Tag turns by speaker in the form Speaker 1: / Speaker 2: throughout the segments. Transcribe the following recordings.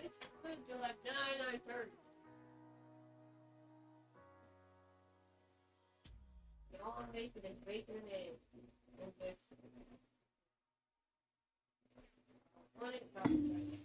Speaker 1: it's good till like 9:30. They all bacon and bacon and eggs. And vegetables. What it comes right.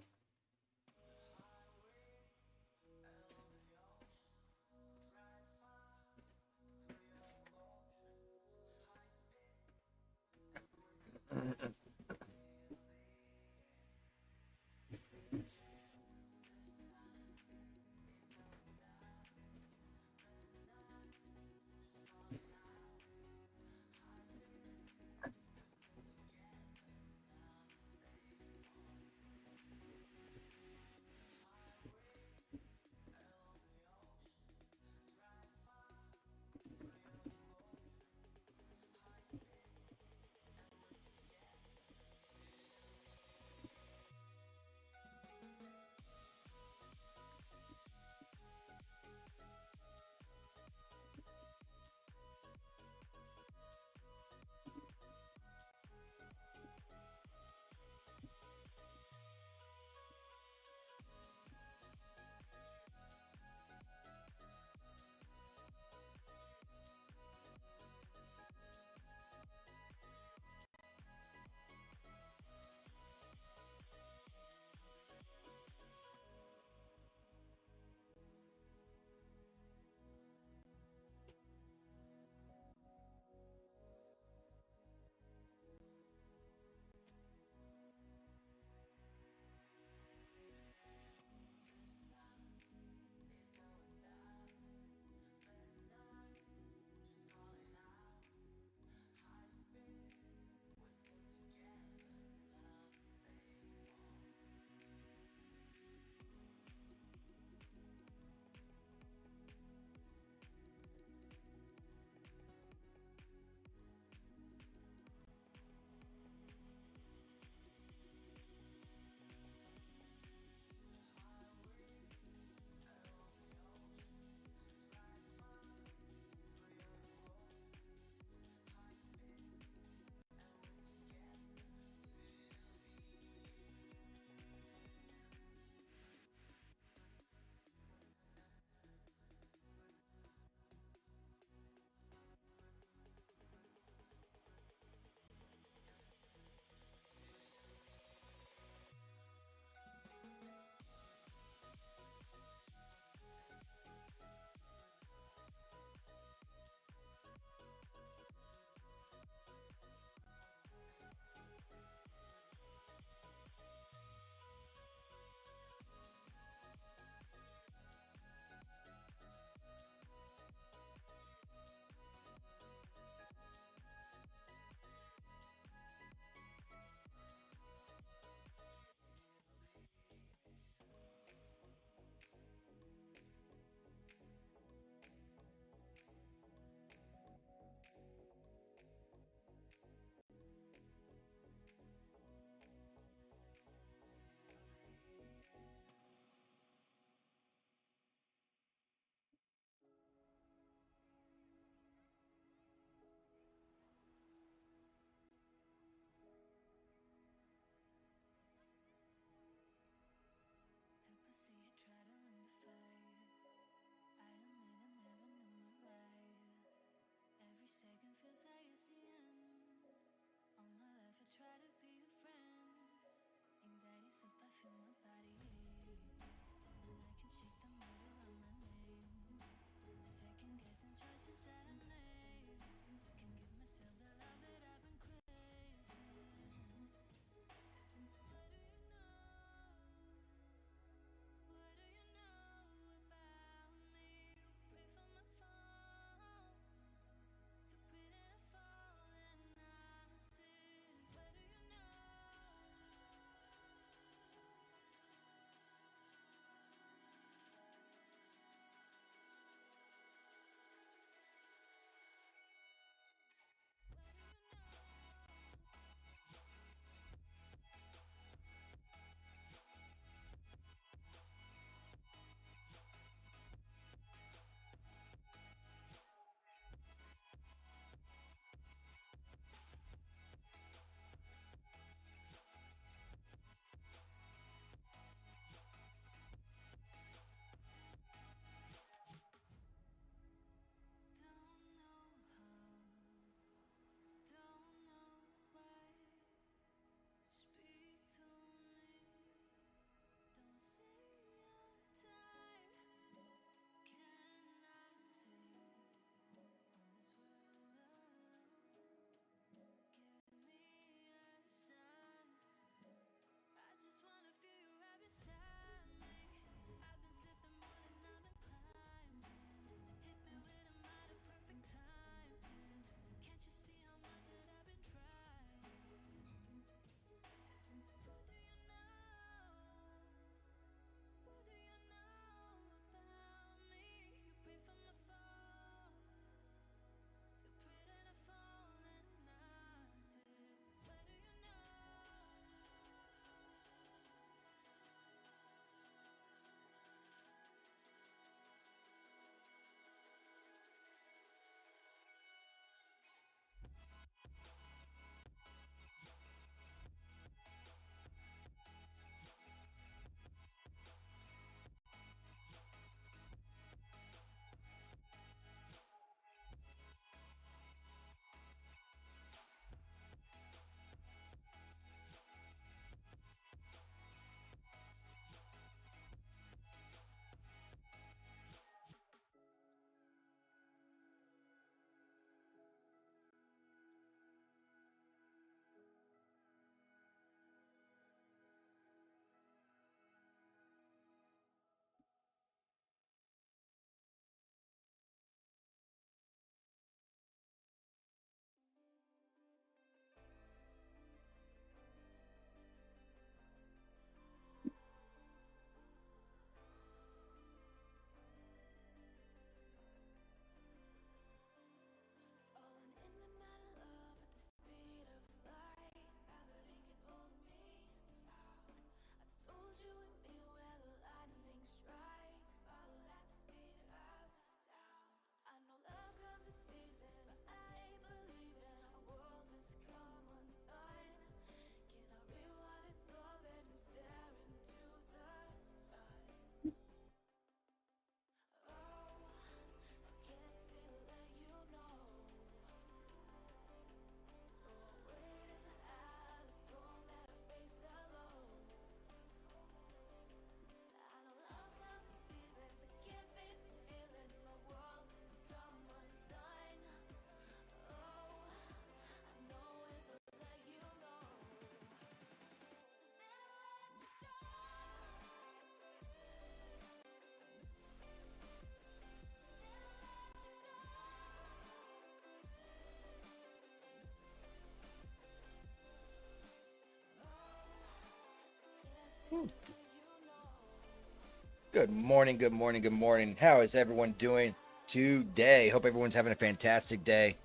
Speaker 2: Good morning, good morning, good morning. How is everyone doing today? Hope everyone's having a fantastic day.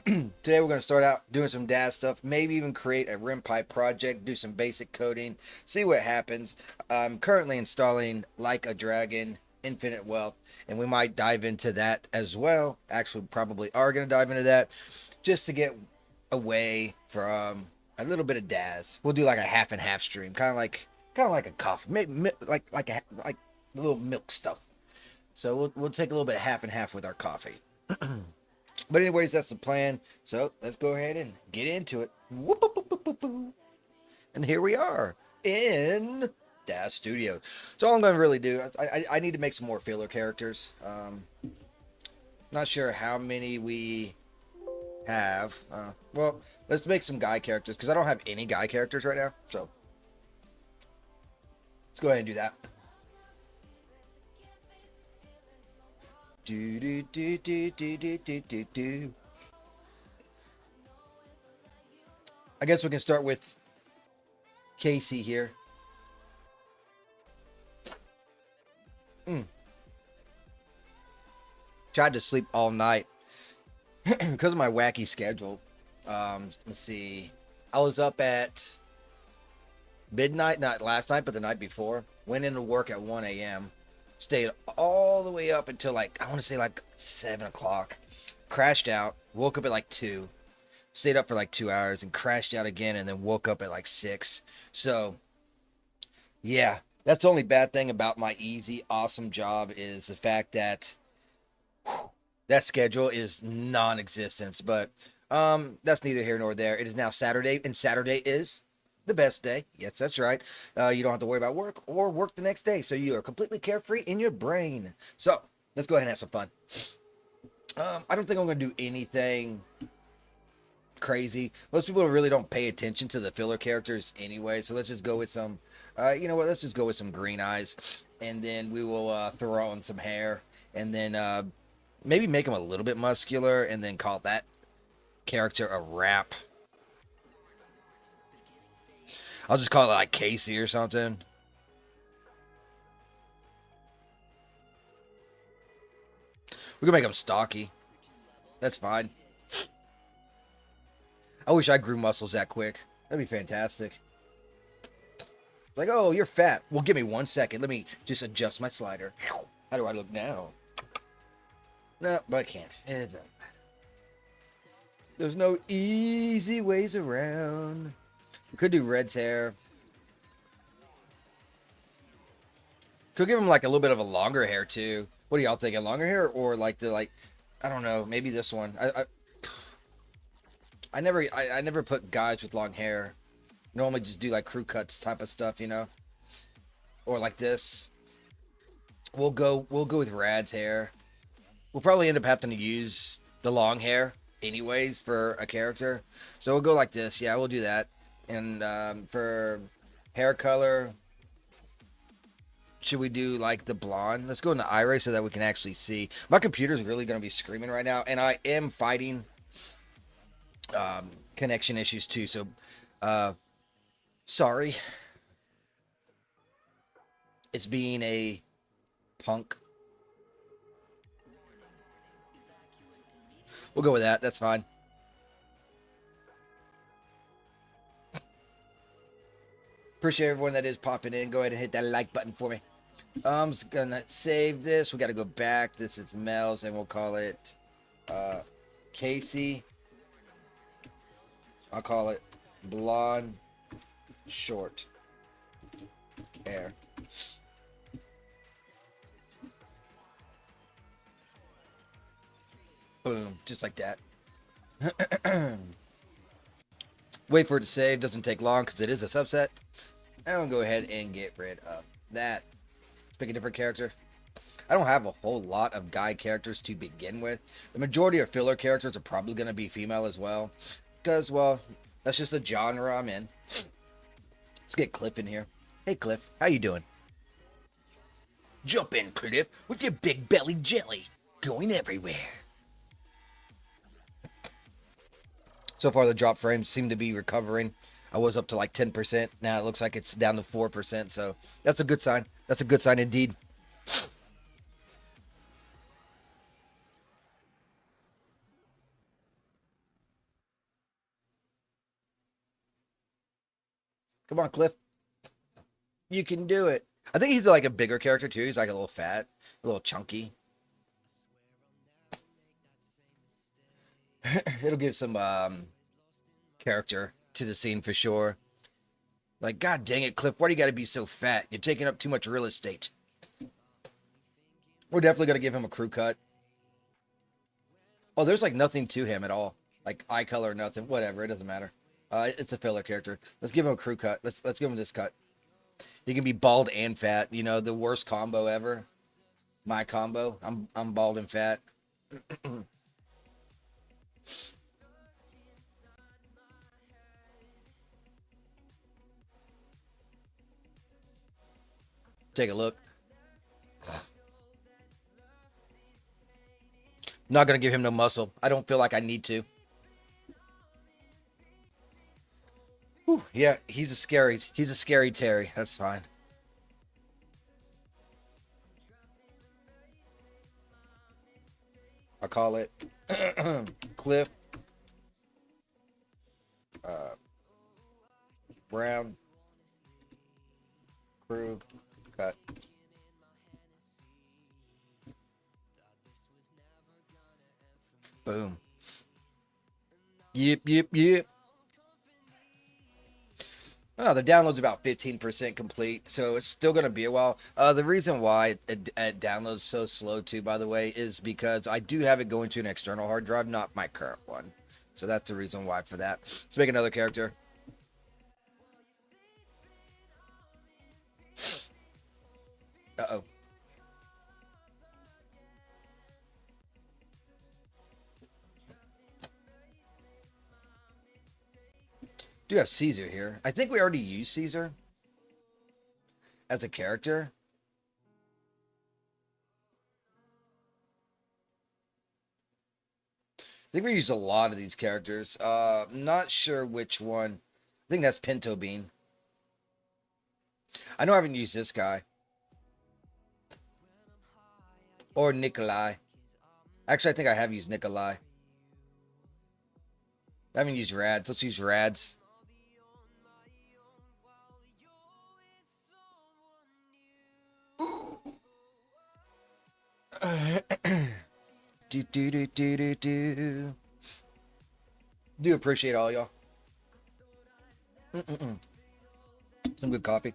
Speaker 2: Today we're going to start out doing some DAS stuff, maybe even create a rim pipe project, do some basic coding, see what happens. I'm currently installing Like a Dragon Infinite Wealth, and we might dive into that as well. Actually, probably are going to dive into that just to get away from a little bit of DAS. We'll do like a half and half stream, kind of like a coffee, maybe like a little milk stuff. So we'll take a little bit of half and half with our coffee. But anyways, that's the plan. So let's go ahead and get into it. Whoop, whoop, whoop, whoop, whoop. And here we are in DAS Studio. So all I'm going to really do, I need to make some more filler characters. Not sure how many we have. Well, let's make some guy characters because I don't have any guy characters right now. So let's go ahead and do that. Do do do do do do do do do. I guess we can start with Casey here. Tried to sleep all night because of my wacky schedule. Let's see. I was up at midnight, not last night, but the night before. Went into work at 1 a.m. Stayed all the way up until I want to say 7 o'clock. Crashed out. Woke up at 2. Stayed up for 2 hours and crashed out again and then woke up at 6. So, yeah. That's the only bad thing about my easy, awesome job is the fact that that schedule is non-existent. But that's neither here nor there. It is now Saturday, and Saturday is the best day. Yes, that's right. You don't have to worry about work or work the next day, so you are completely carefree in your brain. So let's go ahead and have some fun. I don't think I'm going to do anything crazy. Most people really don't pay attention to the filler characters anyway, so let's just go with some. You know what? Let's just go with some green eyes, and then we will throw on some hair, and then maybe make him a little bit muscular, and then call that character a wrap. I'll just call it Casey or something. We can make him stocky. That's fine. I wish I grew muscles that quick. That'd be fantastic. Oh, you're fat. Well, give me 1 second. Let me just adjust my slider. How do I look now? No, but I can't. It doesn't matter. There's no easy ways around. We could do Red's hair. Could give him a little bit of a longer hair too. What do y'all think? A longer hair or I don't know, maybe this one. I never put guys with long hair. Normally just do crew cuts type of stuff, you know? Or like this. We'll go with Rad's hair. We'll probably end up having to use the long hair anyways for a character. So we'll go like this. Yeah, we'll do that. And for hair color, should we do the blonde? Let's go into iRay so that we can actually see. My computer's really going to be screaming right now, and I am fighting connection issues too. So, sorry. It's being a punk. We'll go with that. That's fine. Appreciate everyone that is popping in. Go ahead and hit that like button for me. I'm just gonna save this. We gotta go back. This is Mel's, and we'll call it Casey. I'll call it blonde short hair. Boom, just like that. Wait for it to save. Doesn't take long because it is a subset. And we'll go ahead and get rid of that. Let's pick a different character. I don't have a whole lot of guy characters to begin with. The majority of filler characters are probably going to be female as well. Because, well, that's just the genre I'm in. Let's get Cliff in here. Hey, Cliff. How you doing? Jump in, Cliff, with your big belly jelly. Going everywhere. So far, the drop frames seem to be recovering. I was up to like 10%. Now it looks like it's down to 4%. So that's a good sign. That's a good sign indeed. Come on, Cliff. You can do it. I think he's like a bigger character too. He's like a little fat, a little chunky. It'll give some character to the scene for sure. Like, God dang it, Cliff, why do you got to be so fat? You're taking up too much real estate. We're definitely going to give him a crew cut. Oh, there's like nothing to him at all. Like eye color, nothing. Whatever, it doesn't matter. It's a filler character. Let's give him a crew cut. Let's give him this cut. He can be bald and fat. You know, the worst combo ever. My combo. I'm bald and fat. Take a look. Not gonna give him no muscle. I don't feel like I need to. Whew, yeah, he's a scary Terry. That's fine. I'll call it Cliff Brown crew cut. Boom. Yep. Oh, the download's about 15% complete, so it's still going to be a while. The reason why it downloads so slow, too, by the way, is because I do have it going to an external hard drive, not my current one. So that's the reason why for that. Let's make another character. Uh-oh. Do have Caesar here. I think we already used Caesar as a character. I think we used a lot of these characters. Not sure which one. I think that's Pinto Bean. I know I haven't used this guy. Or Nikolai. Actually, I think I have used Nikolai. I haven't used Rads. Let's use Rads. Do. Do appreciate all y'all. Some good coffee.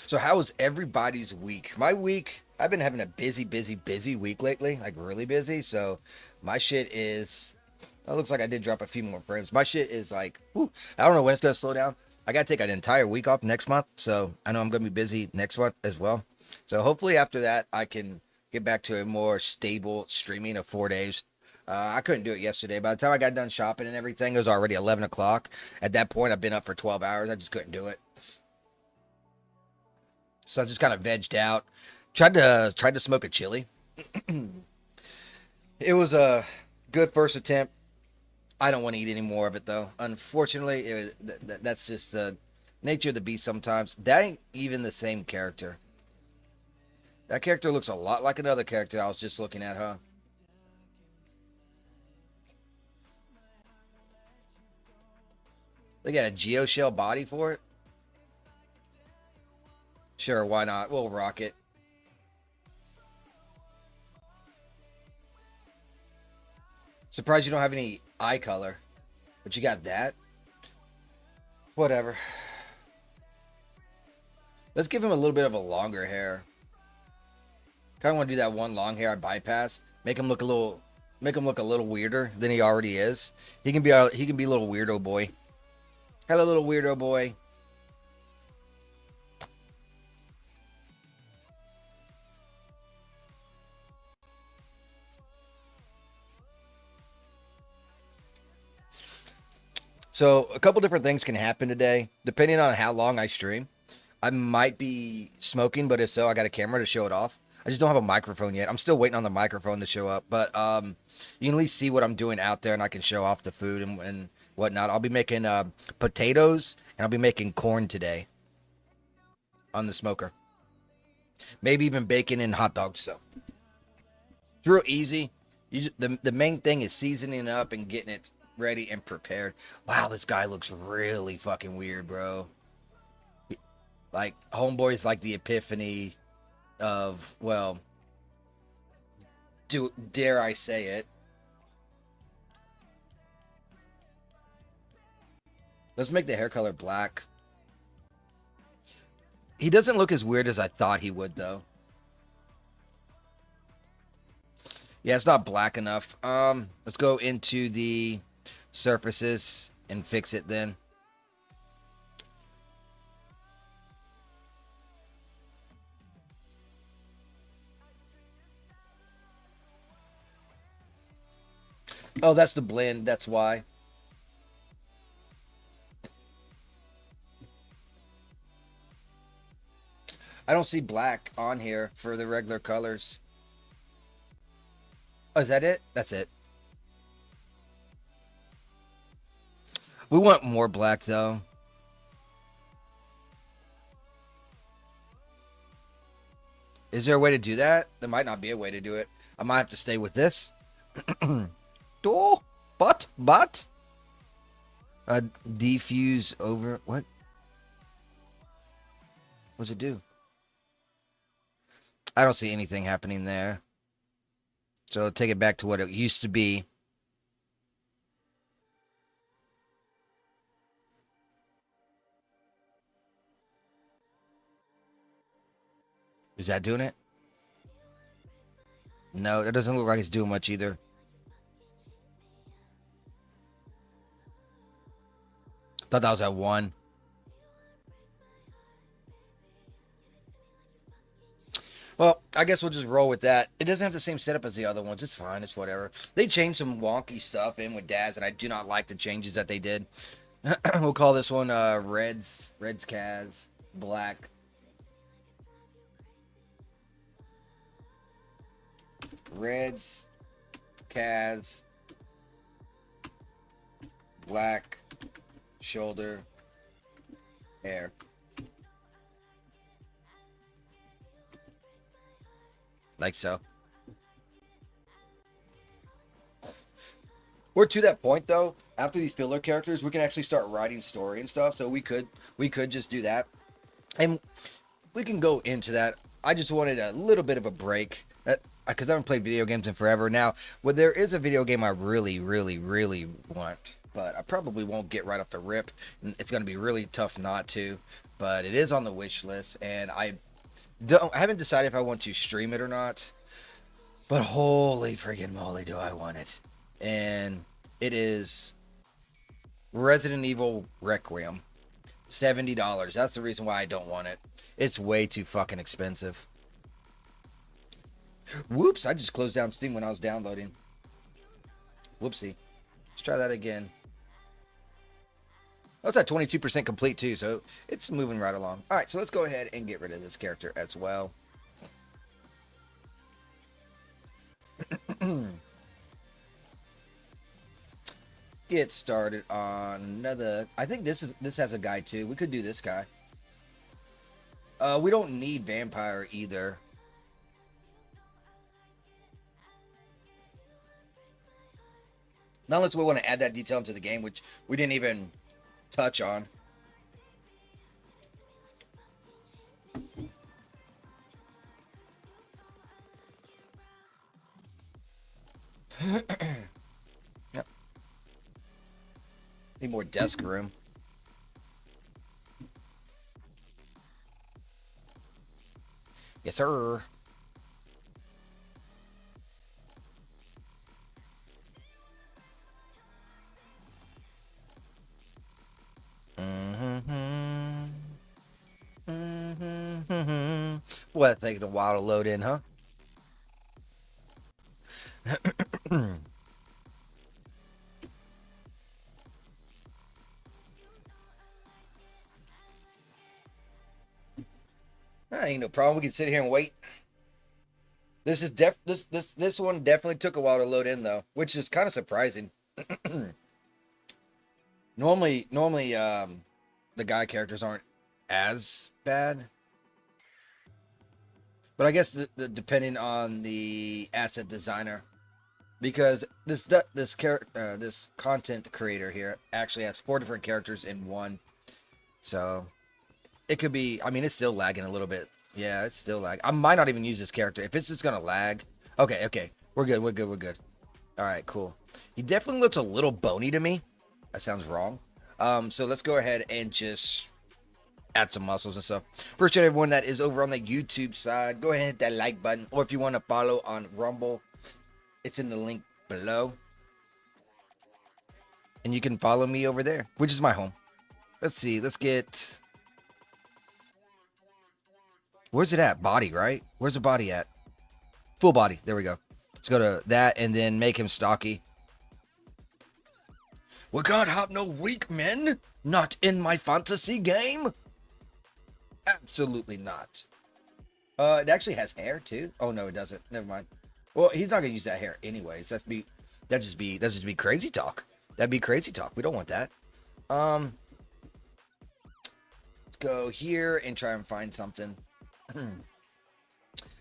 Speaker 2: So how was everybody's week? My week, I've been having a busy week lately, like really busy. So my shit is, oh, it looks like I did drop a few more frames. My shit is like, whew, I don't know when it's going to slow down. I got to take an entire week off next month. So I know I'm going to be busy next month as well. So hopefully after that, I can get back to a more stable streaming of 4 days. I couldn't do it yesterday. By the time I got done shopping and everything, it was already 11 o'clock. At that point, I've been up for 12 hours. I just couldn't do it. So I just kind of vegged out. Tried to smoke a chili. It was a good first attempt. I don't want to eat any more of it though. Unfortunately, that's just the nature of the beast sometimes. That ain't even the same character. That character looks a lot like another character I was just looking at, huh? They got a geoshell body for it? Sure, why not? We'll rock it. Surprised you don't have any eye color. But you got that? Whatever. Let's give him a little bit of a longer hair. Kind of want to do that one long hair I bypass. Make him look a little weirder than he already is. He can be a little weirdo boy. Hello, little weirdo boy. So a couple different things can happen today, depending on how long I stream. I might be smoking, but if so, I got a camera to show it off. I just don't have a microphone yet. I'm still waiting on the microphone to show up, but you can at least see what I'm doing out there, and I can show off the food and whatnot. I'll be making potatoes, and I'll be making corn today on the smoker. Maybe even bacon and hot dogs. So it's real easy. The main thing is seasoning it up and getting it ready and prepared. Wow, this guy looks really fucking weird, bro. Like, homeboy's like the epiphany of, well, dare I say it. Let's make the hair color black. He doesn't look as weird as I thought he would, though. Yeah, it's not black enough. Let's go into the surfaces and fix it then. Oh, that's the blend. That's why. I don't see black on here for the regular colors. Oh, is that it? That's it. We want more black, though. Is there a way to do that? There might not be a way to do it. I might have to stay with this. Oh, but. Defuse over. What? What's it do? I don't see anything happening there. So I'll take it back to what it used to be. Is that doing it? No, that doesn't look like it's doing much either. Thought that was at 1. Well, I guess we'll just roll with that. It doesn't have the same setup as the other ones. It's fine. It's whatever. They changed some wonky stuff in with Daz, and I do not like the changes that they did. We'll call this one Reds Kaz Black. Reds Kaz Black shoulder hair. Like so. We're to that point though. After these filler characters, we can actually start writing story and stuff. So we could just do that, and we can go into that. I just wanted a little bit of a break, because I haven't played video games in forever. Now, well, there is a video game I really want, but I probably won't get right off the rip. It's going to be really tough not to, but it is on the wish list, and I haven't decided if I want to stream it or not. But holy freaking moly, do I want it. And it is Resident Evil Requiem. $70. That's the reason why I don't want it. It's way too fucking expensive. Whoops, I just closed down Steam when I was downloading. Whoopsie. Let's try that again. Oh, it's at 22% complete too, so it's moving right along. Alright, so let's go ahead and get rid of this character as well. Get started on another. I think this has a guy too. We could do this guy. We don't need vampire either. Not unless we want to add that detail into the game, which we didn't even touch on. Yep. Need more desk room. Yes, sir. Well, that taking a while to load in, huh? Ain't no problem. We can sit here and wait. This one definitely took a while to load in though, which is kind of surprising. Normally, the guy characters aren't as bad, but I guess depending on the asset designer, because this content creator here actually has 4 different characters in one, so it could be. I mean, it's still lagging a little bit. Yeah, it's still lag. I might not even use this character if it's just gonna lag. Okay, we're good. We're good. All right, cool. He definitely looks a little bony to me. That sounds wrong. So let's go ahead and just add some muscles and stuff. Appreciate everyone that is over on the YouTube side. Go ahead and hit that like button, or if you want to follow on Rumble, it's in the link below, and you can follow me over there, which is my home. Let's see. Let's get. Where's it at? Body, right? Where's the body at? Full body. There we go. Let's go to that and then make him stocky. We can't have no weak men. Not in my fantasy game. Absolutely not. It actually has hair too. Oh no, it doesn't. Never mind. Well, he's not gonna use that hair anyways. That's just be crazy talk. That'd be crazy talk. We don't want that. Let's go here and try and find something.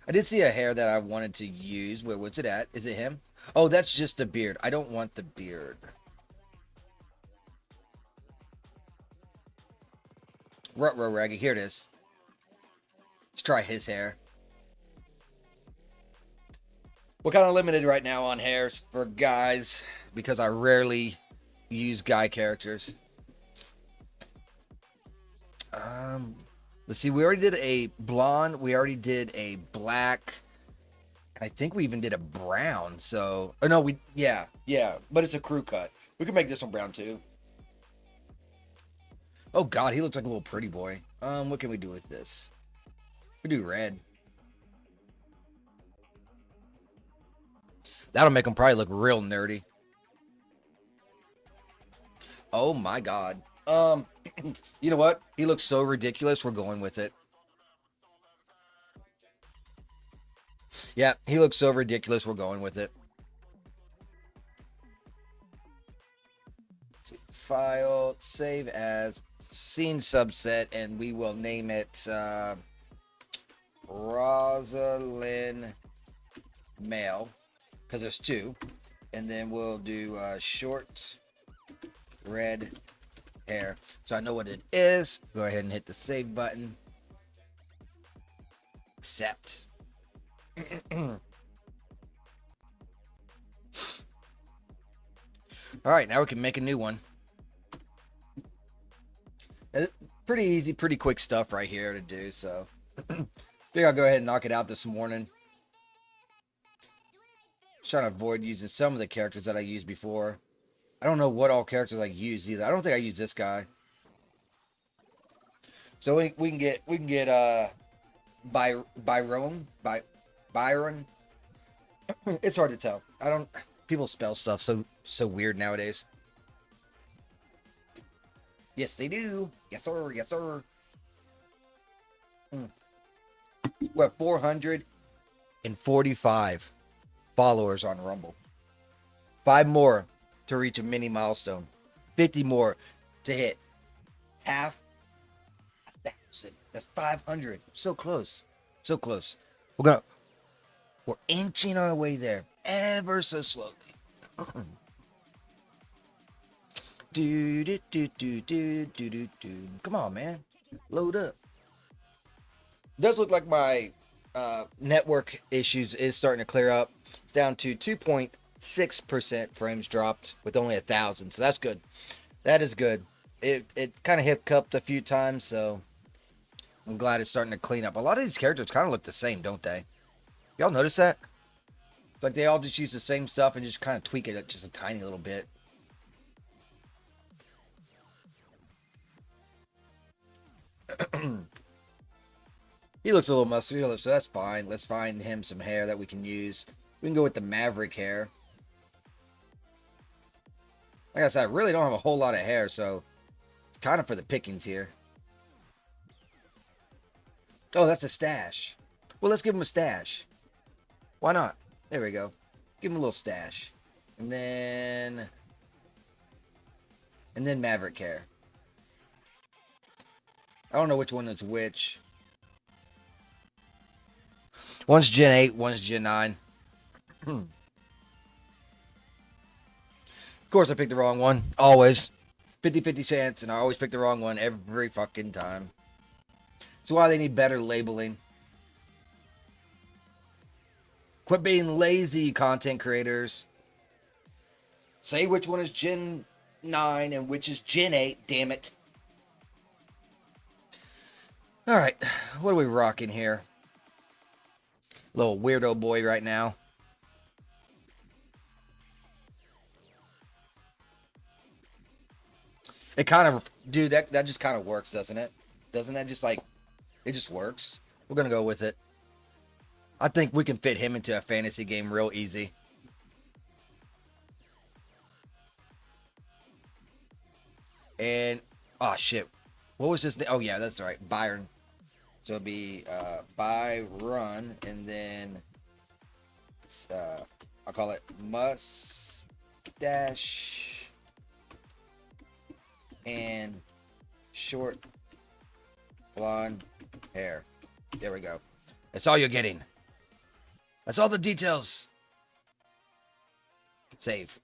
Speaker 2: I did see a hair that I wanted to use. Where was it at? Is it him? Oh, that's just a beard. I don't want the beard. Ruh-roh Raggy. Here it is. Let's try his hair. We're kind of limited right now on hairs for guys because I rarely use guy characters. Let's see. We already did a blonde. We already did a black. I think we even did a brown. So, oh no, yeah. But it's a crew cut. We can make this one brown too. Oh God, he looks like a little pretty boy. What can we do with this? We do red. That'll make him probably look real nerdy. Oh my God. You know what? He looks so ridiculous. We're going with it. Yeah, he looks so ridiculous. We're going with it. File, save as scene subset, and we will name it Rosalind Male, because there's 2. And then we'll do short red hair. So I know what it is. Go ahead and hit the save button. Accept. All right, now we can make a new one. Pretty easy, pretty quick stuff right here to do. So think I'll go ahead and knock it out this morning. Just trying to avoid using some of the characters that I used before. I don't know what all characters I use either. I don't think I use this guy. So we can get Byron. It's hard to tell. People spell stuff so weird nowadays. Yes, they do. Yes, sir. Yes, sir. We're at 445 followers on Rumble. 5 more to reach a mini milestone. 50 more to hit 500,000. That's 500. So close. So close. We're inching our way there ever so slowly. Come on, man. Load up. It does look like my network issues is starting to clear up. It's down to 2.6% frames dropped with only 1,000. So that's good. That is good. It kind of hiccuped a few times, so I'm glad it's starting to clean up. A lot of these characters kind of look the same, don't they? Y'all notice that? It's like they all just use the same stuff and just kind of tweak it just a tiny little bit. He looks a little muscular, so that's fine. Let's find him some hair that we can use. We can go with the Maverick hair. Like I said, I really don't have a whole lot of hair, so it's kind of for the pickings here. Oh, that's a stash. Well, let's give him a stash. Why not? There we go. Give him a little stash. And then Maverick Care. I don't know which one is which. One's Gen 8, one's Gen 9. Of course, I picked the wrong one. Always. 50-50 chance, and I always pick the wrong one every fucking time. That's why they need better labeling. Quit being lazy, content creators. Say which one is Gen 9 and which is Gen 8, damn it. Alright, what are we rocking here? Little weirdo boy right now. It kind of, dude, that just kind of works, doesn't it? Doesn't that just like, it just works? We're going to go with it. I think we can fit him into a fantasy game real easy. And, oh shit. What was his name? Oh yeah, that's right. Byron. So it'll be Byron, and then I'll call it mustache and short blonde hair. There we go. That's all you're getting. That's all the details. Save.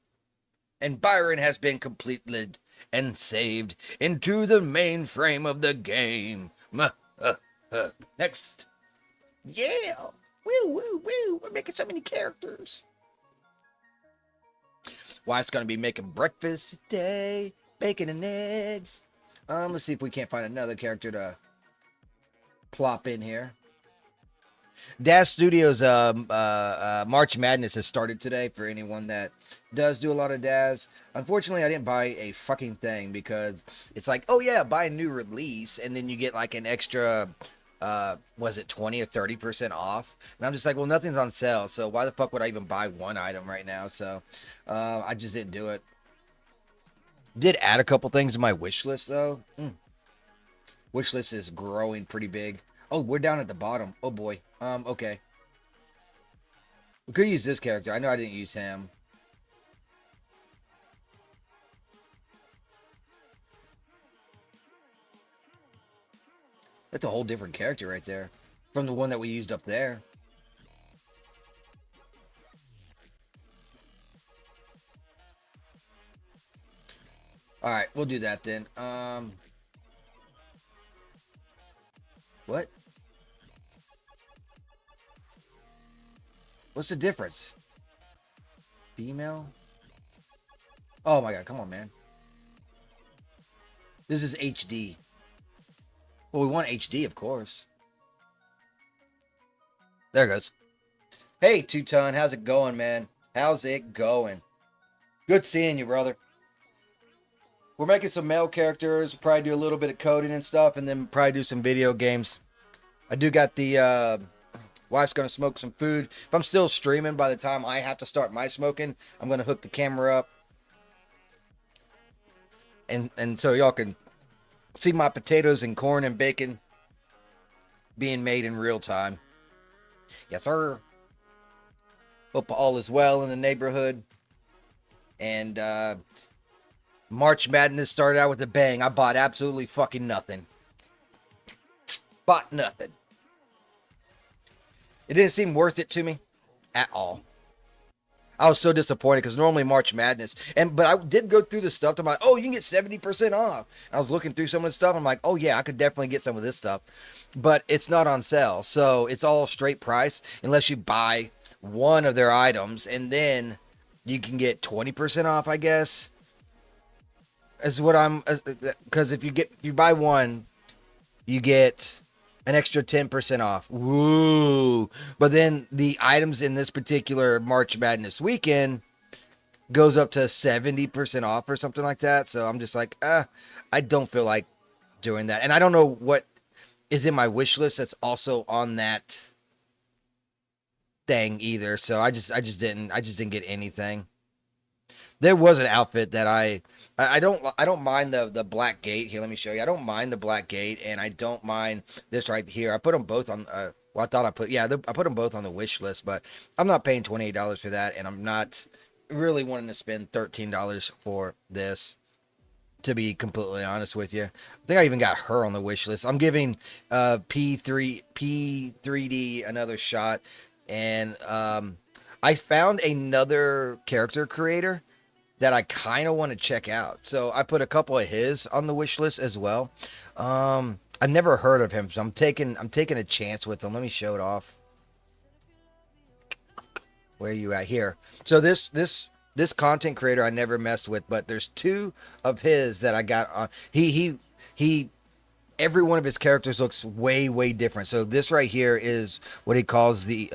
Speaker 2: And Byron has been completed and saved into the mainframe of the game. Next. Yeah. Woo, woo, woo. We're making so many characters. Wife's going to be making breakfast today. Bacon and eggs. Let's see if we can't find another character to plop in here. Daz Studios March Madness has started today for anyone that does do a lot of Daz. Unfortunately, I didn't buy a fucking thing because it's like, oh yeah, buy a new release and then you get like an extra, was it 20 or 30% off? And I'm just like, well, nothing's on sale, so why the fuck would I even buy one item right now? So I just didn't do it. Did add a couple things to my wish list though. Wish list is growing pretty big. Oh, we're down at the bottom. Oh boy. Okay. We could use this character. I know I didn't use him. That's a whole different character right there from the one that we used up there. All right, we'll do that then. What? What's the difference? Female? Oh my god, come on, man. This is HD. Well, we want HD, of course. There it goes. Hey, Two-Ton, how's it going, man? How's it going? Good seeing you, brother. We're making some male characters. We'll probably do a little bit of coding and stuff, and then probably do some video games. I do got the wife's gonna smoke some food. If I'm still streaming by the time I have to start my smoking, I'm gonna hook the camera up, and so y'all can see my potatoes and corn and bacon being made in real time. Yes, sir. Hope all is well in the neighborhood. And March Madness started out with a bang. I bought absolutely fucking nothing. Bought nothing. It didn't seem worth it to me at all. I was so disappointed because normally March Madness, but I did go through the stuff. I'm like, oh, you can get 70% off. I was looking through some of the stuff. I'm like, oh yeah, I could definitely get some of this stuff, but it's not on sale, so it's all straight price unless you buy one of their items, and then you can get 20% off, I guess. Is what I'm, because if you buy one, you get an extra 10% off. Woo! But then the items in this particular March Madness weekend goes up to 70% off or something like that. So I'm just like, I don't feel like doing that. And I don't know what is in my wish list that's also on that thing either. So I just didn't get anything. There was an outfit that I don't mind the black gate. Here, let me show you. I don't mind the black gate, and I don't mind this right here. I put them both on. Well, I thought I put them both on the wish list, but I'm not paying $28 for that, and I'm not really wanting to spend $13 for this. To be completely honest with you, I think I even got her on the wish list. I'm giving P3D another shot, and I found another character creator that I kind of want to check out. So I put a couple of his on the wish list as well. I've never heard of him, so I'm taking a chance with him. Let me show it off. Where are you at here? So this content creator I never messed with, but there's two of his that I got on. He every one of his characters looks way different. So this right here is what he calls the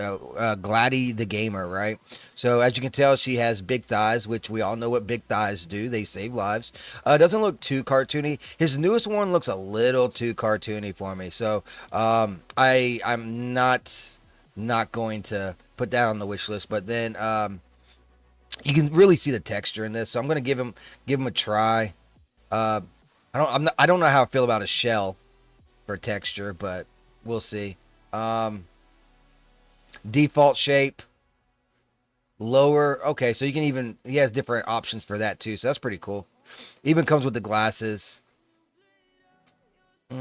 Speaker 2: Gladdy the Gamer, right? So as you can tell, she has big thighs, which we all know what big thighs do. They save lives. Doesn't look too cartoony. His newest one looks a little too cartoony for me. So I'm not going to put that on the wish list. But then you can really see the texture in this, so I'm gonna give him a try. I don't know how I feel about a shell for texture, but we'll see. Default shape, lower. Okay, so he has different options for that too, so that's pretty cool. Even comes with the glasses. I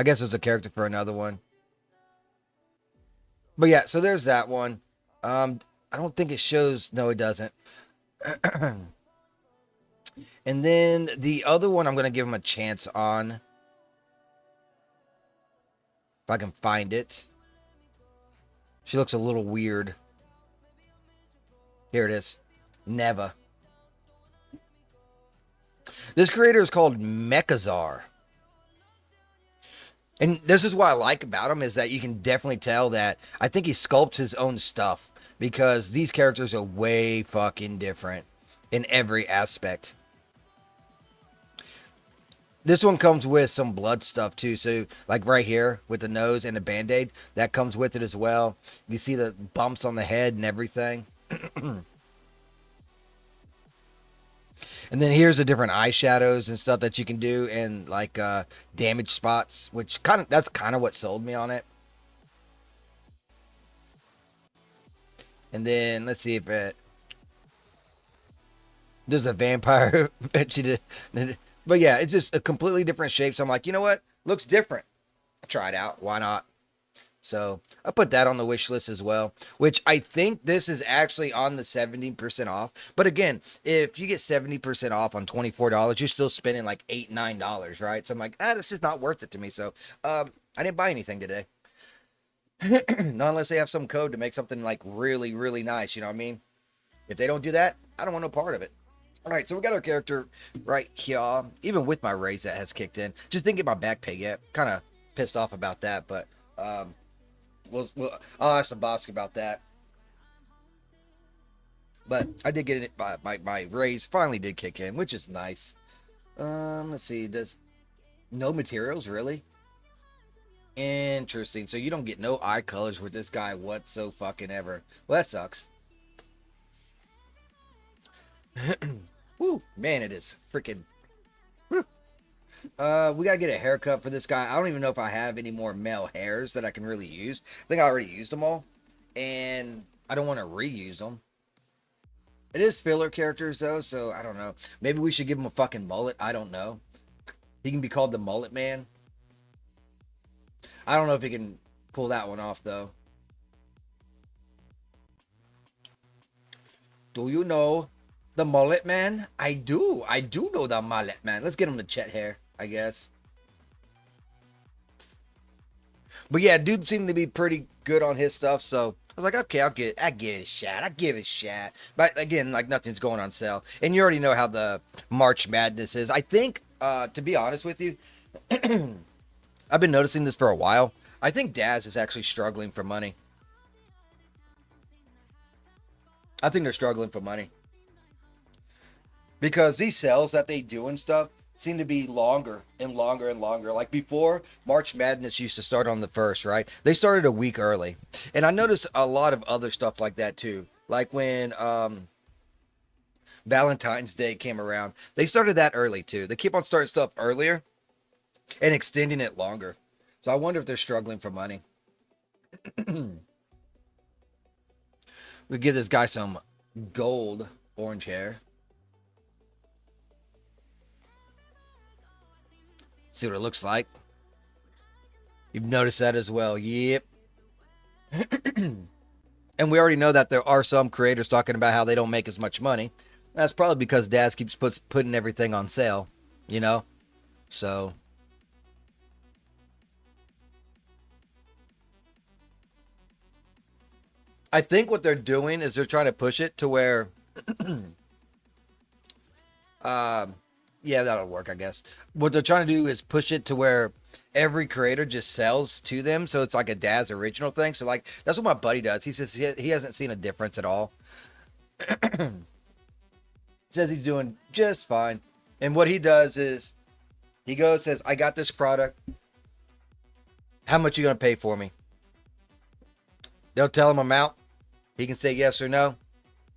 Speaker 2: guess there's a character for another one. But yeah, so there's that one. I don't think it shows. No, it doesn't. And then the other one I'm going to give him a chance on. If I can find it. She looks a little weird. Here it is. Neva. This creator is called Mechazar. And this is what I like about him, is that you can definitely tell that I think he sculpts his own stuff, because these characters are way fucking different in every aspect. This one comes with some blood stuff too. So like right here with the nose and the band-aid, that comes with it as well. You see the bumps on the head and everything. And then here's the different eyeshadows and stuff that you can do, and like damage spots, which that's kind of what sold me on it. And then let's see if there's a vampire. But yeah, it's just a completely different shape. So I'm like, you know what? Looks different. I'll try it out. Why not? So I put that on the wish list as well, which I think this is actually on the 70% off. But again, if you get 70% off on $24, you're still spending like $8, $9, right? So I'm like, that's just not worth it to me. So I didn't buy anything today. Not unless they have some code to make something like really nice. You know what I mean? If they don't do that, I don't want no part of it. All right, so we got our character right here. Even with my raise that has kicked in. Just didn't get my back pay yet. Kind of pissed off about that, but I'll ask the boss about that. But I did get it. My raise finally did kick in, which is nice. Let's see. Does no materials really? Interesting. So you don't get no eye colors with this guy whatso fucking ever. Well, that sucks. Woo, man, it is freaking. We gotta get a haircut for this guy. I don't even know if I have any more male hairs that I can really use. I think I already used them all, and I don't want to reuse them. It is filler characters though, so I don't know. Maybe we should give him a fucking mullet. I don't know. He can be called the Mullet Man. I don't know if he can pull that one off though. Do you know the Mullet Man? I do know the Mullet Man. Let's get him the Chet hair, I guess. But yeah, dude seemed to be pretty good on his stuff, so I was like, okay, I give it a shot. But again, like, nothing's going on sale. And you already know how the March Madness is. I think, to be honest with you, I've been noticing this for a while. I think Daz is actually struggling for money. I think they're struggling for money. Because these sales that they do and stuff seem to be longer and longer and longer. Like before, March Madness used to start on the 1st, right? They started a week early. And I noticed a lot of other stuff like that too. Like when Valentine's Day came around, they started that early too. They keep on starting stuff earlier and extending it longer. So I wonder if they're struggling for money. We give this guy some gold orange hair. See what it looks like. You've noticed that as well. Yep. And we already know that there are some creators talking about how they don't make as much money. That's probably because Daz keeps putting everything on sale, you know? So I think what they're doing is they're trying to push it to where yeah, that'll work, I guess. What they're trying to do is push it to where every creator just sells to them, so it's like a Daz original thing. So like that's what my buddy does. He says he hasn't seen a difference at all. Says he's doing just fine. And what he does is he goes, says, I got this product. How much you gonna pay for me? They'll tell him amount. He can say yes or no.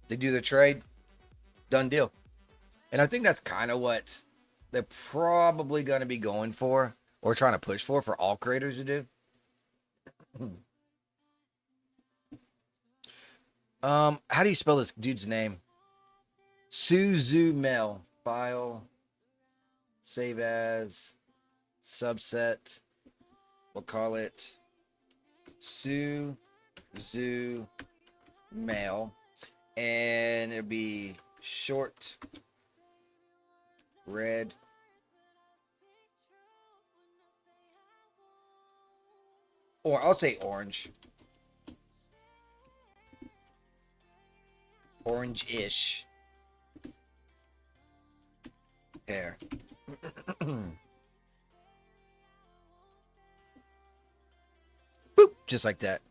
Speaker 2: They do their trade. Done deal. And I think that's kind of what they're probably going to be going for or trying to push for all creators to do. How do you spell this dude's name? Suzumel. File. Save as. Subset. We'll call it Suzumel. And it'll be short. Red. Or I'll say orange. Orange-ish. Hair. Boop. Just like that.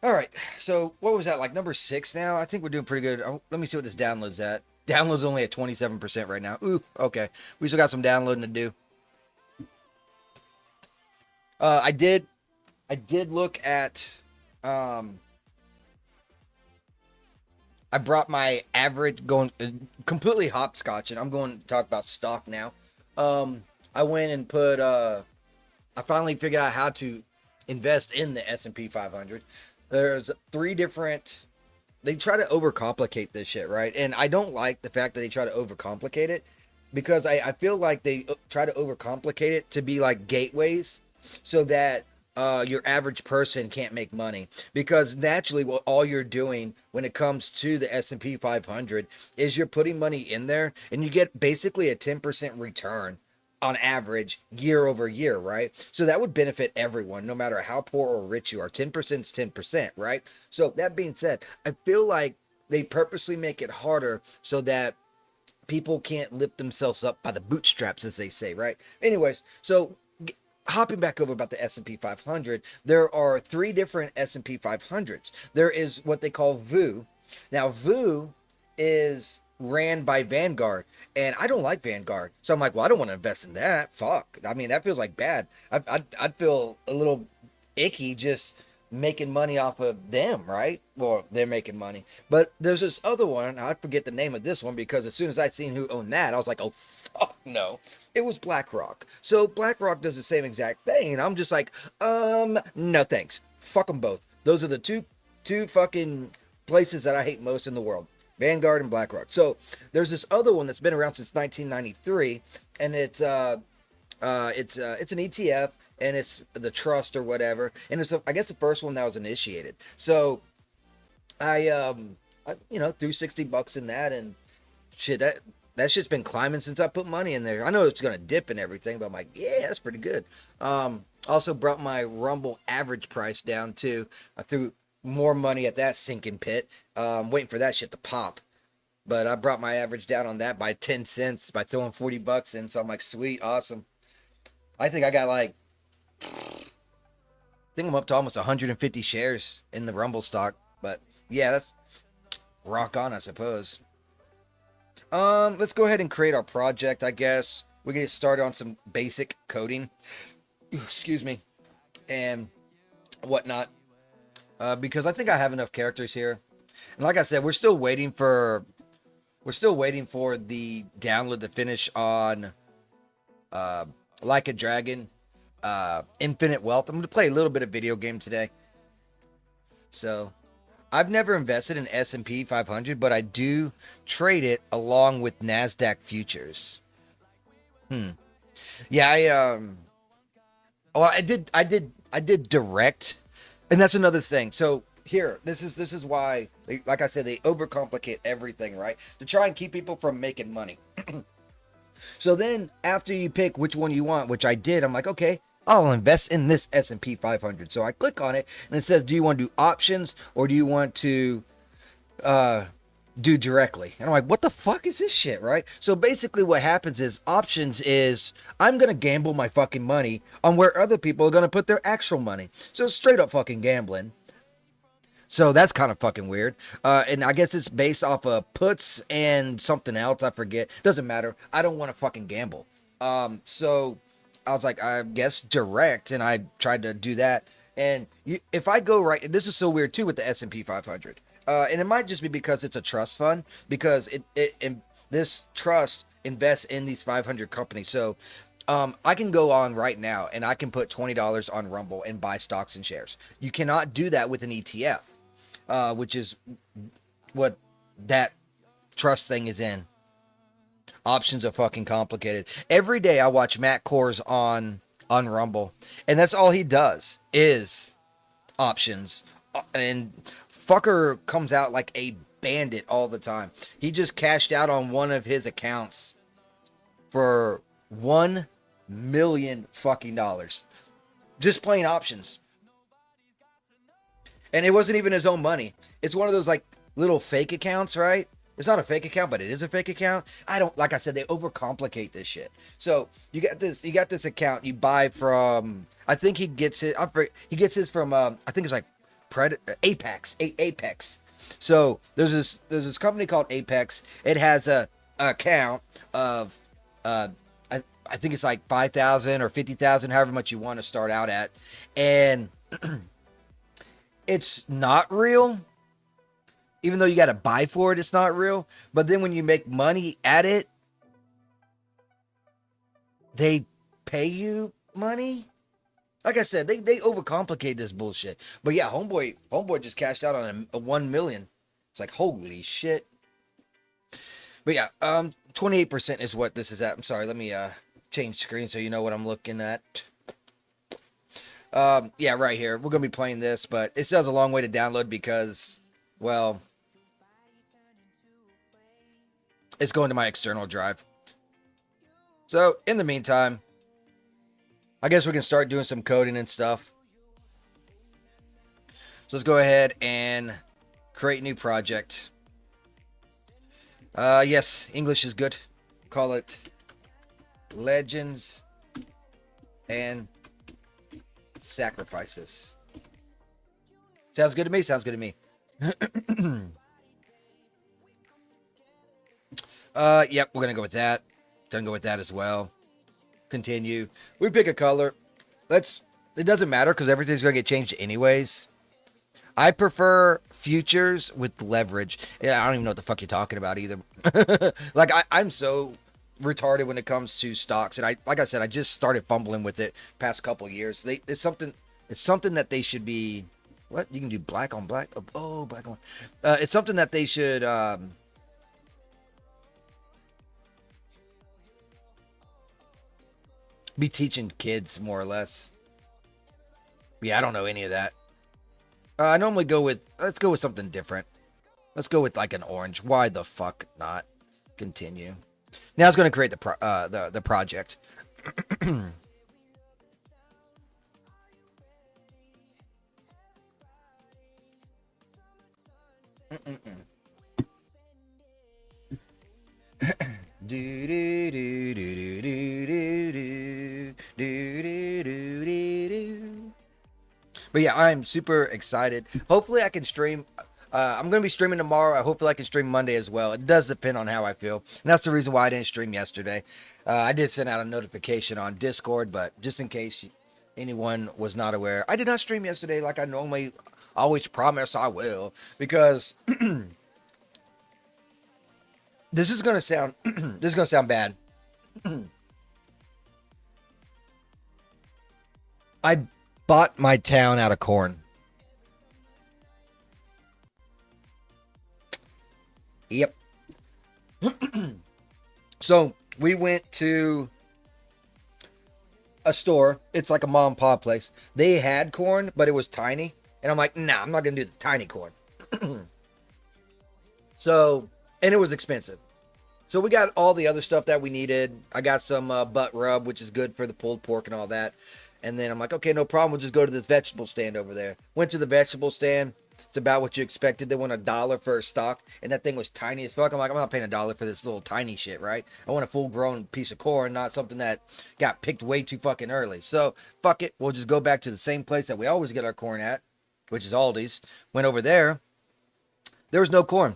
Speaker 2: All right. So what was that? Like number 6 now? I think we're doing pretty good. Oh, let me see what this download's at. Download's only at 27% right now. Oof. Okay. We still got some downloading to do. I did look at, I brought my average going completely hopscotching. I'm going to talk about stock now. I went and put, I finally figured out how to invest in the S&P 500. There's 3 different, they try to overcomplicate this shit, right? And I don't like the fact that they try to overcomplicate it because I feel like they try to overcomplicate it to be like gateways so that your average person can't make money. Because naturally what all you're doing when it comes to the S&P 500 is you're putting money in there and you get basically a 10% return on average year over year, right? So that would benefit everyone, no matter how poor or rich you are. 10% is 10%, right? So that being said, I feel like they purposely make it harder so that people can't lift themselves up by the bootstraps, as they say, right? Anyways, so hopping back over about the S&P 500, there are 3 different S&P 500s. There is what they call VOO. Now, VOO is ran by Vanguard, and I don't like Vanguard, so I'm like, well, I don't want to invest in that. Fuck, I mean, that feels like bad. I'd feel a little icky just making money off of them, right? Well, they're making money, but there's this other one. I forget the name of this one because as soon as I seen who owned that, I was like, oh fuck no, it was BlackRock. So BlackRock does the same exact thing, and I'm just like, no thanks, fuck them both. Those are the two fucking places that I hate most in the world. Vanguard and BlackRock. So there's this other one that's been around since 1993, and it's an ETF, and it's the trust or whatever, and it's I guess the first one that was initiated. So I threw $60 in that, and shit, that shit's been climbing since I put money in there. I know it's gonna dip and everything, but I'm like, yeah, that's pretty good. Also brought my Rumble average price down too. I threw more money at that sinking pit. Waiting for that shit to pop. But I brought my average down on that by 10 cents by throwing $40 in. So I'm like, sweet, awesome. I think I got like, I think I'm up to almost 150 shares in the Rumble stock. But yeah, that's rock on, I suppose. Let's go ahead and create our project, I guess. We get started on some basic coding. Excuse me. And whatnot. Because I think I have enough characters here. And like I said, we're still waiting for the download to finish on Like a Dragon, Infinite Wealth. I'm going to play a little bit of video game today. So, I've never invested in S&P 500, but I do trade it along with Nasdaq futures. Yeah, I did direct, and that's another thing. So here, this is why, like I said, they overcomplicate everything, right? To try and keep people from making money. So then after you pick which one you want, which I did, I'm like, okay, I'll invest in this S&P 500. So I click on it and it says, do you want to do options or do you want to do directly? And I'm like, what the fuck is this shit, right? So basically what happens is options is I'm going to gamble my fucking money on where other people are going to put their actual money. So straight up fucking gambling. So that's kind of fucking weird. And I guess it's based off of puts and something else. I forget. Doesn't matter. I don't want to fucking gamble. So I was like, I guess direct. And I tried to do that. And if I go right, this is so weird too with the S&P 500. And it might just be because it's a trust fund, because this trust invests in these 500 companies. So I can go on right now and I can put $20 on Rumble and buy stocks and shares. You cannot do that with an ETF, which is what that trust thing is in. Options are fucking complicated. Every day I watch Matt Kors on Rumble, and that's all he does is options. And fucker comes out like a bandit all the time. He just cashed out on one of his accounts for $1 million fucking dollars just playing options. And it wasn't even his own money. It's one of those like little fake accounts, right? It's not a fake account, but it is a fake account. Like I said, they overcomplicate this shit. So you got this account you buy from, I think he gets it. He gets his from, I think it's like Apex. So there's this company called Apex. It has a account of, I think it's like 5,000 or 50,000, however much you want to start out at. And it's not real. Even though you got to buy for it, it's not real. But then when you make money at it, they pay you money. Like I said, they overcomplicate this bullshit. But yeah, homeboy just cashed out on a 1 million. It's like, holy shit. But yeah, 28% is what this is at. I'm sorry, let me change screen so you know what I'm looking at. Yeah, right here. We're gonna be playing this, but it still has a long way to download because, well, it's going to my external drive. So in the meantime, I guess we can start doing some coding and stuff. So let's go ahead and create a new project. Yes, English is good. Call it Legends and Sacrifices. Sounds good to me. Sounds good to me. Yep, we're gonna go with that. Gonna go with that as well. Continue. We pick a color. It doesn't matter because everything's gonna get changed anyways. I prefer futures with leverage. Yeah, I don't even know what the fuck you're talking about either. Like I'm so retarded when it comes to stocks, and like I said, I just started fumbling with it past couple years. It's something that they should be. What, you can do black on black? Oh, black on. It's something that they should. Be teaching kids more or less. Yeah, I don't know any of that. I normally let's go with something different. Let's go with like an orange. Why the fuck not? Continue. Now it's going to create the project. But yeah, I'm super excited. Hopefully I can stream. I'm going to be streaming tomorrow. Hopefully I can stream Monday as well. It does depend on how I feel. And that's the reason why I didn't stream yesterday. I did send out a notification on Discord, but just in case anyone was not aware, I did not stream yesterday like I I always promise I will, because this is gonna sound this is gonna sound bad. I bought my town out of corn. Yep. So we went to a store. It's like a mom and pop place. They had corn, but it was tiny. And I'm like, nah, I'm not going to do the tiny corn. So, and it was expensive. So we got all the other stuff that we needed. I got some butt rub, which is good for the pulled pork and all that. And then I'm like, okay, no problem. We'll just go to this vegetable stand over there. Went to the vegetable stand. It's about what you expected. They want $1 for a stock, and that thing was tiny as fuck. I'm like, I'm not paying $1 for this little tiny shit, right? I want a full-grown piece of corn, not something that got picked way too fucking early. So, fuck it. We'll just go back to the same place that we always get our corn at, which is Aldi's. Went over there. There was no corn.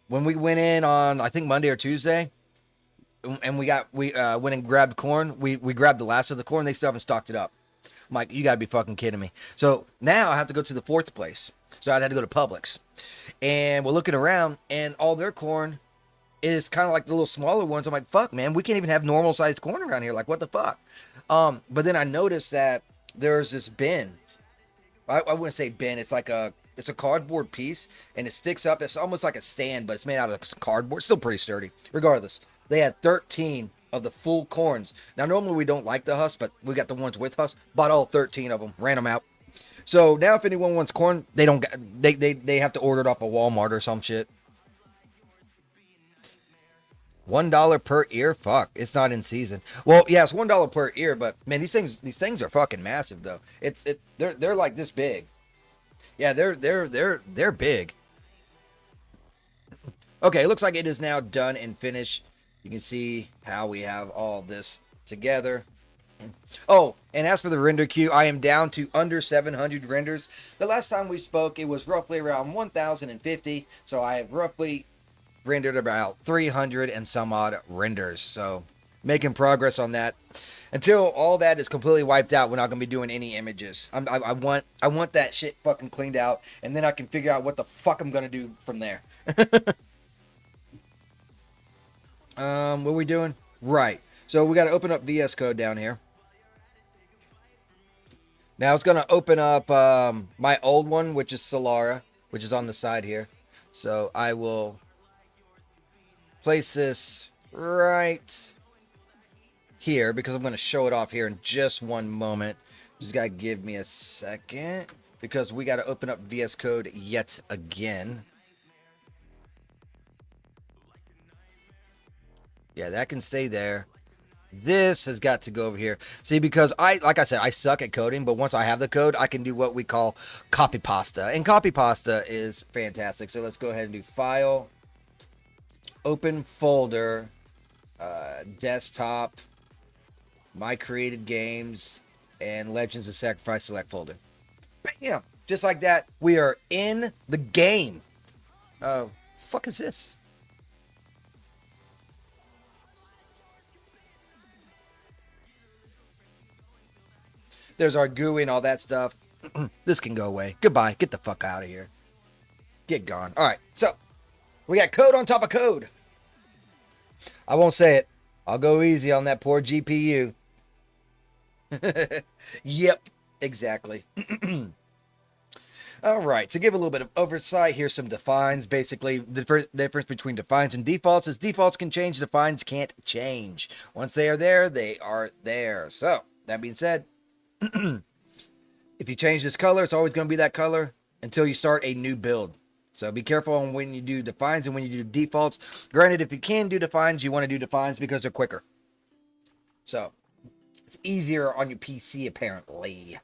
Speaker 2: When we went in on, I think, Monday or Tuesday, and we went and grabbed corn, we grabbed the last of the corn. They still haven't stocked it up. I'm like, you gotta be fucking kidding me. So now I have to go to the fourth place. So I had to go to Publix. And we're looking around, and all their corn is kind of like the little smaller ones. I'm like, fuck, man, we can't even have normal sized corn around here. Like, what the fuck? But then I noticed that there's this bin. I wouldn't say bin. It's like it's a cardboard piece, and it sticks up. It's almost like a stand, but it's made out of cardboard. It's still pretty sturdy. Regardless, they had 13 of the full corns. Now, normally we don't like the husk, but we got the ones with husk. Bought all 13 of them, ran them out. So now if anyone wants corn, they don't they have to order it off of Walmart or some shit. $1 per ear? Fuck, it's not in season. Well, yeah, it's $1 per ear, but man, these things are fucking massive though. They're like this big. Yeah, they're big. Okay, it looks like it is now done and finished. You can see how we have all this together. Oh, and as for the render queue, I am down to under 700 renders. The last time we spoke, it was roughly around 1,050. So I have roughly rendered about 300 and some odd renders. So making progress on that. Until all that is completely wiped out, we're not going to be doing any images. I want that shit fucking cleaned out, and then I can figure out what the fuck I'm going to do from there. What are we doing? Right. So we got to open up VS Code down here. Now it's going to open up my old one, which is Solara, which is on the side here. So I will place this right here because I'm going to show it off here in just one moment. Just got to give me a second because we got to open up VS Code yet again. Yeah, that can stay there. This has got to go over here. See, because like I said, I suck at coding, but once I have the code, I can do what we call copy pasta. And copy pasta is fantastic. So let's go ahead and do File, Open Folder, Desktop, My Created Games, and Legends of Sacrifice Select Folder. Bam! Just like that, we are in the game. Fuck is this? There's our GUI and all that stuff. This can go away. Goodbye. Get the fuck out of here. Get gone. All right. So, we got code on top of code. I won't say it. I'll go easy on that poor GPU. Yep. Exactly. All right. To give a little bit of oversight, here's some defines. Basically, the difference between defines and defaults is defaults can change, defines can't change. Once they are there, they are there. So, that being said, if you change this color, it's always going to be that color until you start a new build. So be careful on when you do defines and when you do defaults. Granted, if you can do defines, you want to do defines because they're quicker. So it's easier on your PC, apparently.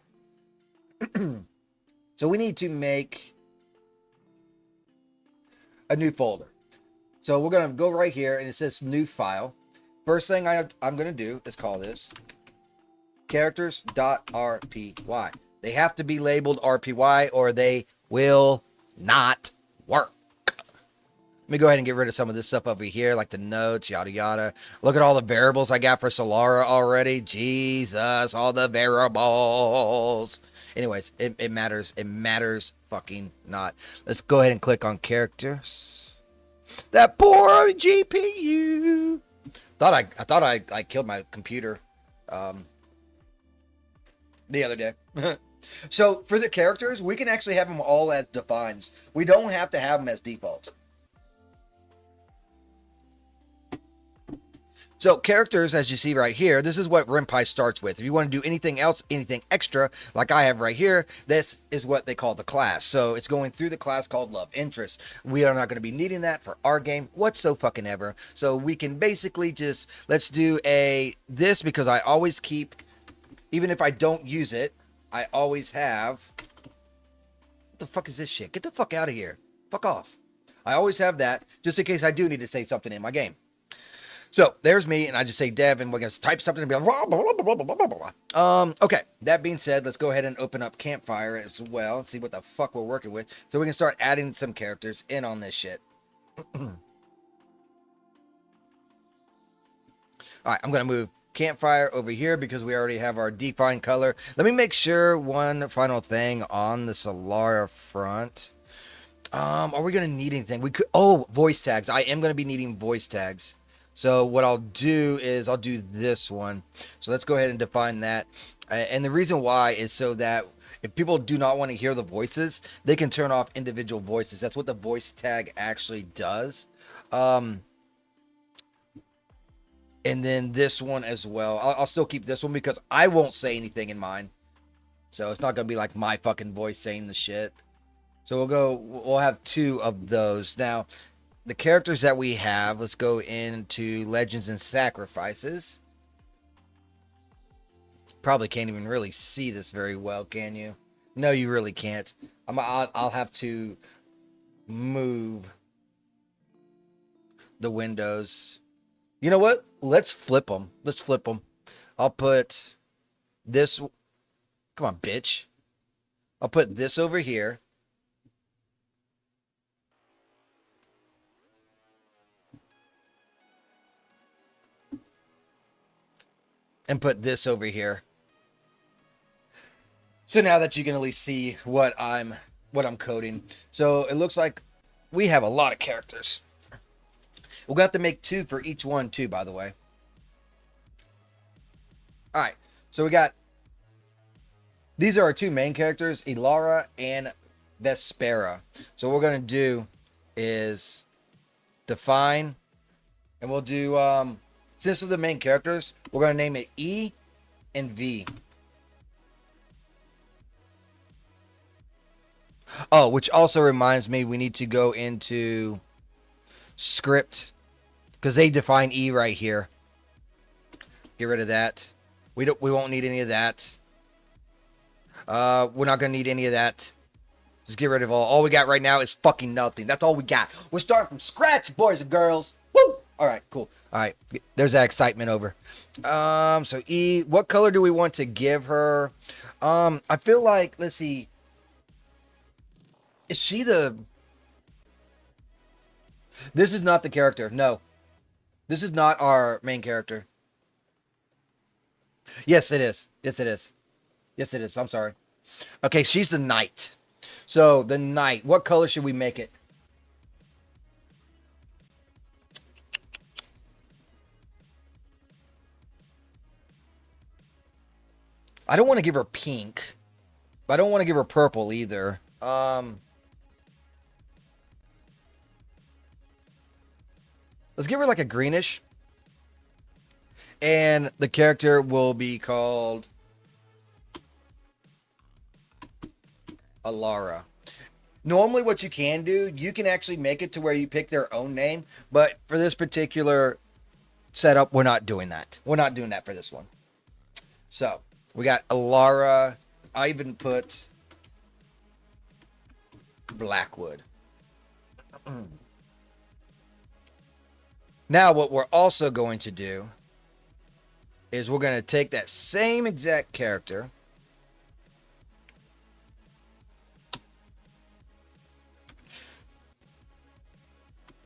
Speaker 2: So we need to make a new folder. So we're going to go right here, and it says new file. First thing I'm going to do is call this characters.rpy. They have to be labeled RPY or they will not work. Let me go ahead and get rid of some of this stuff over here, like the notes, yada yada. Look at all the variables I got for Solara already. Jesus, all the variables. Anyways, it matters. It matters fucking not. Let's go ahead and click on characters. That poor GPU. I thought I killed my computer the other day. So for the characters, we can actually have them all as defines. We don't have to have them as defaults. So characters, as you see right here, this is what Ren'Py starts with. If you want to do anything else, anything extra, like I have right here, this is what they call the class. So it's going through the class called Love Interest. We are not going to be needing that for our game whatsoever. So we can basically just, let's do this because I always keep, even if I don't use it, I always have, what the fuck is this shit? Get the fuck out of here. Fuck off. I always have that just in case I do need to say something in my game. So there's me, and I just say Dev, and we're going to type something and be like, blah, blah, blah, blah, blah, blah, blah. Okay, that being said, let's go ahead and open up Campfire as well, see what the fuck we're working with, so we can start adding some characters in on this shit. All right, I'm going to move Campfire over here because we already have our defined color. Let me make sure one final thing on the Solara front. Are we going to need anything? We could, voice tags. I am going to be needing voice tags. So what I'll do is I'll do this one. So let's go ahead and define that. And the reason why is so that if people do not want to hear the voices, they can turn off individual voices. That's what the voice tag actually does. And then this one as well. I'll still keep this one because I won't say anything in mine. So it's not going to be like my fucking voice saying the shit. So we'll have 2 of those. Now, the characters that we have, let's go into Legends and Sacrifices. Probably can't even really see this very well, can you? No, you really can't. I'll have to move the windows. You know what? Let's flip them. Let's flip them. I'll put this. Come on, bitch. I'll put this over here. And put this over here. So now that you can at least see what I'm coding. So it looks like we have a lot of characters. We're going to have to make 2 for each one too, by the way. All right. So we got, these are our 2 main characters, Ilara and Vespera. So what we're going to do is define, and we'll do, since they're the main characters, we're going to name it E and V. Oh, which also reminds me, we need to go into script because they define E right here. Get rid of that. We won't need any of that. We're not going to need any of that. Just get rid of all. All we got right now is fucking nothing. That's all we got. We're starting from scratch, boys and girls. Woo! All right, cool. All right, there's that excitement over. So E, what color do we want to give her? I feel like, let's see. Is she the... This is not the character. No. This is not our main character. Yes, it is. Yes, it is. Yes, it is. I'm sorry. Okay, she's the knight. So, the knight. What color should we make it? I don't want to give her pink. But I don't want to give her purple either. Let's give her like a greenish. And the character will be called Ilara. Normally what you can do, you can actually make it to where you pick their own name. But for this particular setup, we're not doing that. We're not doing that for this one. So, we got Ilara. I even put Blackwood. Now what we're also going to do is we're going to take that same exact character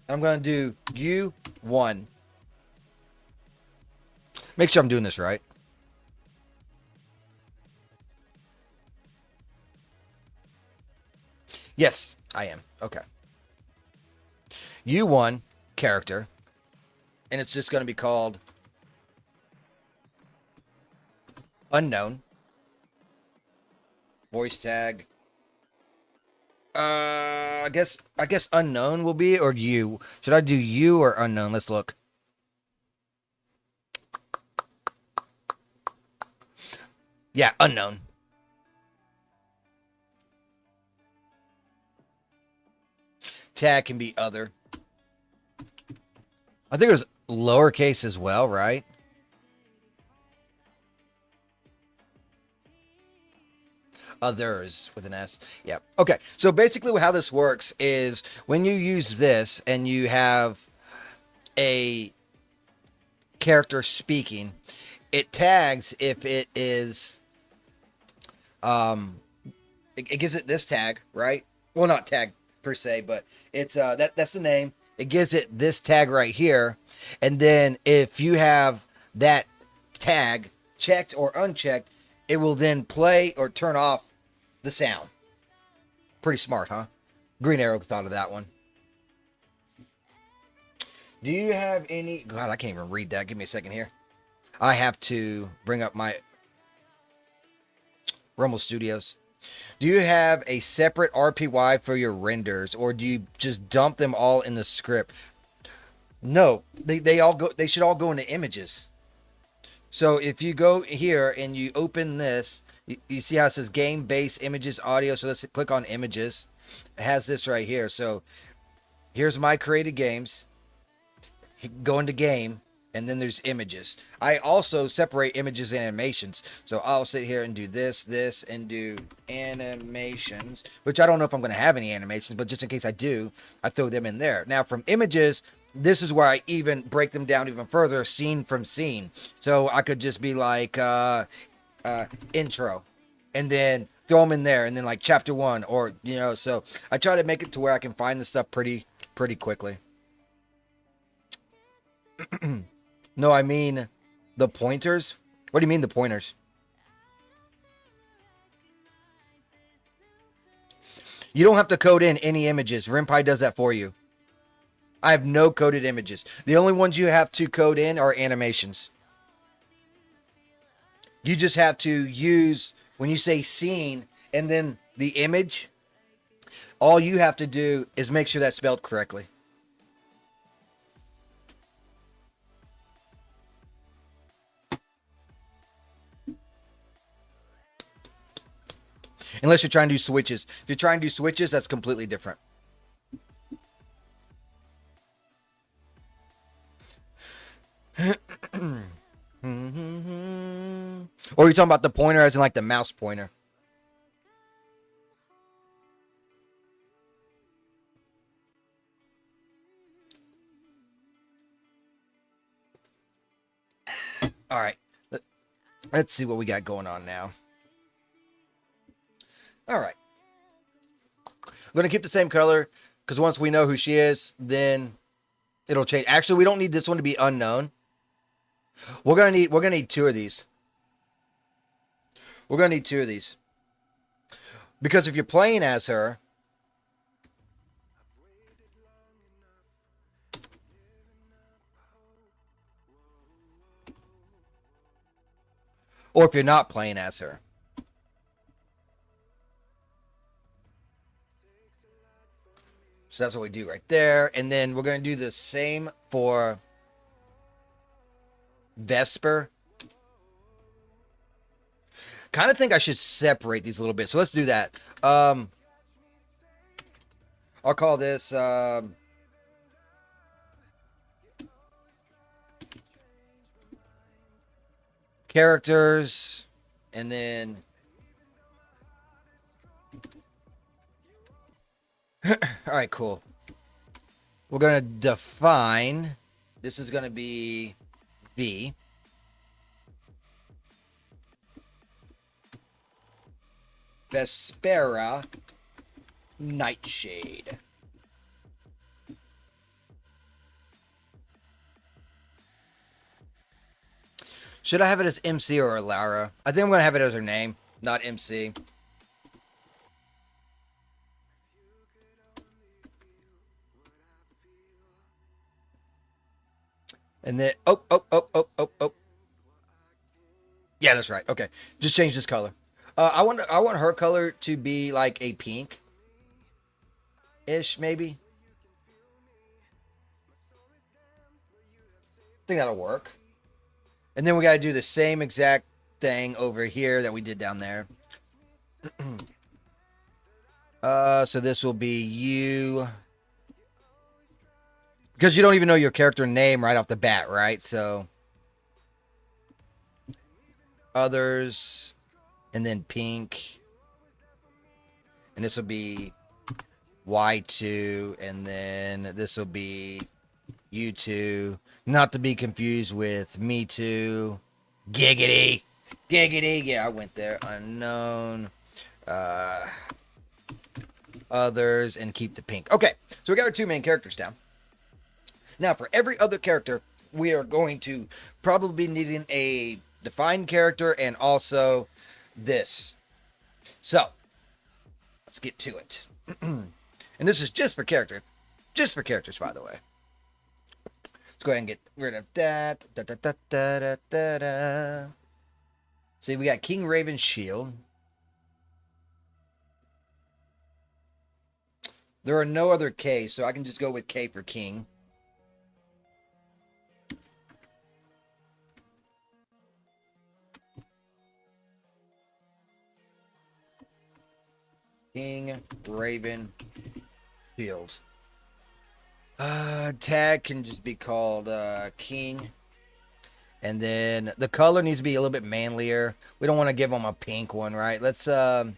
Speaker 2: and I'm going to do U1. Make sure I'm doing this right. Yes, I am. Okay. U1 character, and it's just going to be called unknown. Voice tag. I guess unknown will be, or you. Should I do you or unknown? Let's look. Yeah, unknown. Tag can be other. I think it was lowercase as well, right? Others with an S. Yeah. Okay. So basically how this works is when you use this and you have a character speaking, it tags if it is it gives it this tag, right? Well, not tag per se, but it's that's the name. It gives it this tag right here. And then if you have that tag checked or unchecked, it will then play or turn off the sound. Pretty smart, huh? Green Arrow thought of that one. Do you have any... God, I can't even read that. Give me a second here. I have to bring up my Rumble Studios. Do you have a separate RPY for your renders, or do you just dump them all in the script? No, they all go. They should all go into images. So if you go here and you open this, you see how it says game, base, images, audio. So let's click on images. It has this right here. So here's my created games. Go into game, and then there's images. I also separate images and animations. So I'll sit here and do this, and do animations, which I don't know if I'm going to have any animations, but just in case I do, I throw them in there. Now from images, this is where I even break them down even further, scene from scene. So I could just be like intro, and then throw them in there, and then like chapter 1, or so I try to make it to where I can find the stuff pretty quickly. No, I mean the pointers. What do you mean the pointers? You don't have to code in any images. Ren'Py does that for you. I have no coded images. The only ones you have to code in are animations. You just have to use, when you say scene and then the image, all you have to do is make sure that's spelled correctly. Unless you're trying to do switches. If you're trying to do switches, that's completely different. Or you're talking about the pointer as in like the mouse pointer. All right. Let's see what we got going on now. All right. I'm going to keep the same color because once we know who she is, then it'll change. Actually, we don't need this one to be unknown. We're going to need 2 of these. We're going to need 2 of these. Because if you're playing as her, or if you're not playing as her. So that's what we do right there. And then we're going to do the same for Vesper. Kind of think I should separate these a little bit. So let's do that. I'll call this characters, and then all right, cool. We're going to define, this is going to be V. Vespera Nightshade. Should I have it as MC or Lara? I think I'm going to have it as her name, not MC. And then, oh. Yeah, that's right. Okay. Just change this color. I want her color to be like a pink-ish, maybe. I think that'll work. And then we got to do the same exact thing over here that we did down there. So this will be you. Because you don't even know your character name right off the bat, right? So others, and then pink. And this will be Y2, and then this will be U2. Not to be confused with Me Too. Giggity. Giggity. Yeah, I went there. Unknown. Others, and keep the pink. Okay, so we got our two main characters down. Now, for every other character, we are going to probably be needing a defined character and also this. So, let's get to it. And this is just for character. Just for characters, by the way. Let's go ahead and get rid of that. See, we got King Raven's shield. There are no other K, so I can just go with K for King. King Raven shield. Tag can just be called King. And then the color needs to be a little bit manlier. We don't want to give him a pink one, right? Let's go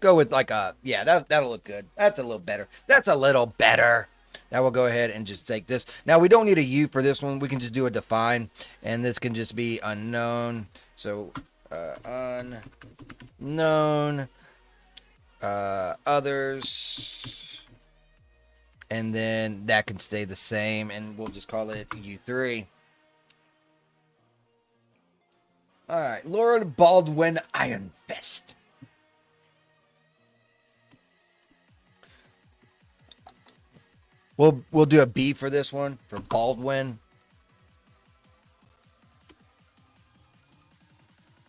Speaker 2: with like a, yeah, that'll look good. That's a little better. That's a little better. Now we'll go ahead and just take this. Now we don't need a U for this one. We can just do a define, and this can just be unknown. So unknown, others, and then that can stay the same, and we'll just call it U3. All right, Lord Baldwin Iron Fist. We'll do a B for this one, for Baldwin.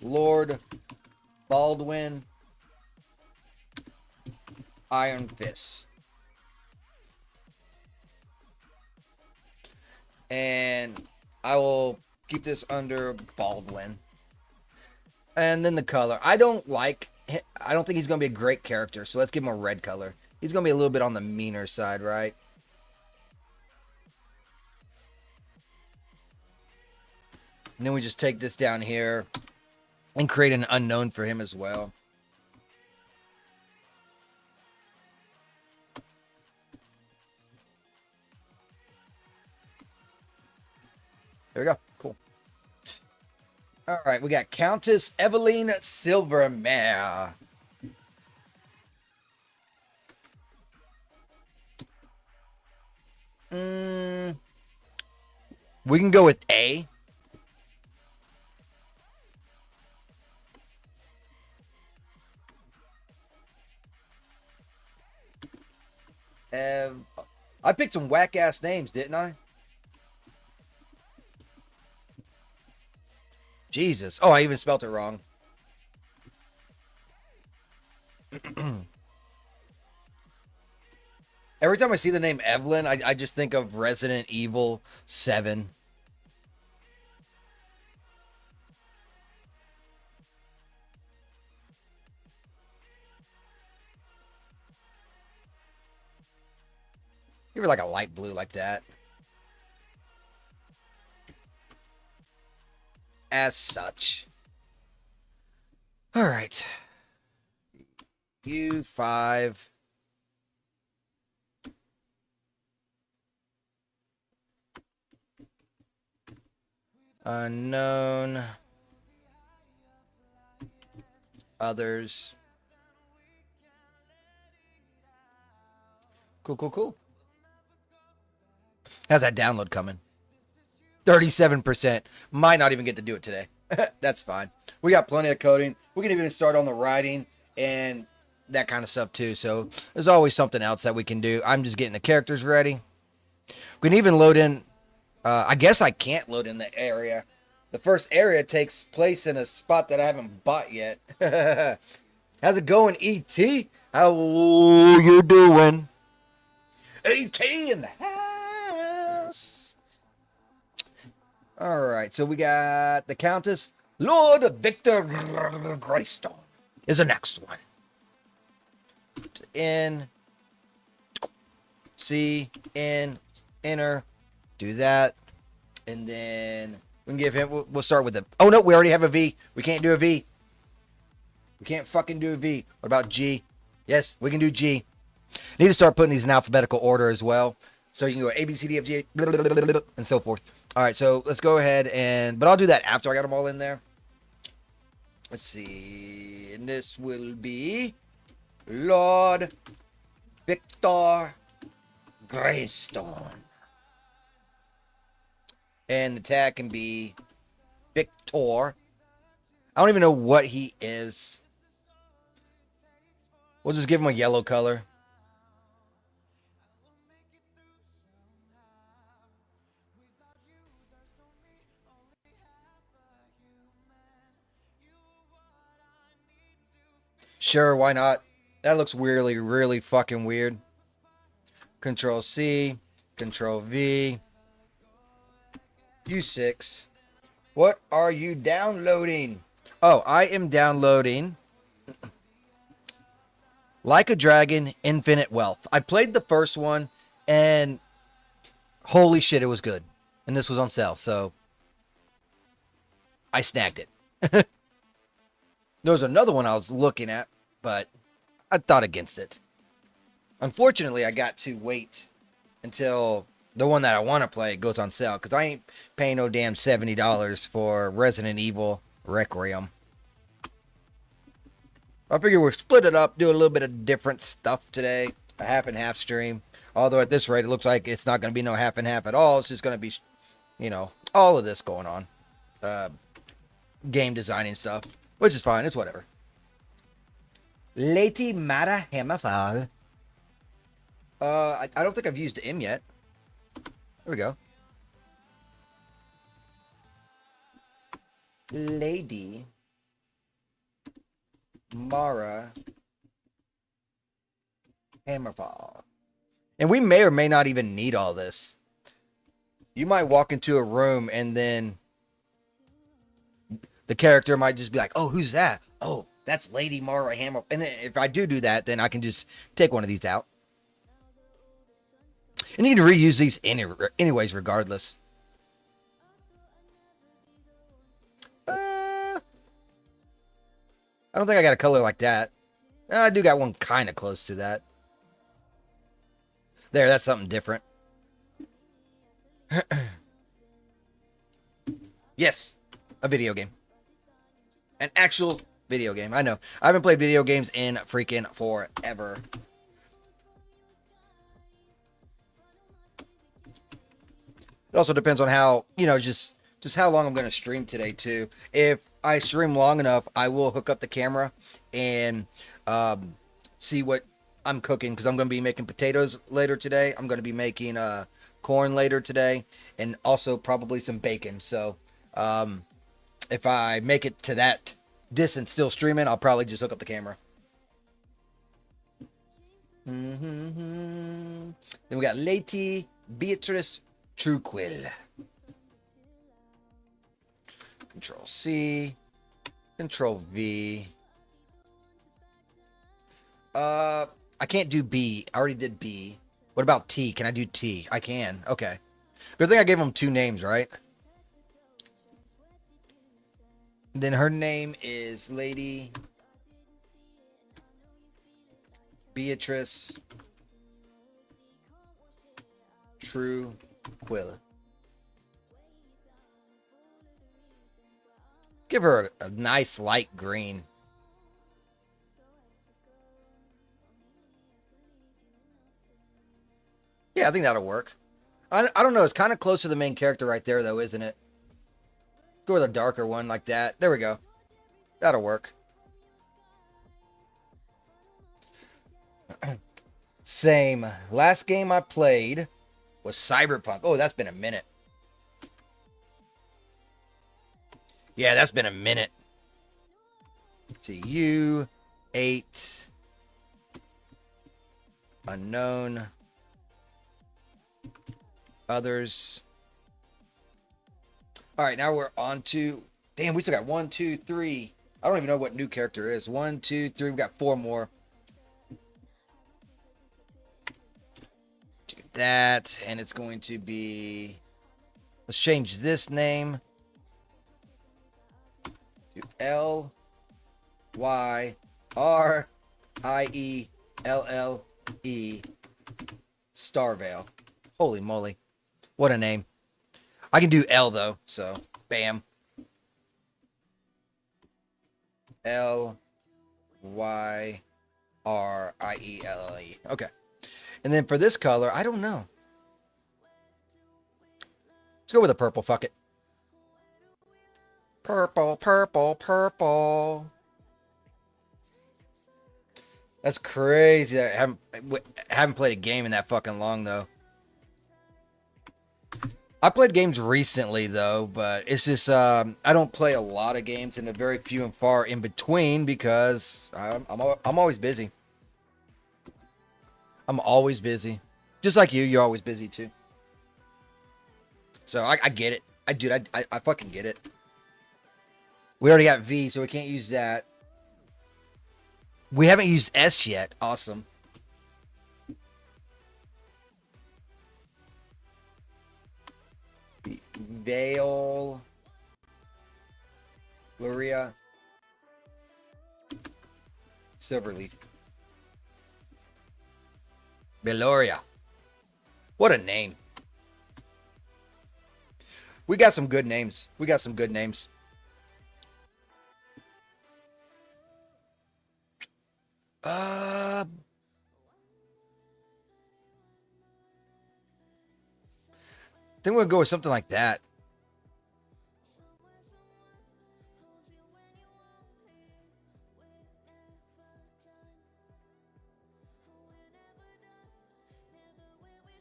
Speaker 2: Lord Baldwin Iron Fist. And I will keep this under Baldwin. And then the color. I don't think he's going to be a great character, so let's give him a red color. He's going to be a little bit on the meaner side, right? And then we just take this down here and create an unknown for him as well. There we go. Cool. All right, we got Countess Eveline Silvermare. We can go with A. I picked some whack ass names, didn't I? Jesus. Oh, I even spelled it wrong. Every time I see the name Evelyn, I just think of Resident Evil 7. You were like a light blue like that. As such. All right. U5. Unknown. Others. Cool. How's that download coming? 37%. Might not even get to do it today. That's fine. We got plenty of coding. We can even start on the writing and that kind of stuff too. So there's always something else that we can do. I'm just getting the characters ready. We can even load in. I guess I can't load in the area. The first area takes place in a spot that I haven't bought yet. How's it going, ET? How you doing? ET in the house. All right, so we got the Countess. Lord Victor Greystone is the next one. In, C, in, enter, do that, and then we can give him. We'll start with the. Oh no, we already have a V. We can't do a V. We can't fucking do a V. What about G? Yes, we can do G. Need to start putting these in alphabetical order as well, so you can go A B C D F G and so forth. All right, so let's go ahead and. But I'll do that after I got them all in there. Let's see, and this will be Lord Victor Greystone. And the tag can be Victor. I don't even know what he is. We'll just give him a yellow color. Sure, why not? That looks really, really fucking weird. Control C, Control V. U6. What are you downloading? Oh, I am downloading Like a Dragon, Infinite Wealth. I played the first one, and holy shit, it was good. And this was on sale, so I snagged it. There was another one I was looking at, but I thought against it. Unfortunately, I got to wait until the one that I want to play goes on sale, because I ain't paying no damn $70 for Resident Evil Requiem. I figure we'll split it up, do a little bit of different stuff today. A half and half stream. Although at this rate, it looks like it's not going to be no half and half at all. It's just going to be, you know, all of this going on. Game designing stuff. Which is fine. It's whatever. Lady Mara Hammerfall. I don't think I've used M yet. There we go. Lady Mara Hammerfall. And we may or may not even need all this. You might walk into a room and then the character might just be like, oh, who's that? Oh, that's Lady Mara Hammerfall. And if I do that, then I can just take one of these out. And you can reuse these anyways, regardless. I don't think I got a color like that. I do got one kind of close to that. There, that's something different. Yes, a video game. An actual video game. I know. I haven't played video games in freaking forever. It also depends on how, you know, just how long I'm going to stream today, too. If I stream long enough, I will hook up the camera and see what I'm cooking, because I'm going to be making potatoes later today. I'm going to be making corn later today, and also probably some bacon. So if I make it to that distance still streaming, I'll probably just hook up the camera. Then we got Lady Beatrice Truequill. Control C, Control V. I can't do B. I already did B. What about T? Can I do T? I can. Okay. Good thing I gave them two names, right? Then her name is Lady Beatrice Truequill. Give her a nice light green. Yeah, I think that'll work. I don't know. It's kind of close to the main character right there, though, isn't it? Go with a darker one like that. There we go. That'll work. Same. Last game I played was Cyberpunk. Oh, that's been a minute. Yeah, that's been a minute. Let's see, you, 8, unknown, others. All right, now we're on to. Damn, we still got 1, 2, 3. I don't even know what new character is. 1, 2, 3. We've got 4 more. Do that, and it's going to be. Let's change this name to Lyrielle Starvale. Holy moly. What a name. I can do L though, so bam. Lyrielle. Okay. And then for this color, I don't know. Let's go with a purple. Fuck it. Purple, purple, purple. That's crazy. I haven't played a game in that fucking long, though. I played games recently, though, but it's just, I don't play a lot of games, and they're very few and far in between because I'm always busy. I'm always busy. Just like you, you're always busy, too. So I get it. I fucking get it. We already got V, so we can't use that. We haven't used S yet. Awesome. Vale. Gloria. Silverleaf. Beloria. What a name. We got some good names. We got some good names. I think we'll go with something like that.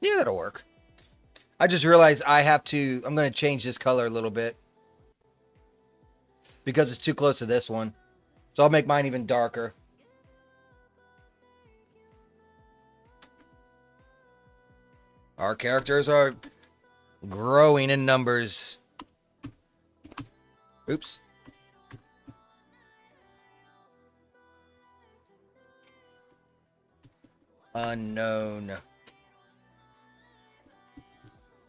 Speaker 2: Yeah, that'll work. I just realized I'm going to change this color a little bit because it's too close to this one. So I'll make mine even darker. Our characters are growing in numbers. Oops. Unknown.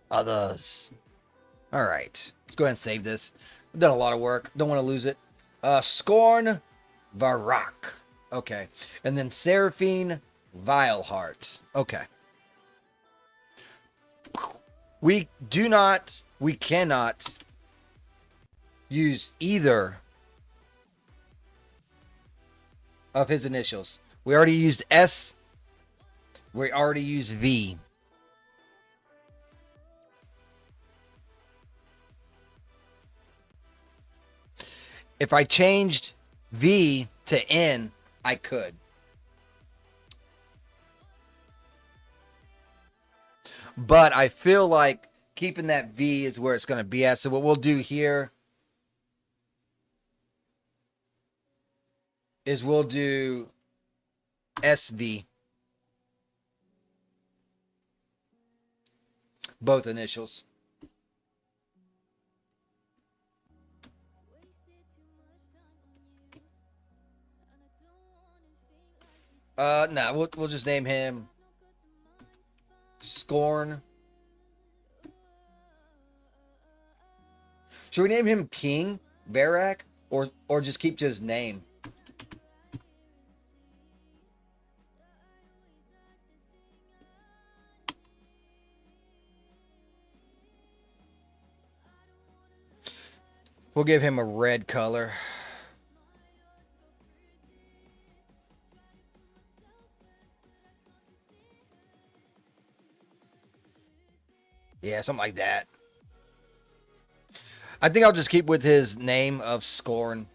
Speaker 2: Others. All right. Let's go ahead and save this. I've done a lot of work. Don't want to lose it. Scorn Varak. Okay. And then Seraphine Vileheart. Okay. We cannot use either of his initials. We already used S. We already used V. If I changed V to N, I could. But I feel like keeping that V is where it's going to be at. So what we'll do here is we'll do SV. Both initials. Nah, we'll just name him Scorn. Should we name him King Barak or just keep to his name? We'll give him a red color. Yeah, something like that. I think I'll just keep with his name of Scorn.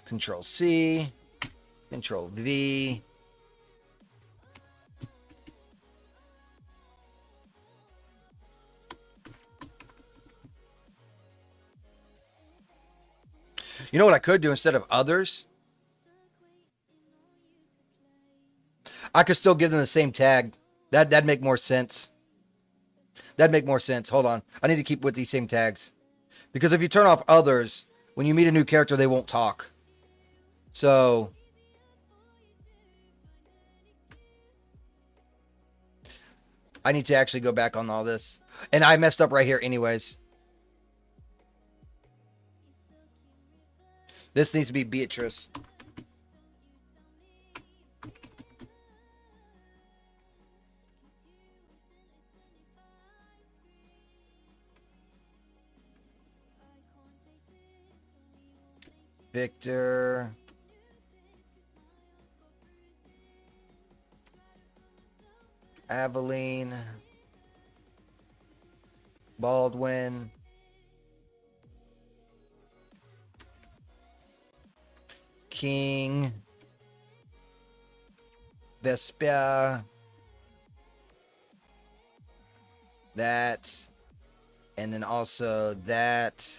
Speaker 2: Control C. Control V. You know what I could do instead of others? I could still give them the same tag. That'd make more sense. That'd make more sense. Hold on. I need to keep with these same tags. Because if you turn off others, when you meet a new character, they won't talk. So I need to actually go back on all this. And I messed up right here anyways. This needs to be Beatrice. Victor. Aveline. Baldwin. King. Vespia. That. And then also that.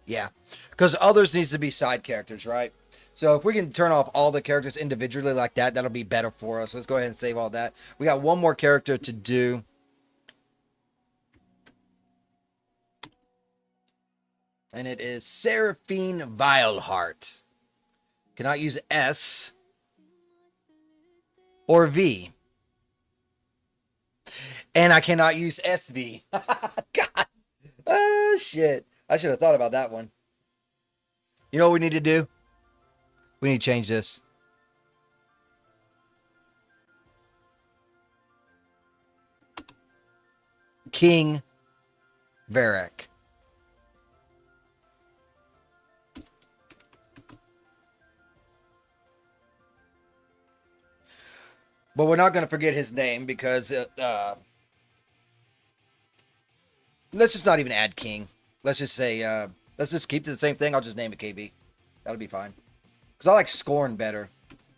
Speaker 2: Yeah. Because others needs to be side characters, right? So if we can turn off all the characters individually like that, that'll be better for us. Let's go ahead and save all that. We got one more character to do. And it is Seraphine Vileheart. Cannot use S or V. And I cannot use SV. God. Oh, shit. I should have thought about that one. You know what we need to do? We need to change this. King Varric. But we're not going to forget his name because let's just not even add King. Let's just say, let's just keep to the same thing. I'll just name it KB. That'll be fine. Because I like Scorn better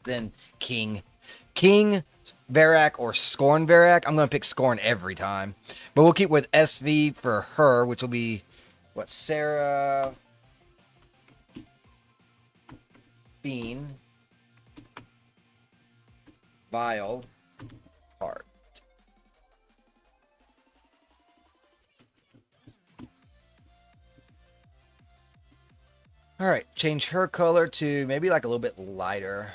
Speaker 2: than King. King Varric or Scorn Varric. I'm going to pick Scorn every time. But we'll keep with SV for her, which will be, what, Sarah Bean Vile Heart. All right, change her color to maybe like a little bit lighter.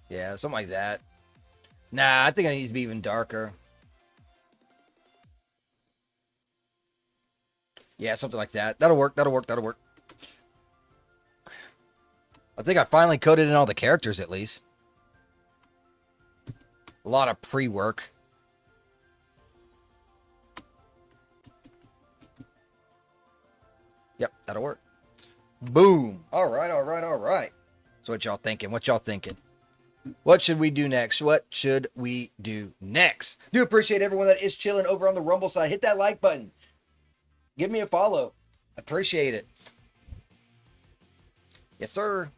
Speaker 2: Yeah, something like that. Nah, I think I need to be even darker. Yeah, something like that. That'll work, that'll work, that'll work. I think I finally coded in all the characters at least. A lot of pre-work. Yep, that'll work. Boom. All right, all right, all right. So what y'all thinking? What y'all thinking? What should we do next? What should we do next? Do appreciate everyone that is chilling over on the Rumble side. Hit that like button. Give me a follow. Appreciate it. Yes, sir.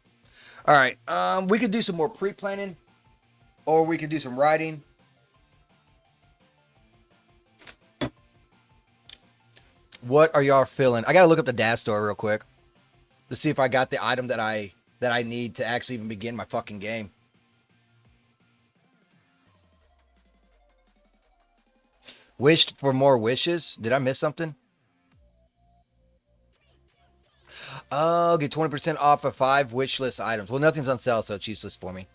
Speaker 2: All right. We could do some more pre-planning. Or we could do some writing. What are y'all feeling? I gotta look up the Daz store real quick to see if I got the item that I need to actually even begin my fucking game. Wished for more wishes? Did I miss something? Oh, get 20% off of 5 wish list items. Well, nothing's on sale, so it's useless for me.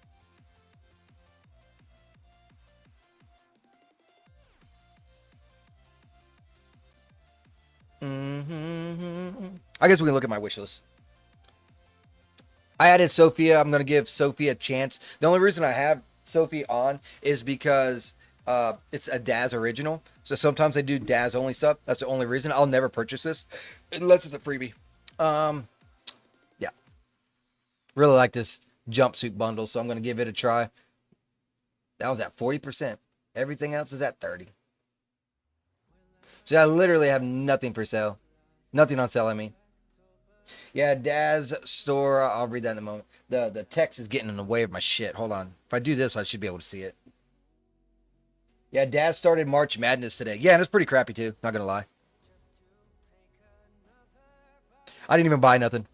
Speaker 2: I guess we can look at my wish list. I added Sophia. I'm going to give Sophia a chance. The only reason I have Sophie on is because it's a Daz original. So sometimes they do Daz only stuff. That's the only reason. I'll never purchase this unless it's a freebie. Yeah. Really like this jumpsuit bundle, so I'm going to give it a try. That was at 40%. Everything else is at 30. So I literally have nothing for sale. Nothing on sale, I mean. Yeah, Daz store. I'll read that in a moment. The text is getting in the way of my shit. Hold on. If I do this, I should be able to see it. Yeah, Daz started March Madness today. Yeah, and it's pretty crappy too. Not gonna lie. I didn't even buy nothing.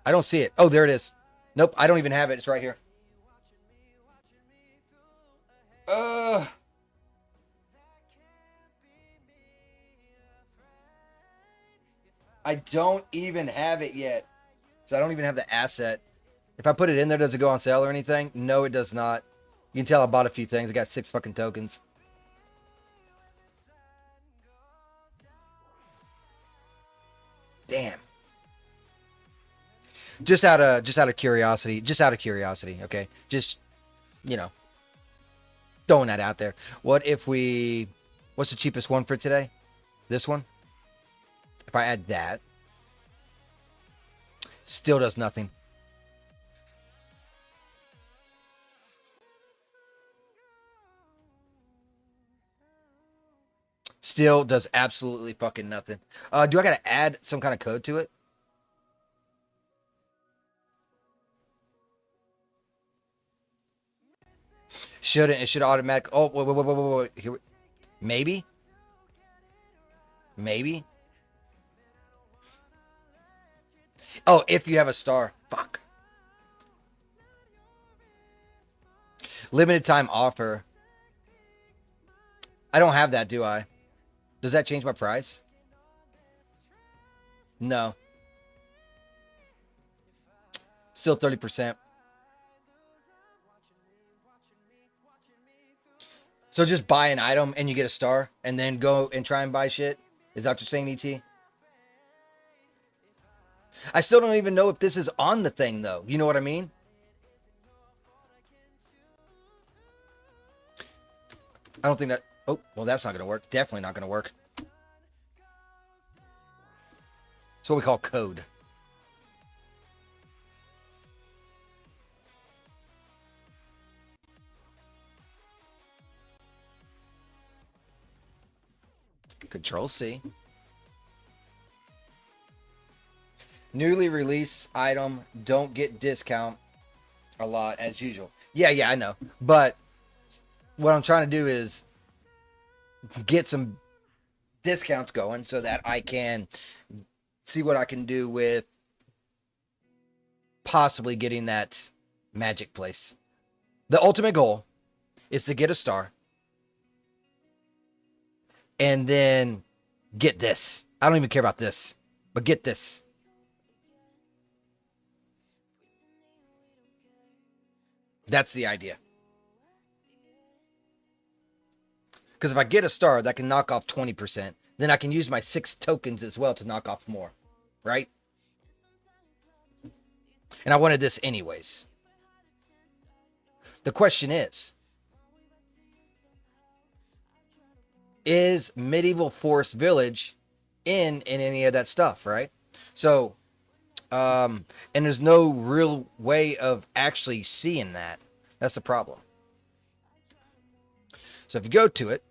Speaker 2: I don't see it. Oh, there it is. Nope, I don't even have it. It's right here. I don't even have it yet. So I don't even have the asset. If I put it in there, does it go on sale or anything? No, it does not. You can tell I bought a few things. I got 6 fucking tokens. Damn. Just out of curiosity. Okay. Just, you know, throwing that out there. What if we? What's the cheapest one for today? This one. If I add that, still does nothing. Still does absolutely fucking nothing. Do I gotta add some kind of code to it? Shouldn't. It should automatic. Oh, wait. Here, maybe. Maybe. Oh, if you have a star. Fuck. Limited time offer. I don't have that, do I? Does that change my price? No. Still 30%. So just buy an item and you get a star and then go and try and buy shit? Is that what you're saying, ET? I still don't even know if this is on the thing, though. You know what I mean? I don't think that... Oh, well, that's not going to work. Definitely not going to work. It's what we call code. Control C. Newly released item. Don't get discount a lot as usual. Yeah, I know. But what I'm trying to do is get some discounts going so that I can see what I can do with possibly getting that magic place. The ultimate goal is to get a star and then get this. I don't even care about this, but get this. That's the idea. Because if I get a star, that can knock off 20%. Then I can use my 6 tokens as well to knock off more. Right? And I wanted this anyways. The question is Medieval Forest Village in any of that stuff, right? So, and there's no real way of actually seeing that. That's the problem. So if you go to it,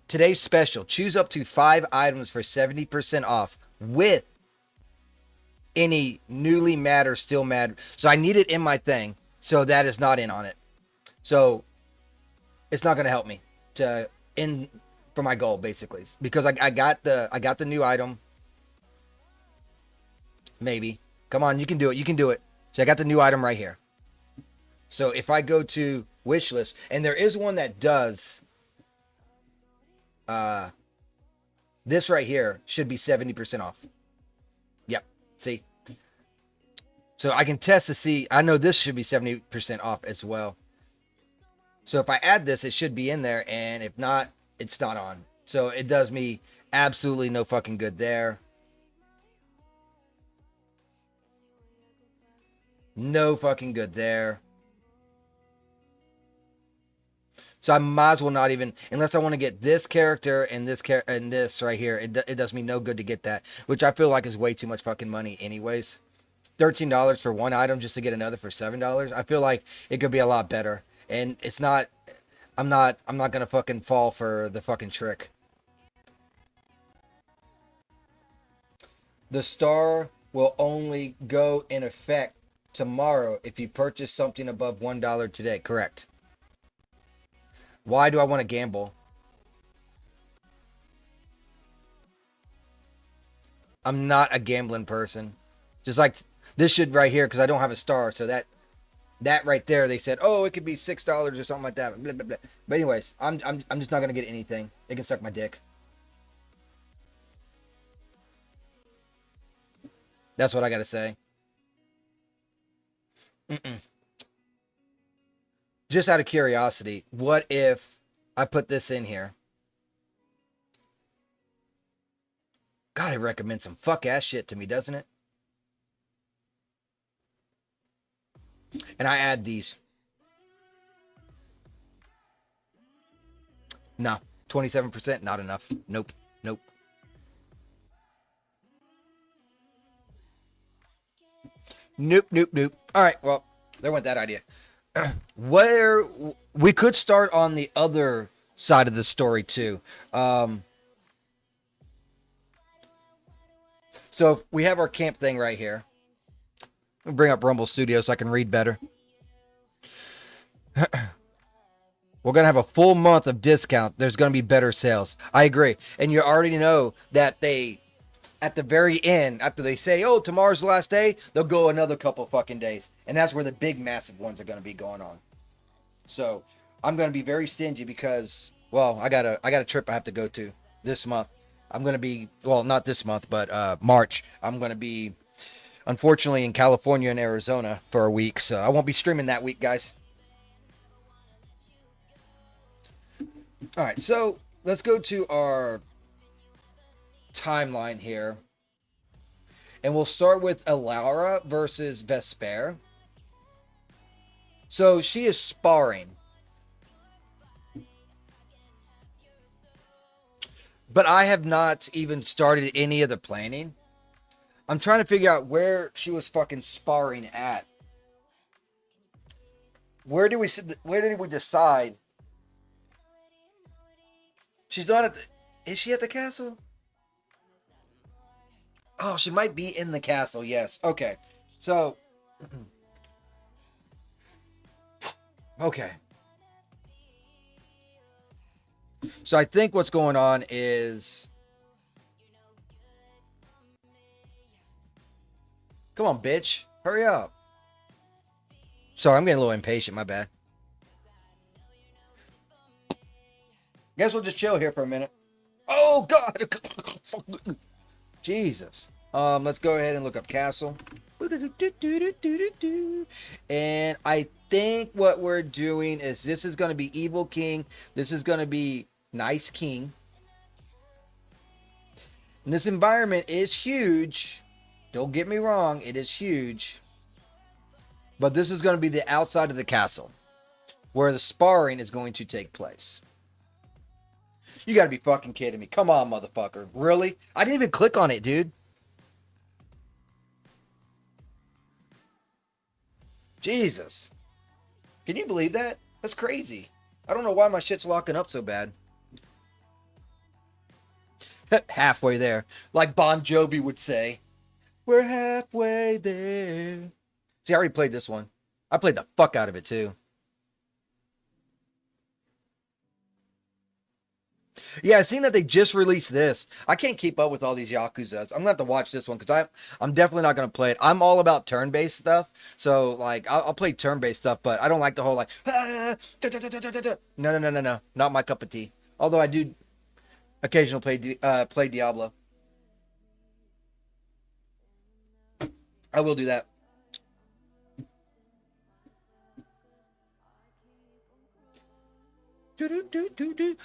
Speaker 2: today's special, choose up to 5 items for 70% off with any newly mad or still mad. So I need it in my thing. So that is not in on it. So it's not going to help me to in for my goal, basically, because I got the new item. Maybe. Come on, you can do it. You can do it. So I got the new item right here. So if I go to wish list, and there is one that does, this right here should be 70% off. Yep. See? So I can test to see. I know this should be 70% off as well. So if I add this, it should be in there. And if not, it's not on. So it does me absolutely no fucking good there. No fucking good there. So I might as well not even, unless I want to get this character and and this right here. It does me no good to get that, which I feel like is way too much fucking money, anyways. $13 for one item just to get another for $7. I feel like it could be a lot better, and it's not. I'm not gonna fucking fall for the fucking trick. The star will only go in effect tomorrow if you purchase something above $1 today. Correct. Why do I want to gamble? I'm not a gambling person. Just like this shit right here, because I don't have a star. So that right there, they said, oh, it could be $6 or something like that. Blah, blah, blah. But anyways, I'm just not gonna get anything. They can suck my dick. That's what I gotta say. Mm-mm. Just out of curiosity, what if I put this in here? God, it recommends some fuck ass shit to me, doesn't it? And I add these. No, 27%, not enough. Nope, nope. Nope, nope, nope. All right, well, there went that idea. Where we could start on the other side of the story too. So we have our camp thing right here. I'll bring up Rumble Studio so I can read better. We're going to have a full month of discount. There's going to be better sales. I agree. And you already know that they, at the very end, after they say, oh, tomorrow's the last day, they'll go another couple fucking days. And that's where the big, massive ones are going to be going on. So I'm going to be very stingy because, well, I got a trip I have to go to this month. I'm going to be, well, not this month, but March. I'm going to be, unfortunately, in California and Arizona for a week. So I won't be streaming that week, guys. All right, so let's go to our timeline here. And we'll start with Elara versus Vesper. So she is sparring. But I have not even started any of the planning. I'm trying to figure out where she was fucking sparring at. Where did we decide? She's not at the, is she at the castle? Oh, she might be in the castle. Yes. Okay. So okay. So I think what's going on is, come on, bitch. Hurry up. Sorry, I'm getting a little impatient. My bad. Guess we'll just chill here for a minute. Oh, God. Jesus. Let's go ahead and look up castle. And I think what we're doing is this is going to be Evil King. This is going to be Nice King. And this environment is huge. Don't get me wrong, it is huge. But this is going to be the outside of the castle where the sparring is going to take place. You got to be fucking kidding me. Come on, motherfucker. Really? I didn't even click on it, dude. Jesus. Can you believe that? That's crazy. I don't know why my shit's locking up so bad. Halfway there. Like Bon Jovi would say. We're halfway there. See, I already played this one. I played the fuck out of it too. Yeah, I seen that they just released this. I can't keep up with all these Yakuzas. I'm gonna have to watch this one because I'm definitely not gonna play it. I'm all about turn-based stuff, so like I'll play turn-based stuff, but I don't like the whole like no, not my cup of tea. Although I do occasionally play Diablo. I will do that.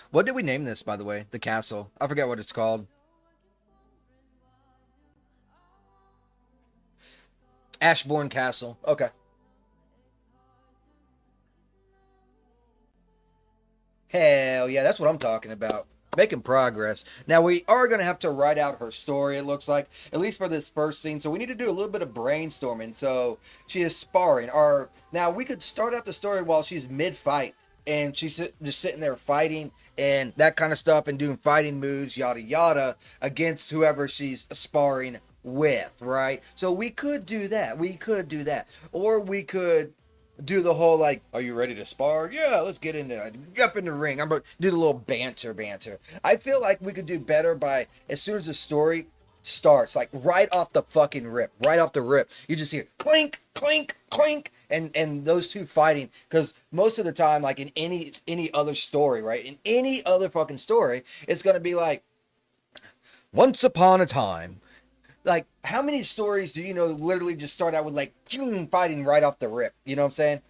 Speaker 2: What did we name this, by the way? The castle. I forget what it's called. Ashbourne Castle. Okay. Hell yeah, that's what I'm talking about. Making progress. Now we are gonna have to write out her story. It looks like, at least for this first scene. So we need to do a little bit of brainstorming. So she is sparring. Or now we could start out the story while she's mid-fight and she's just sitting there fighting and that kind of stuff and doing fighting moves, yada yada, against whoever she's sparring with, right? So we could do that. We could do that, or we could do the whole like, are you ready to spar? Yeah, let's get into it. Jump in the ring. I'm gonna do the little banter. I feel like we could do better by as soon as the story starts, like right off the fucking rip, right off the rip, you just hear clink, clink, clink, and those two fighting. Because most of the time, like in any other story, right, in any other fucking story, it's gonna be like, once upon a time. Like, how many stories do you know literally just start out with like fighting right off the rip? You know what I'm saying?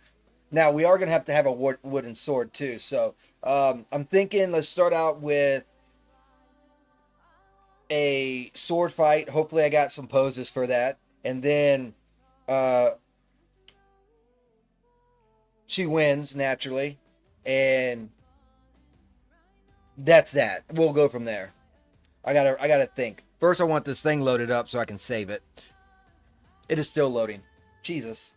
Speaker 2: Now we are gonna have to have a wooden sword too. So I'm thinking let's start out with a sword fight. Hopefully, I got some poses for that, and then she wins naturally, and that's that. We'll go from there. I gotta think. First, I want this thing loaded up so I can save it. It is still loading. Jesus.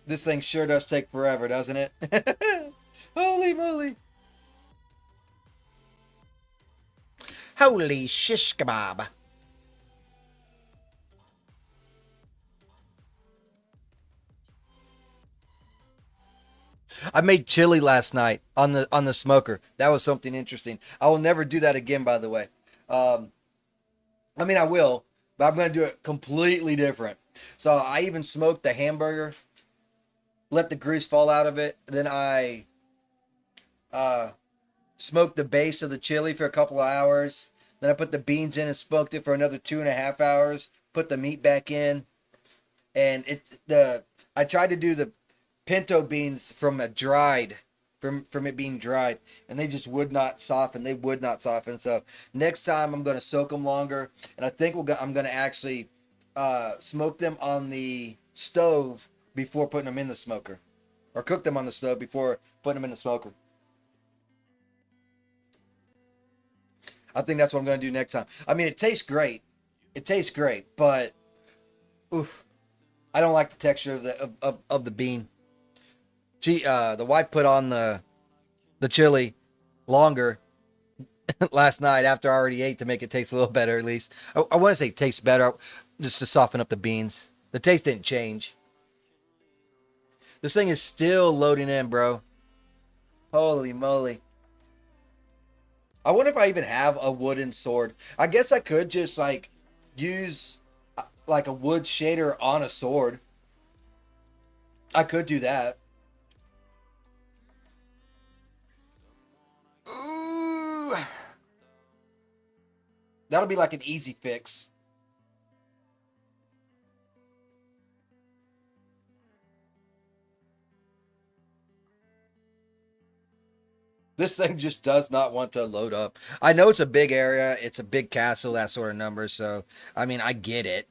Speaker 2: This thing sure does take forever, doesn't it? Holy moly. Holy shish kebab. I made chili last night on the smoker. That was something interesting. I will never do that again, by the way. I mean, I will, but I'm going to do it completely different. So I even smoked the hamburger, let the grease fall out of it. Then I smoked the base of the chili for a couple of hours. Then I put the beans in and smoked it for another 2.5 hours. Put the meat back in, and I tried to do the pinto beans from it being dried, and they just would not soften. They would not soften. So next time I'm going to soak them longer, and I think I'm going to actually smoke them on the stove before putting them in the smoker, or cook them on the stove before putting them in the smoker. I think that's what I'm going to do next time. I mean, it tastes great. It tastes great, but oof, I don't like the texture of the bean. The wife put on the chili longer last night after I already ate to make it taste a little better at least. I want to say taste better just to soften up the beans. The taste didn't change. This thing is still loading in, bro. Holy moly. I wonder if I even have a wooden sword. I guess I could just like use like a wood shader on a sword. I could do that. Ooh. That'll be like an easy fix. This thing just does not want to load up. I know it's a big area. It's a big castle, that sort of number. So, I mean, I get it.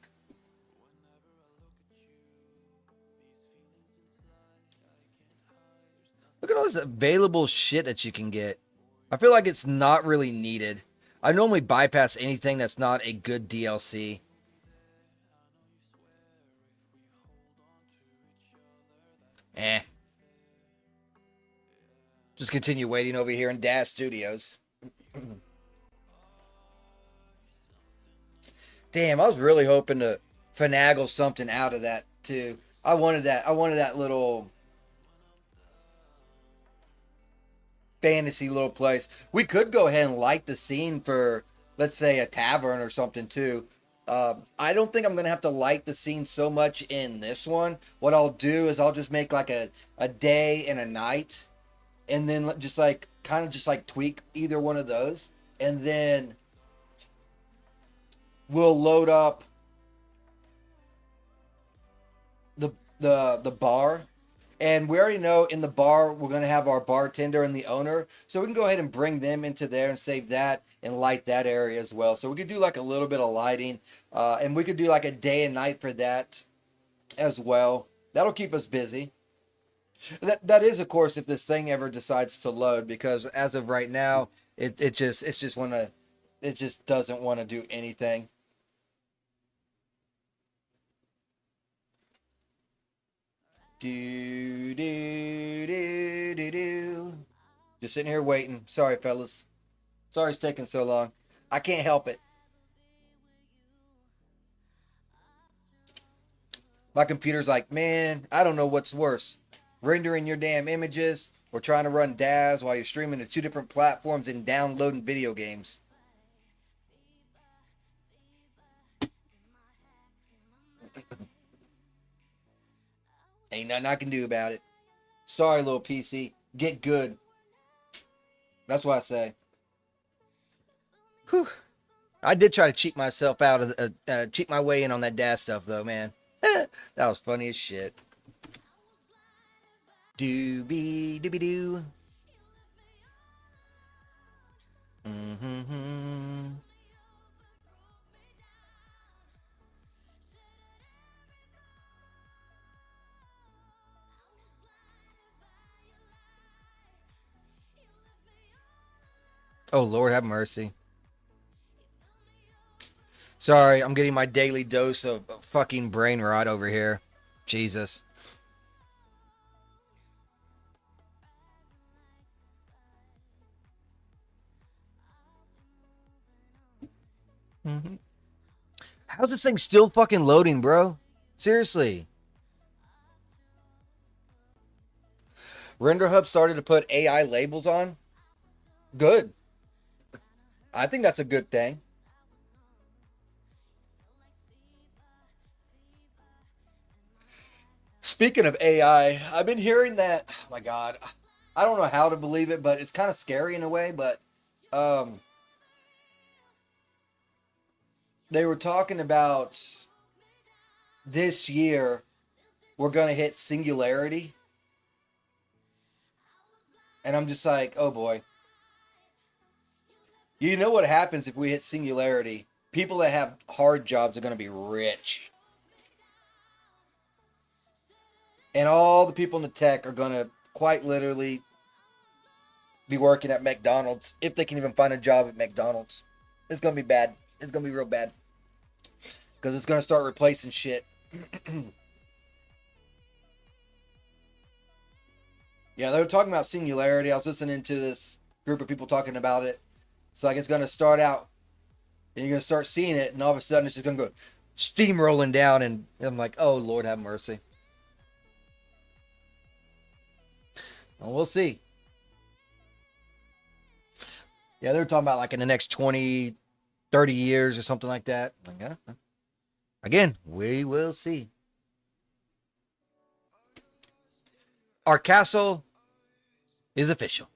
Speaker 2: Look at all this available shit that you can get. I feel like it's not really needed. I normally bypass anything that's not a good DLC. Eh. Just continue waiting over here in Dash Studios. Damn, I was really hoping to finagle something out of that too. I wanted that. I wanted that little fantasy little place. We could go ahead and light the scene for, let's say, a tavern or something too. I don't think I'm gonna have to light the scene so much in this one. What I'll do is I'll just make like a day and a night, and then just like kind of just like tweak either one of those, and then we'll load up the bar. And we already know in the bar we're going to have our bartender and the owner, so we can go ahead and bring them into there and save that and light that area as well. So we could do like a little bit of lighting, and we could do like a day and night for that as well. That'll keep us busy. That is, of course, if this thing ever decides to load, because as of right now, it just doesn't want to do anything. Do do do do do. Just sitting here waiting. Sorry, fellas. Sorry it's taking so long. I can't help it. My computer's like, man, I don't know what's worse. Rendering your damn images or trying to run DAS while you're streaming to two different platforms and downloading video games. Ain't nothing I can do about it. Sorry, little PC. Get good. That's what I say. Whew. I did try to cheat myself out of cheat my way in on that DAS stuff, though, man. That was funny as shit. Doobie doobie doo. Mm-hmm. Oh, Lord have mercy. Sorry, I'm getting my daily dose of fucking brain rot over here. Jesus. Mm-hmm. How's this thing still fucking loading, bro? Seriously. RenderHub started to put AI labels on. Good. I think that's a good thing. Speaking of AI, I've been hearing that, oh my God, I don't know how to believe it, but it's kind of scary in a way, but they were talking about this year we're going to hit singularity. And I'm just like, oh boy. You know what happens if we hit singularity? People that have hard jobs are going to be rich. And all the people in the tech are going to quite literally be working at McDonald's, if they can even find a job at McDonald's. It's going to be bad. It's going to be real bad. Because it's going to start replacing shit. Yeah, they were talking about singularity. I was listening to this group of people talking about it. It's like it's going to start out, and you're going to start seeing it, and all of a sudden it's just going to go steamrolling down, and I'm like, oh, Lord have mercy. Well, we'll see. Yeah, they were talking about like in the next 20, 30 years or something like that. Like, yeah. Again, we will see. Our castle is official.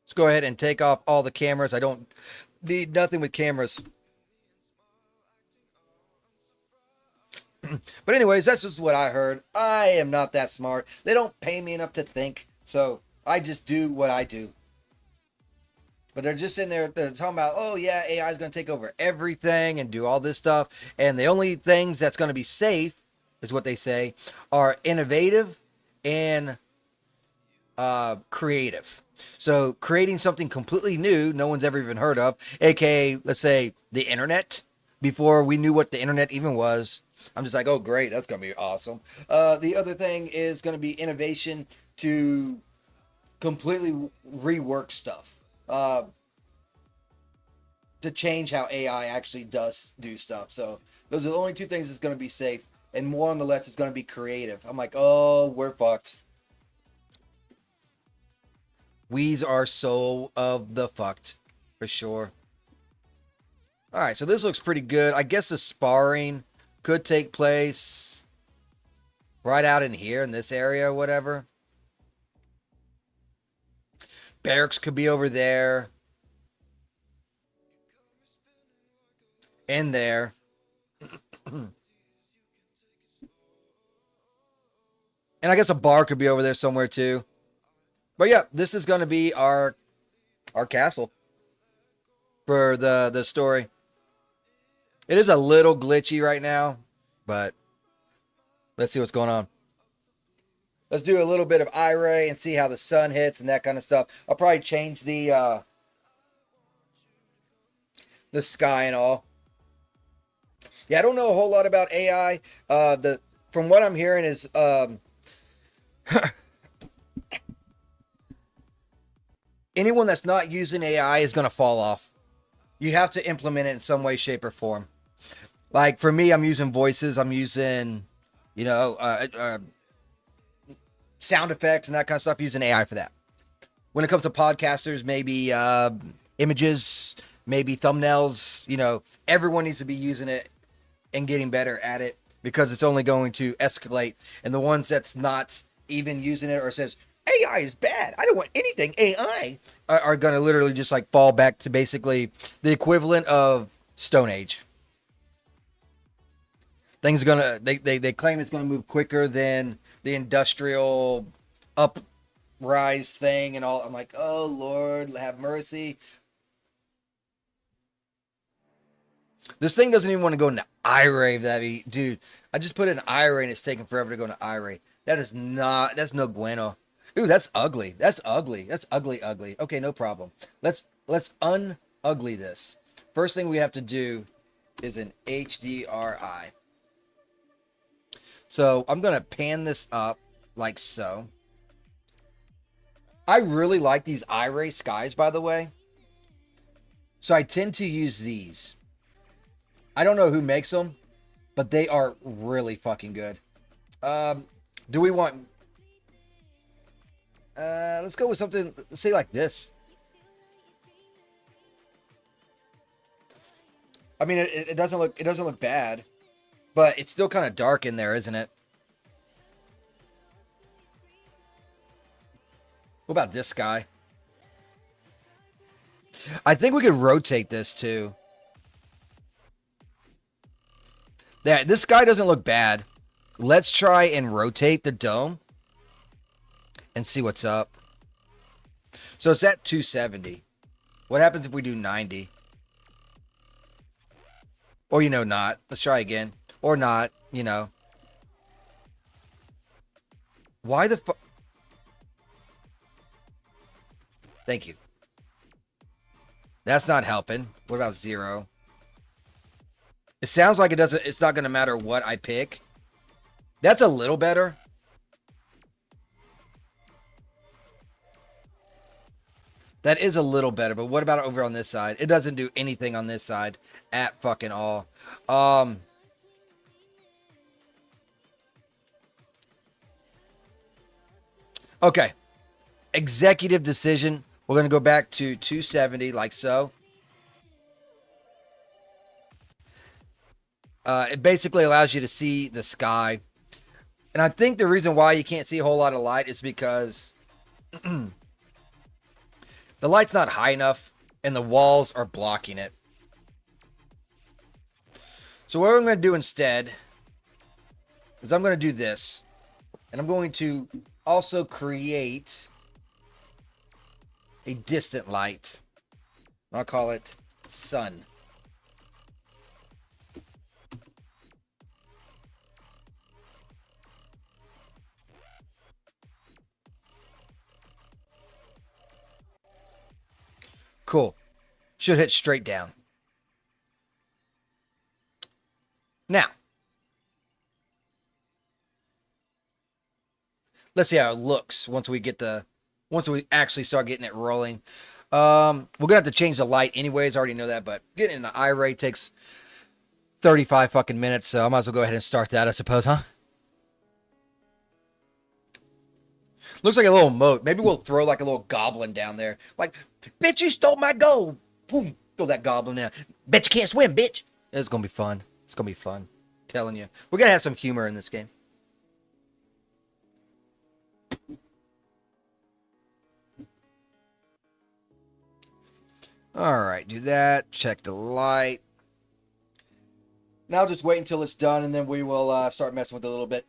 Speaker 2: Let's go ahead and take off all the cameras. I don't need nothing with cameras. But anyways, that's just what I heard. I am not that smart. They don't pay me enough to think. So I just do what I do. But they're just in there, they're talking about, oh yeah, AI is going to take over everything and do all this stuff. And the only things that's going to be safe, is what they say, are innovative and creative. So creating something completely new, no one's ever even heard of, aka, let's say, the internet, before we knew what the internet even was. I'm just like, oh great, that's going to be awesome. The other thing is going to be innovation to completely rework stuff. To change how AI actually does do stuff. So those are the only two things that's going to be safe. And more on the less, it's going to be creative. I'm like, oh, we're fucked. We's are so of the fucked. For sure. Alright, so this looks pretty good. I guess the sparring could take place right out in here, in this area or whatever. Barracks could be over there. In there. And I guess a bar could be over there somewhere too. But yeah, this is going to be our castle for the story. It is a little glitchy right now, but let's see what's going on. Let's do a little bit of Iray and see how the sun hits and that kind of stuff. I'll probably change the sky and all. Yeah, I don't know a whole lot about AI. From what I'm hearing is anyone that's not using AI is going to fall off. You have to implement it in some way, shape, or form. Like for me, I'm using voices. I'm using, sound effects and that kind of stuff. Using AI for that. When it comes to podcasters, maybe images, maybe thumbnails. Everyone needs to be using it and getting better at it because it's only going to escalate. And the ones that's not even using it or says AI is bad, I don't want anything AI, are going to literally just like fall back to basically the equivalent of Stone Age. Things are gonna they claim it's gonna move quicker than the industrial uprise thing and all. I'm like, oh Lord, have mercy. This thing doesn't even want to go into iRay. Dude, I just put it in iRay and it's taking forever to go into iRay. That's no bueno. Ooh, that's ugly. That's ugly. That's ugly. Okay, no problem. Let's unugly this. First thing we have to do is an HDRI. So I'm going to pan this up like so. I really like these iRay skies, by the way. So I tend to use these. I don't know who makes them, but they are really fucking good. Do we want... let's go with something, let's say like this. I mean, it doesn't look bad, but it's still kind of dark in there, isn't it? What about this guy? I think we could rotate this too. Yeah, this guy doesn't look bad. Let's try and rotate the dome and see what's up. So it's at 270. What happens if we do 90? Or, not. Let's try again. Or not, Why the fuck? Thank you. That's not helping. What about 0? It sounds like it's not going to matter what I pick. That's a little better. That is a little better, but what about over on this side? It doesn't do anything on this side at fucking all. Okay. Executive decision. We're going to go back to 270 like so. It basically allows you to see the sky. And I think the reason why you can't see a whole lot of light is because the light's not high enough and the walls are blocking it. So what I'm going to do instead is I'm going to do this. And I'm going to also create a distant light. I'll call it sun. Cool. Should hit straight down. Now, let's see how it looks once we actually start getting it rolling. We're gonna have to change the light anyways. I already know that, but getting in the iRay takes 35 fucking minutes, so I might as well go ahead and start that, I suppose, huh? Looks like a little moat. Maybe we'll throw like a little goblin down there. Like, bitch, you stole my gold. Boom, throw that goblin down. Bet you can't swim, bitch. It's gonna be fun. It's gonna be fun. I'm telling you. We're gonna have some humor in this game. Alright, do that. Check the light. Now just wait until it's done and then we will start messing with it a little bit.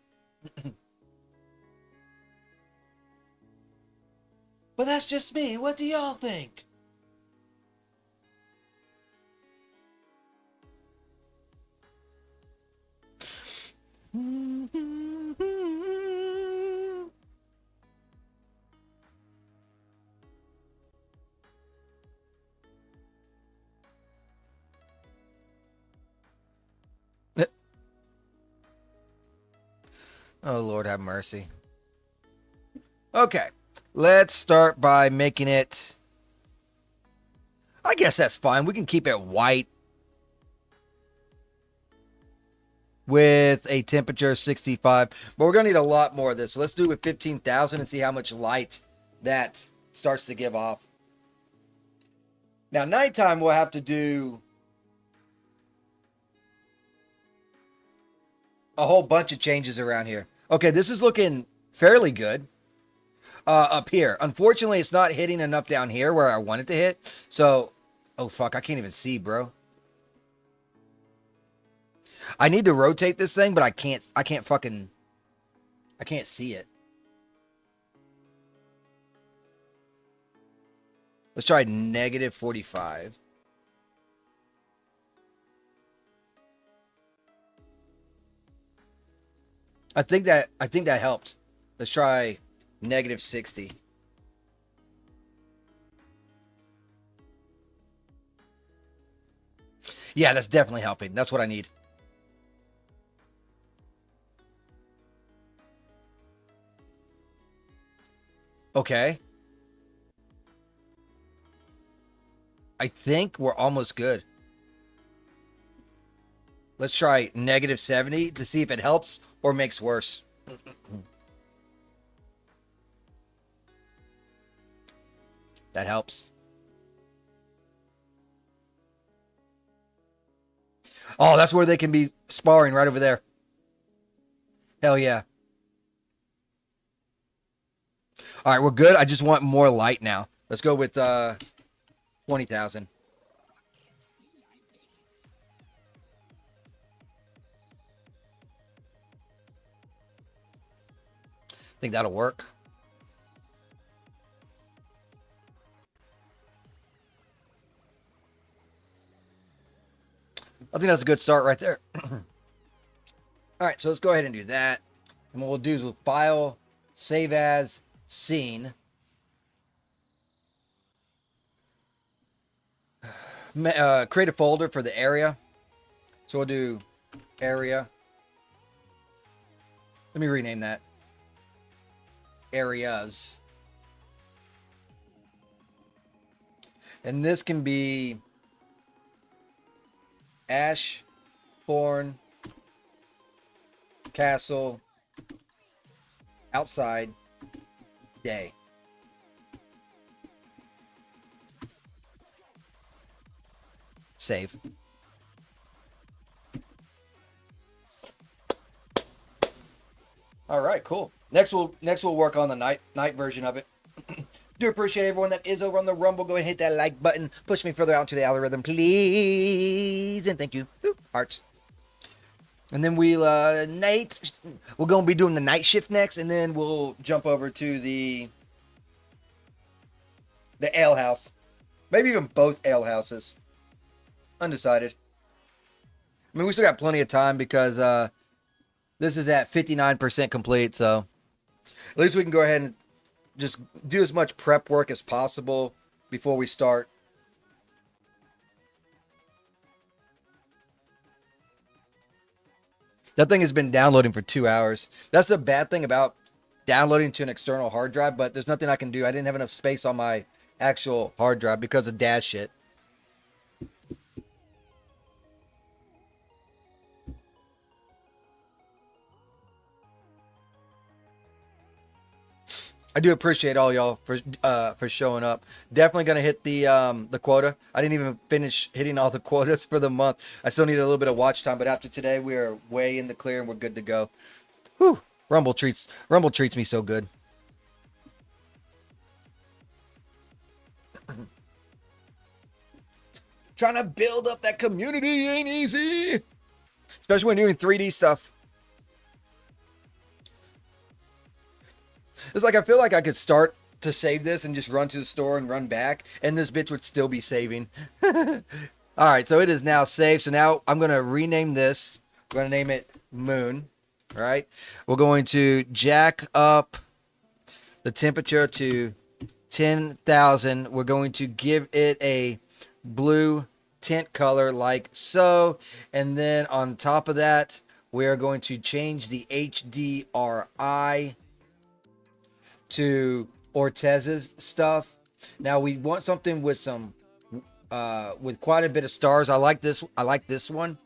Speaker 2: But that's just me. What do y'all think? Oh, Lord have mercy. Okay. Let's start by making it... I guess that's fine. We can keep it white with a temperature of 65. But we're going to need a lot more of this. So let's do it with 15,000 and see how much light that starts to give off. Now, nighttime, we'll have to do a whole bunch of changes around here. Okay, this is looking fairly good up here. Unfortunately, it's not hitting enough down here where I want it to hit. So, oh fuck, I can't even see, bro. I need to rotate this thing, but I can't see it. Let's try negative 45. I think that helped. Let's try negative 60. Yeah, that's definitely helping. That's what I need. Okay. I think we're almost good. Let's try negative 70 to see if it helps or makes worse. That helps. Oh, that's where they can be sparring, right over there. Hell yeah. All right, we're good. I just want more light now. Let's go with 20,000. Think that'll work. I think that's a good start right there. All right, so let's go ahead and do that. And what we'll do is we'll file, save as, scene. Create a folder for the area. So we'll do area. Let me rename that. Areas. And this can be Ashbourne Castle outside day. Save. All right, cool. Next we'll work on the night version of it. Do appreciate everyone that is over on the Rumble. Go ahead and hit that like button. Push me further out into the algorithm, please. And thank you. Woo, hearts. And then we're going to be doing the night shift next, and then we'll jump over to the ale house. Maybe even both ale houses. Undecided. I mean, we still got plenty of time because this is at 59% complete, so at least we can go ahead and just do as much prep work as possible before we start. That thing has been downloading for 2 hours. That's the bad thing about downloading to an external hard drive, but there's nothing I can do. I didn't have enough space on my actual hard drive because of dad shit. I do appreciate all y'all for showing up. Definitely gonna hit the quota. I didn't even finish hitting all the quotas for the month. I still need a little bit of watch time, but after today, we are way in the clear and we're good to go. Whew. Rumble treats me so good. Trying to build up that community ain't easy, especially when doing 3D stuff. It's like I feel like I could start to save this and just run to the store and run back, and this bitch would still be saving. All right, so it is now saved. So now I'm going to rename this. I'm going to name it Moon. All right. We're going to jack up the temperature to 10,000. We're going to give it a blue tint color like so. And then on top of that, we are going to change the HDRI to Ortez's stuff. Now we want something with some with quite a bit of stars. I like this one.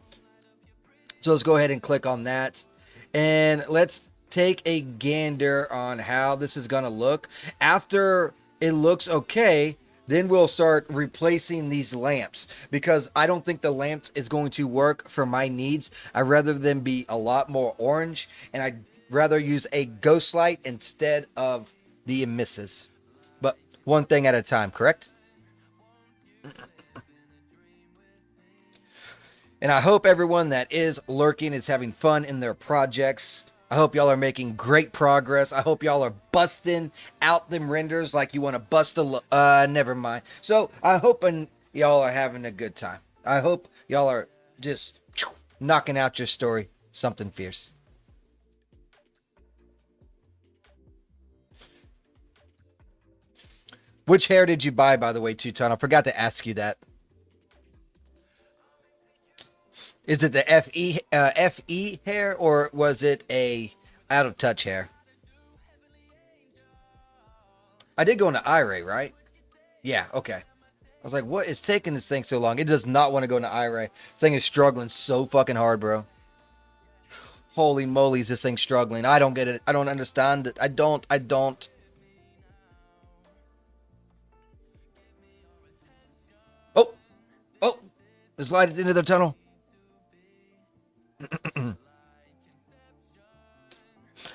Speaker 2: So let's go ahead and click on that. And let's take a gander on how this is going to look. After it looks okay, then we'll start replacing these lamps, because I don't think the lamps is going to work for my needs. I'd rather them be a lot more orange, and I'd rather use a ghost light instead of the emissus. But one thing at a time, correct? And I hope everyone that is lurking is having fun in their projects. I hope y'all are making great progress. I hope y'all are busting out them renders like you want to bust a never mind. So I hope y'all are having a good time. I hope y'all are just knocking out your story something fierce. Which hair did you buy, by the way, Two-Ton? I forgot to ask you that. Is it the FE hair, or was it a out of touch hair? I did go into iRay, right? Yeah, okay. I was like, what is taking this thing so long? It does not want to go into iRay. This thing is struggling so fucking hard, bro. Holy moly, is this thing struggling? I don't get it. I don't understand it. I don't. Oh, there's light at the end of the tunnel.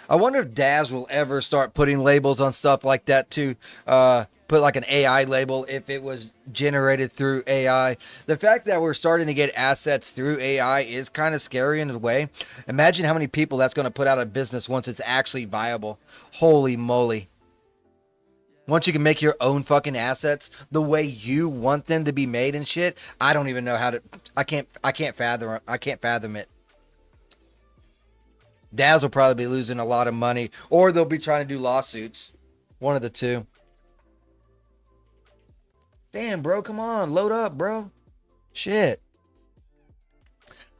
Speaker 2: I wonder if Daz will ever start putting labels on stuff like that to put like an AI label if it was generated through AI. The fact that we're starting to get assets through AI is kind of scary in a way. Imagine how many people that's going to put out of business once it's actually viable. Holy moly. Once you can make your own fucking assets the way you want them to be made and shit, I don't even know how to. I can't fathom it. Daz will probably be losing a lot of money, or they'll be trying to do lawsuits. One of the two. Damn, bro, come on, load up, bro. Shit.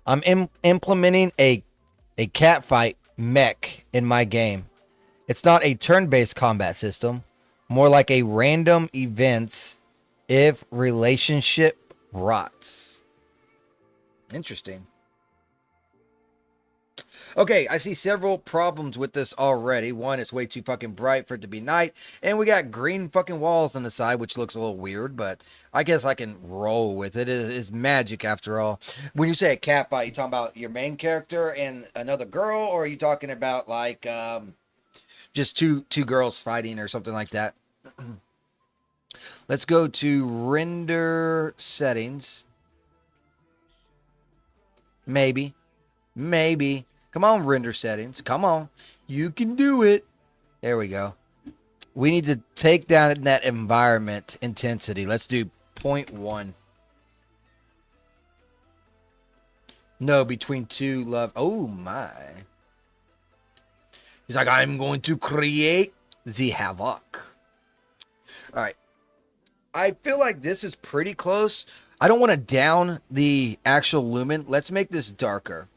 Speaker 2: I'm implementing a catfight mech in my game. It's not a turn-based combat system, more like a random events if relationship rots. Interesting. Okay, I see several problems with this already. One, it's way too fucking bright for it to be night. And we got green fucking walls on the side, which looks a little weird, but I guess I can roll with it. It is magic after all. When you say a catfight, you talking about your main character and another girl, or are you talking about like just two girls fighting or something like that? Let's go to render settings. Maybe. Come on, render settings. Come on. You can do it. There we go. We need to take down that environment intensity. Let's do 0.1. No, between two love. Oh, my. He's like, I'm going to create the havoc. All right. I feel like this is pretty close. I don't want to down the actual lumen. Let's make this darker.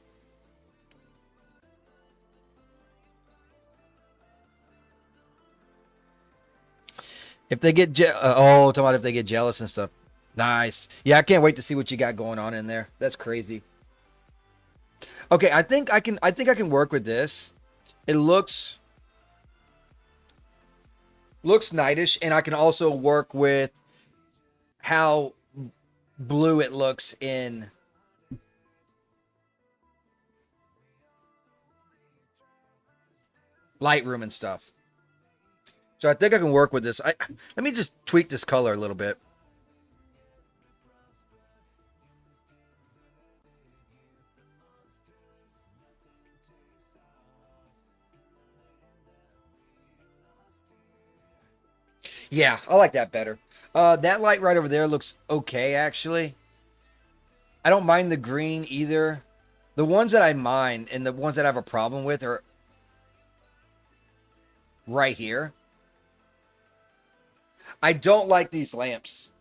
Speaker 2: If they get talking about if they get jealous and stuff. Nice. Yeah, I can't wait to see what you got going on in there. That's crazy. Okay, I think I can work with this. It looks nightish, and I can also work with how blue it looks in Lightroom and stuff. So I think I can work with this. Let me just tweak this color a little bit. Yeah, I like that better. That light right over there looks okay, actually. I don't mind the green either. The ones that I mind and the ones that I have a problem with are right here. I don't like these lamps,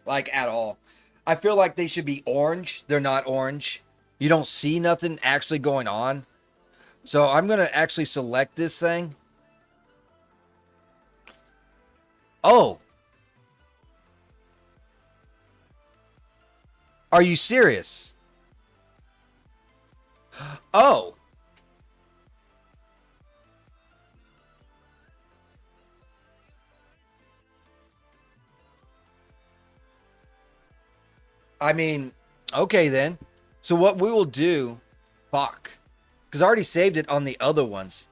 Speaker 2: like at all. I feel like they should be orange. They're not orange. You don't see nothing actually going on. So I'm going to actually select this thing. Oh. Are you serious? Oh. I mean, okay then. So what we will do, fuck, because I already saved it on the other ones.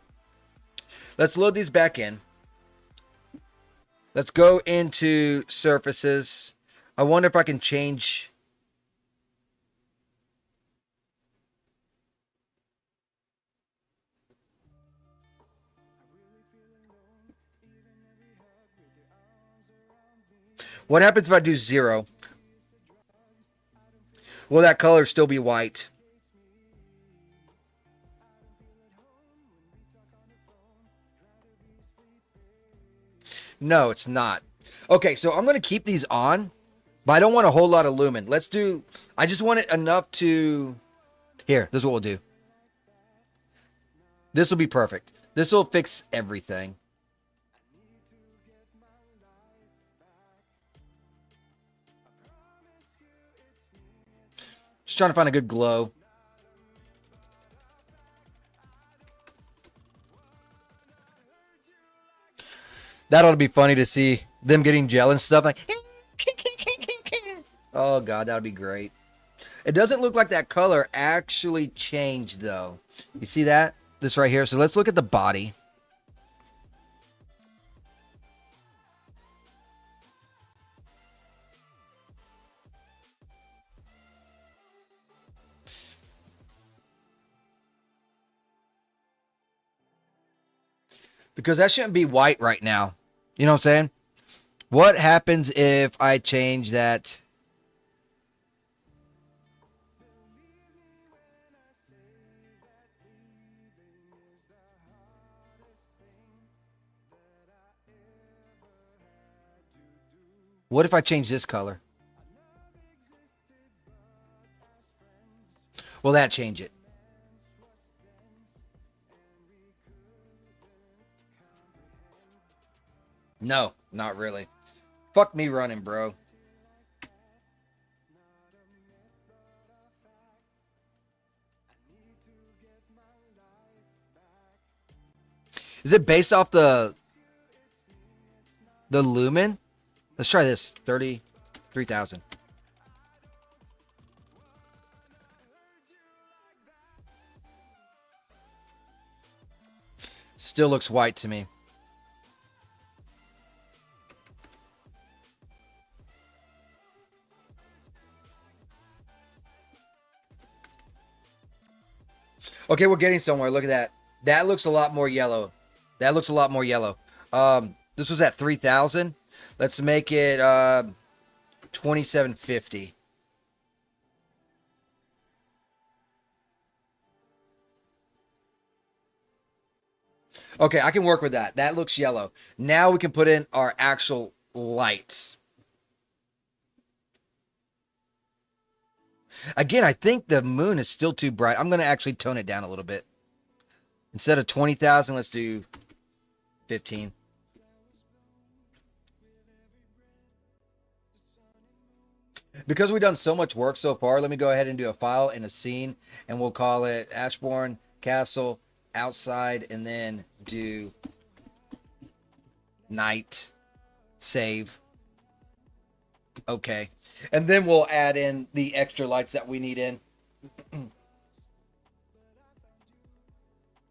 Speaker 2: Let's load these back in. Let's go into surfaces. I wonder if I can change. What happens if I do 0? Will that color still be white? No, it's not. Okay, so I'm going to keep these on, but I don't want a whole lot of lumen. Let's do, I just want it enough to, here, this is what we'll do. This will be perfect. This will fix everything. Just trying to find a good glow. That ought to be funny to see them getting gel and stuff like. Oh god, that would be great. It doesn't look like that color actually changed though. You see that? This right here. So let's look at the body. Because that shouldn't be white right now. You know what I'm saying? What happens if I change that? What if I change this color? Will that change it? No, not really. Fuck me running, bro. Is it based off the lumen? Let's try this. 33,000. Still looks white to me. Okay, we're getting somewhere. Look at that. That looks a lot more yellow. That looks a lot more yellow. This was at 3,000. Let's make it 2750. Okay, I can work with that. That looks yellow. Now we can put in our actual lights. Again, I think the moon is still too bright. I'm going to actually tone it down a little bit. Instead of 20,000, let's do 15. Because we've done so much work so far, let me go ahead and do a file and a scene, and we'll call it Ashbourne Castle outside, and then do night, save. Okay. And then we'll add in the extra lights that we need in.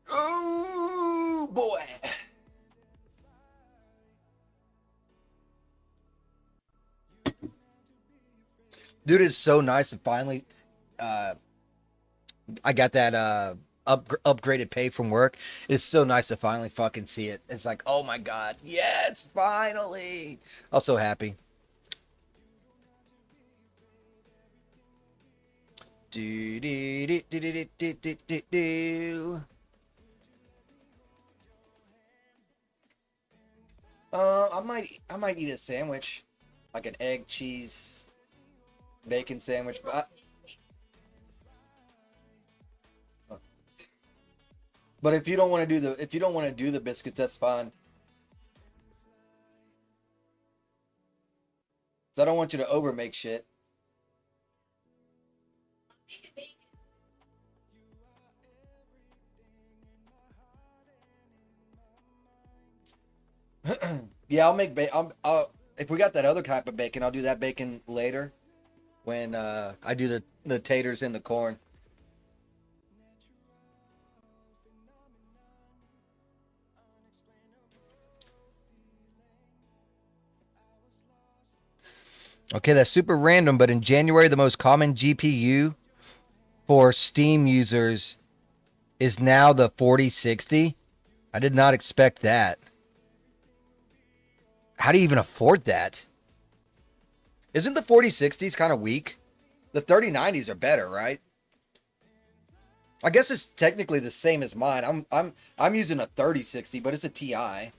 Speaker 2: Oh, boy. Dude, it's so nice and finally I got that upgraded pay from work. It's so nice to finally fucking see it. It's like, oh my god, yes, finally. I'm so happy. Do, do, do, do, do, do, do, do, do. I might eat a sandwich, like an egg, cheese, bacon sandwich. But if you don't want to do the biscuits, that's fine. 'Cause I don't want you to over make shit. Yeah, I'll make I'll if we got that other type of bacon, I'll do that bacon later when I do the taters and the corn. Okay, that's super random, but in January, the most common GPU for Steam users is now the 4060. I did not expect that. How do you even afford that? Isn't the 4060s kind of weak? The 3090s are better, right? I guess it's technically the same as mine. I'm using a 3060, but it's a TI.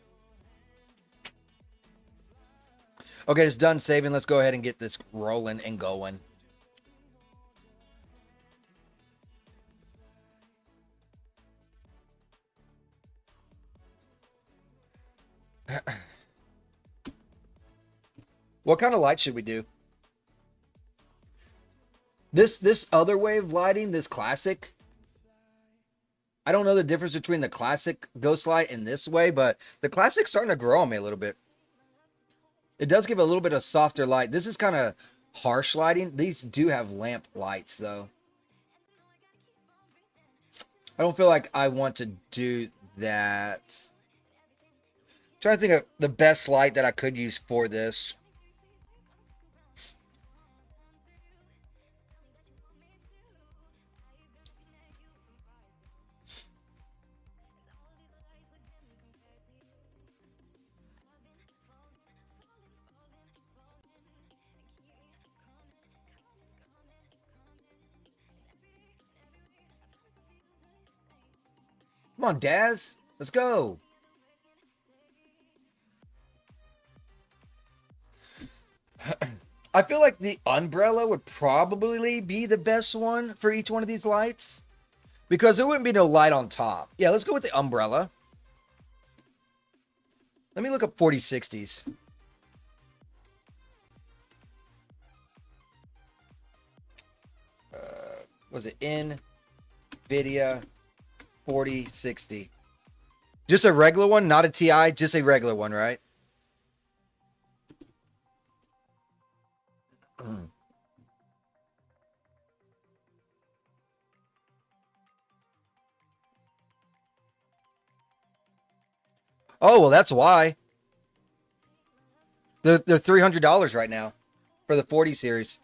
Speaker 2: Okay, it's done saving. Let's go ahead and get this rolling and going. What kind of light should we do? This other way of lighting, this classic. I don't know the difference between the classic ghost light and this way, but the classic's starting to grow on me a little bit. It does give a little bit of softer light. This is kind of harsh lighting. These do have lamp lights, though. I don't feel like I want to do that. I'm trying to think of the best light that I could use for this. Come on, Daz. Let's go. I feel like the umbrella would probably be the best one for each one of these lights. Because there wouldn't be no light on top. Yeah, let's go with the umbrella. Let me look up 4060s. Was it NVIDIA 4060? Just a regular one, not a TI, just a regular one, right? Oh, well, that's why. They're $300 right now for the 40 series.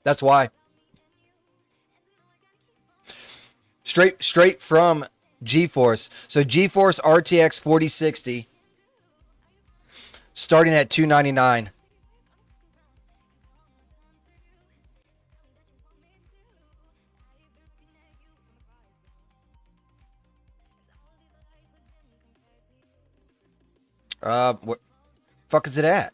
Speaker 2: That's why. Straight from GeForce. So GeForce RTX 4060 starting at $299. What fuck is it at?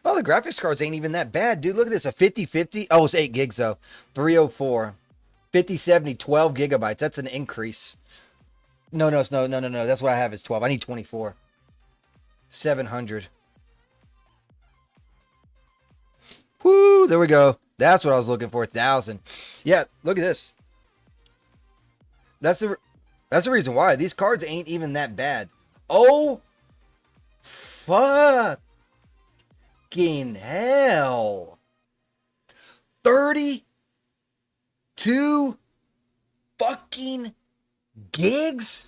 Speaker 2: Oh, the graphics cards ain't even that bad, dude. Look at this. A 5050. Oh, it's 8 gigs, though. 304. 5070, 12 gigabytes. That's an increase. No. That's what I have is 12. I need 24. 700. Whoo, there we go. That's what I was looking for. 1,000. Yeah, look at this. That's the reason why. These cards ain't even that bad. Oh, fuck. Fucking hell. 32 fucking gigs?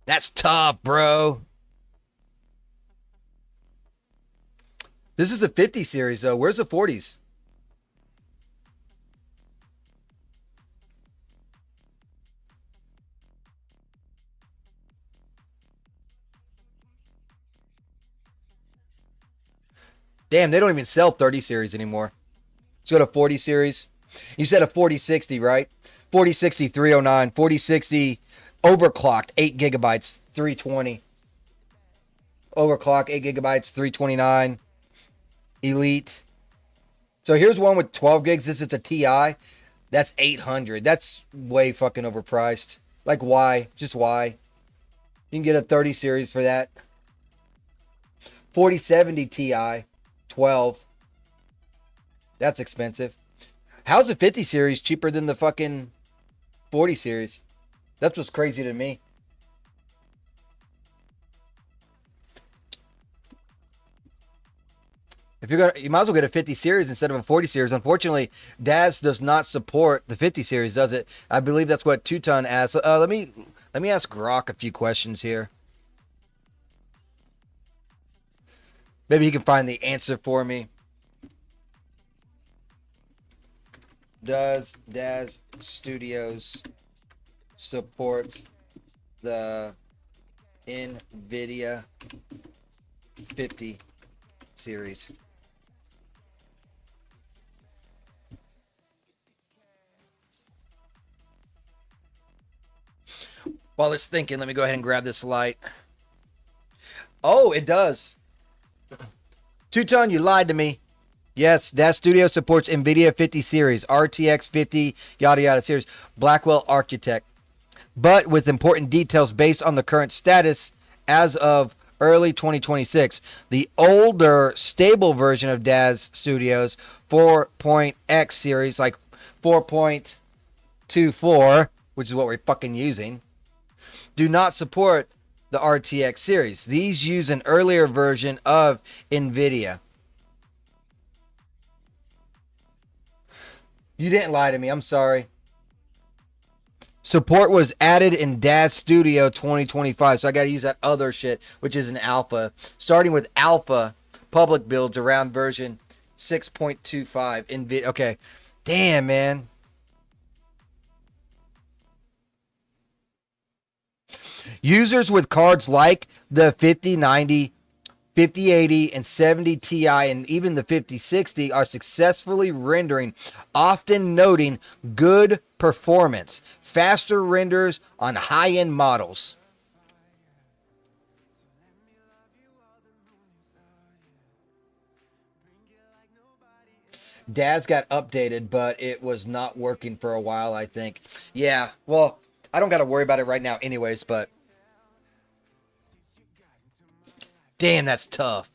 Speaker 2: That's tough, bro. This is the 50 series, though. Where's the 40s? Damn, they don't even sell 30 series anymore. Let's go to 40 series. You said a 4060, right? 4060 309, 4060 overclocked 8 gigabytes 320. Overclock 8 gigabytes 329. Elite. So here's one with 12 gigs. This is a TI. That's 800. That's way fucking overpriced. Like why? Just why? You can get a 30 series for that. 4070 Ti 12. That's expensive. How's the 50 series cheaper than the fucking 40 series? That's what's crazy to me. If you're gonna, you might as well get a 50 series instead of a 40 series. Unfortunately, DAS does not support the 50 series, does it? I believe that's what 2-Ton asked. Let me ask Grok a few questions here. Maybe he can find the answer for me. Does DAS Studios support the NVIDIA 50 series? While it's thinking, let me go ahead and grab this light. Oh, it does. 2-Ton, you lied to me. Yes, DAS Studio supports NVIDIA 50 series, RTX 50, yada yada series, Blackwell Architect, but with important details based on the current status as of early 2026. The older, stable version of DAS Studios 4.x series, like 4.24, which is what we're fucking using, do not support the RTX series. These use an earlier version of NVIDIA. You didn't lie to me. I'm sorry. Support was added in DAS Studio 2025, so I got to use that other shit, which is an alpha. Starting with alpha public builds around version 6.25 NVIDIA. Okay. Damn, man. Users with cards like the 5090, 5080, and 70 Ti, and even the 5060 are successfully rendering, often noting good performance, faster renders on high-end models. DAS got updated, but it was not working for a while, I think. Yeah, well, I don't got to worry about it right now anyways, but damn, that's tough.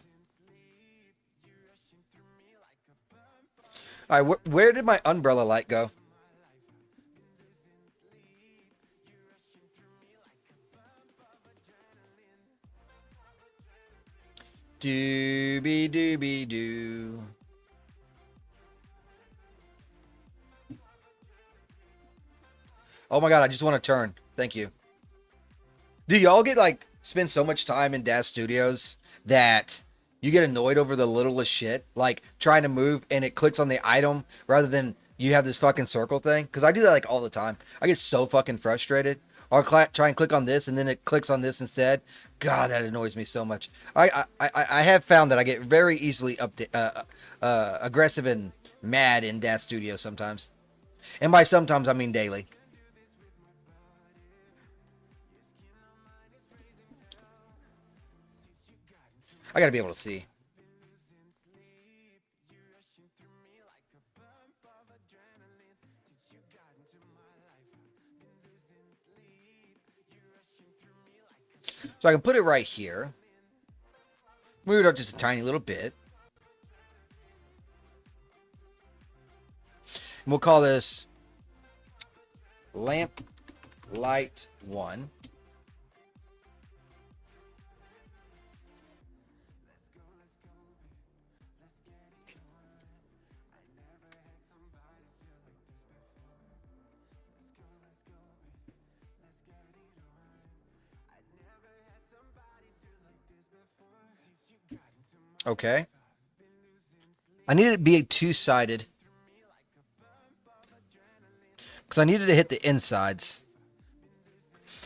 Speaker 2: All right, where did my umbrella light go? Doobie doobie doo. Oh my god, I just want to turn. Thank you. Do y'all get like spend so much time in DAS Studios that you get annoyed over the littlest shit, like trying to move and it clicks on the item rather than you have this fucking circle thing? Because I do that like all the time. I get so fucking frustrated. Or try and click on this and then it clicks on this instead. God, that annoys me so much. I have found that I get very easily aggressive and mad in DAS Studio sometimes. And by sometimes I mean daily. I gotta be able to see. So I can put it right here. Move it up just a tiny little bit. And we'll call this lamp light 1. Okay. I needed it to be two-sided. Because I needed to hit the insides.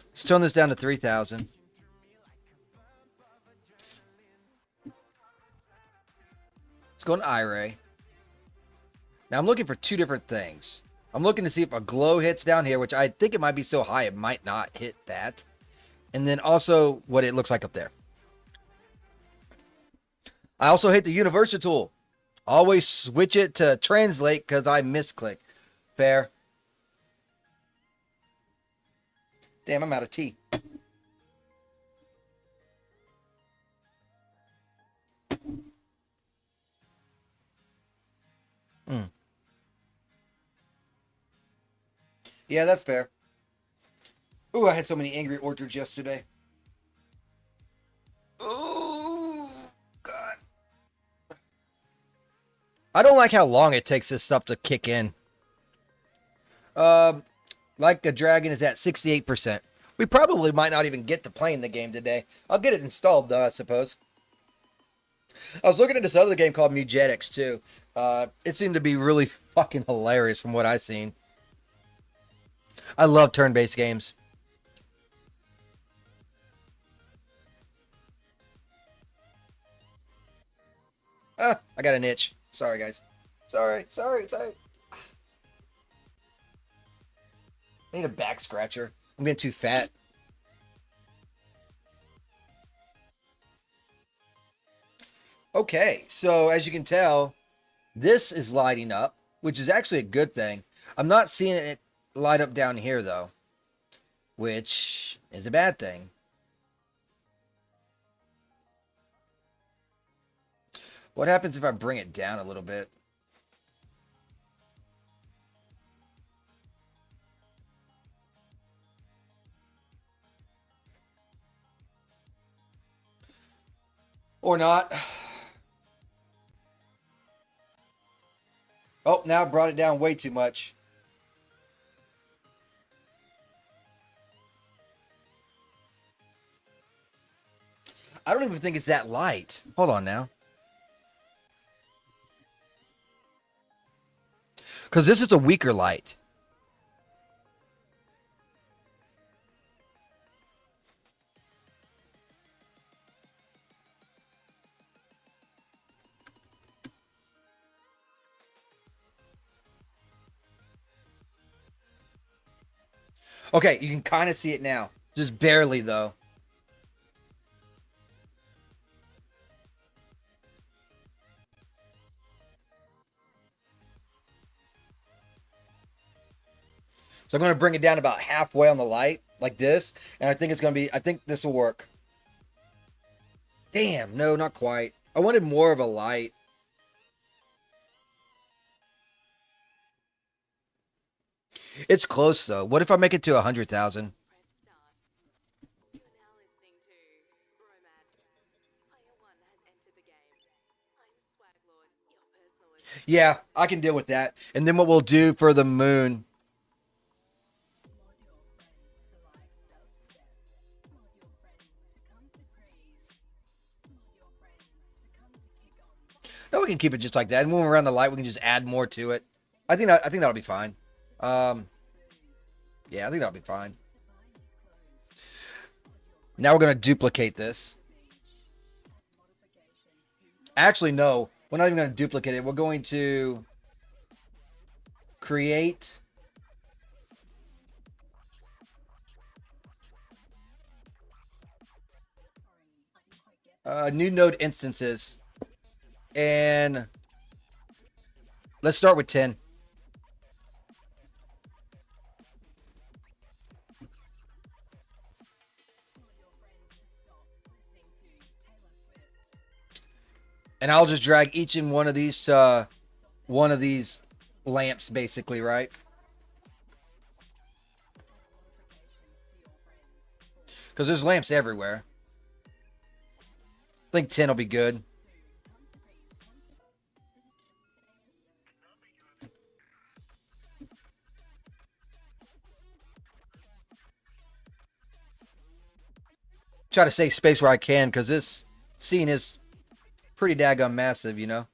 Speaker 2: Let's tone this down to 3,000. go in Iray. Now I'm looking for two different things. I'm looking to see if a glow hits down here, which I think it might be so high it might not hit that. And then also what it looks like up there. I also hate the Universal tool. Always switch it to translate because I misclick. Fair. Damn, I'm out of tea. Yeah, that's fair. Ooh, I had so many angry orchards yesterday. Ooh, God. I don't like how long it takes this stuff to kick in. Like a Dragon is at 68%. We probably might not even get to playing the game today. I'll get it installed though, I suppose. I was looking at this other game called Mugetics too. It seemed to be really fucking hilarious from what I've seen. I love turn-based games. I got an itch. Sorry, guys. Sorry. I need a back scratcher. I'm getting too fat. Okay, so as you can tell, this is lighting up, which is actually a good thing. I'm not seeing it light up down here, though, which is a bad thing. What happens if I bring it down a little bit? Or not. Oh, now I brought it down way too much. I don't even think it's that light. Hold on now. Because this is a weaker light. Okay, you can kind of see it now. Just barely, though. So I'm going to bring it down about halfway on the light, like this. And I think it's going to be, I think this will work. Damn, no, not quite. I wanted more of a light. It's close, though. What if I make it to 100,000? Yeah, I can deal with that. And then what we'll do for the moon. No, we can keep it just like that. And when we're on the light, we can just add more to it. I think that'll be fine. Yeah, I think that'll be fine. Now we're going to duplicate this. Actually, no. We're not even going to duplicate it. We're going to create new node instances. And let's start with 10. And I'll just drag each in one of these lamps, basically, right? Because there's lamps everywhere. I think 10 will be good. Try to save space where I can, because this scene is pretty daggone massive, you know?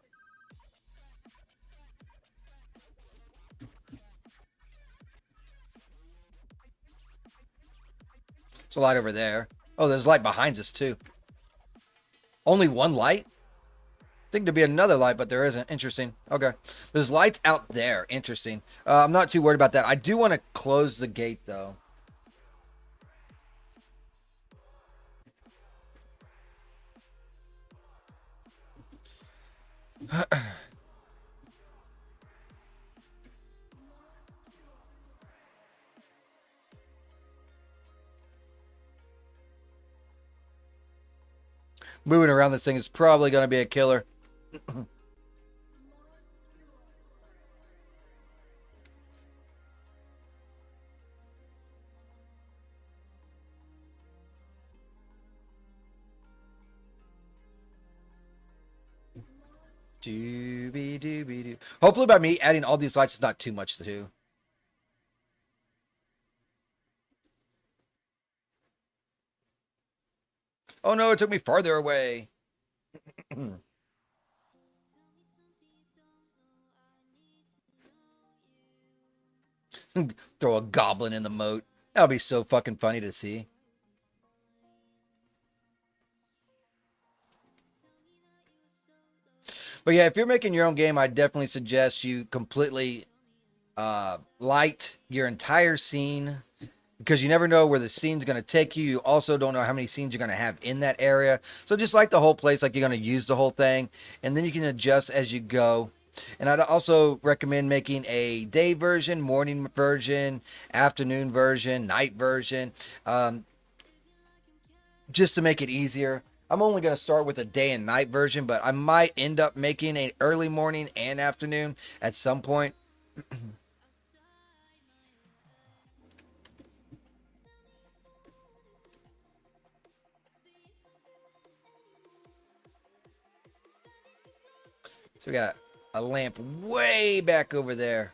Speaker 2: There's a light over there. Oh, there's light behind us, too. Only one light? Think there'd be another light, but there isn't. Interesting. Okay. There's lights out there. Interesting. I'm not too worried about that. I do want to close the gate, though. Moving around this thing is probably going to be a killer. Doobie doobie doo. Hopefully by me adding all these lights is not too much to do. Oh no, it took me farther away. Throw a goblin in the moat. That'll be so fucking funny to see. But yeah, if you're making your own game, I definitely suggest you completely light your entire scene, because you never know where the scene's going to take you. You also don't know how many scenes you're going to have in that area. So just light the whole place like you're going to use the whole thing, and then you can adjust as you go. And I'd also recommend making a day version, morning version, afternoon version, night version, just to make it easier. I'm only going to start with a day and night version, but I might end up making an early morning and afternoon at some point. So we got a lamp way back over there.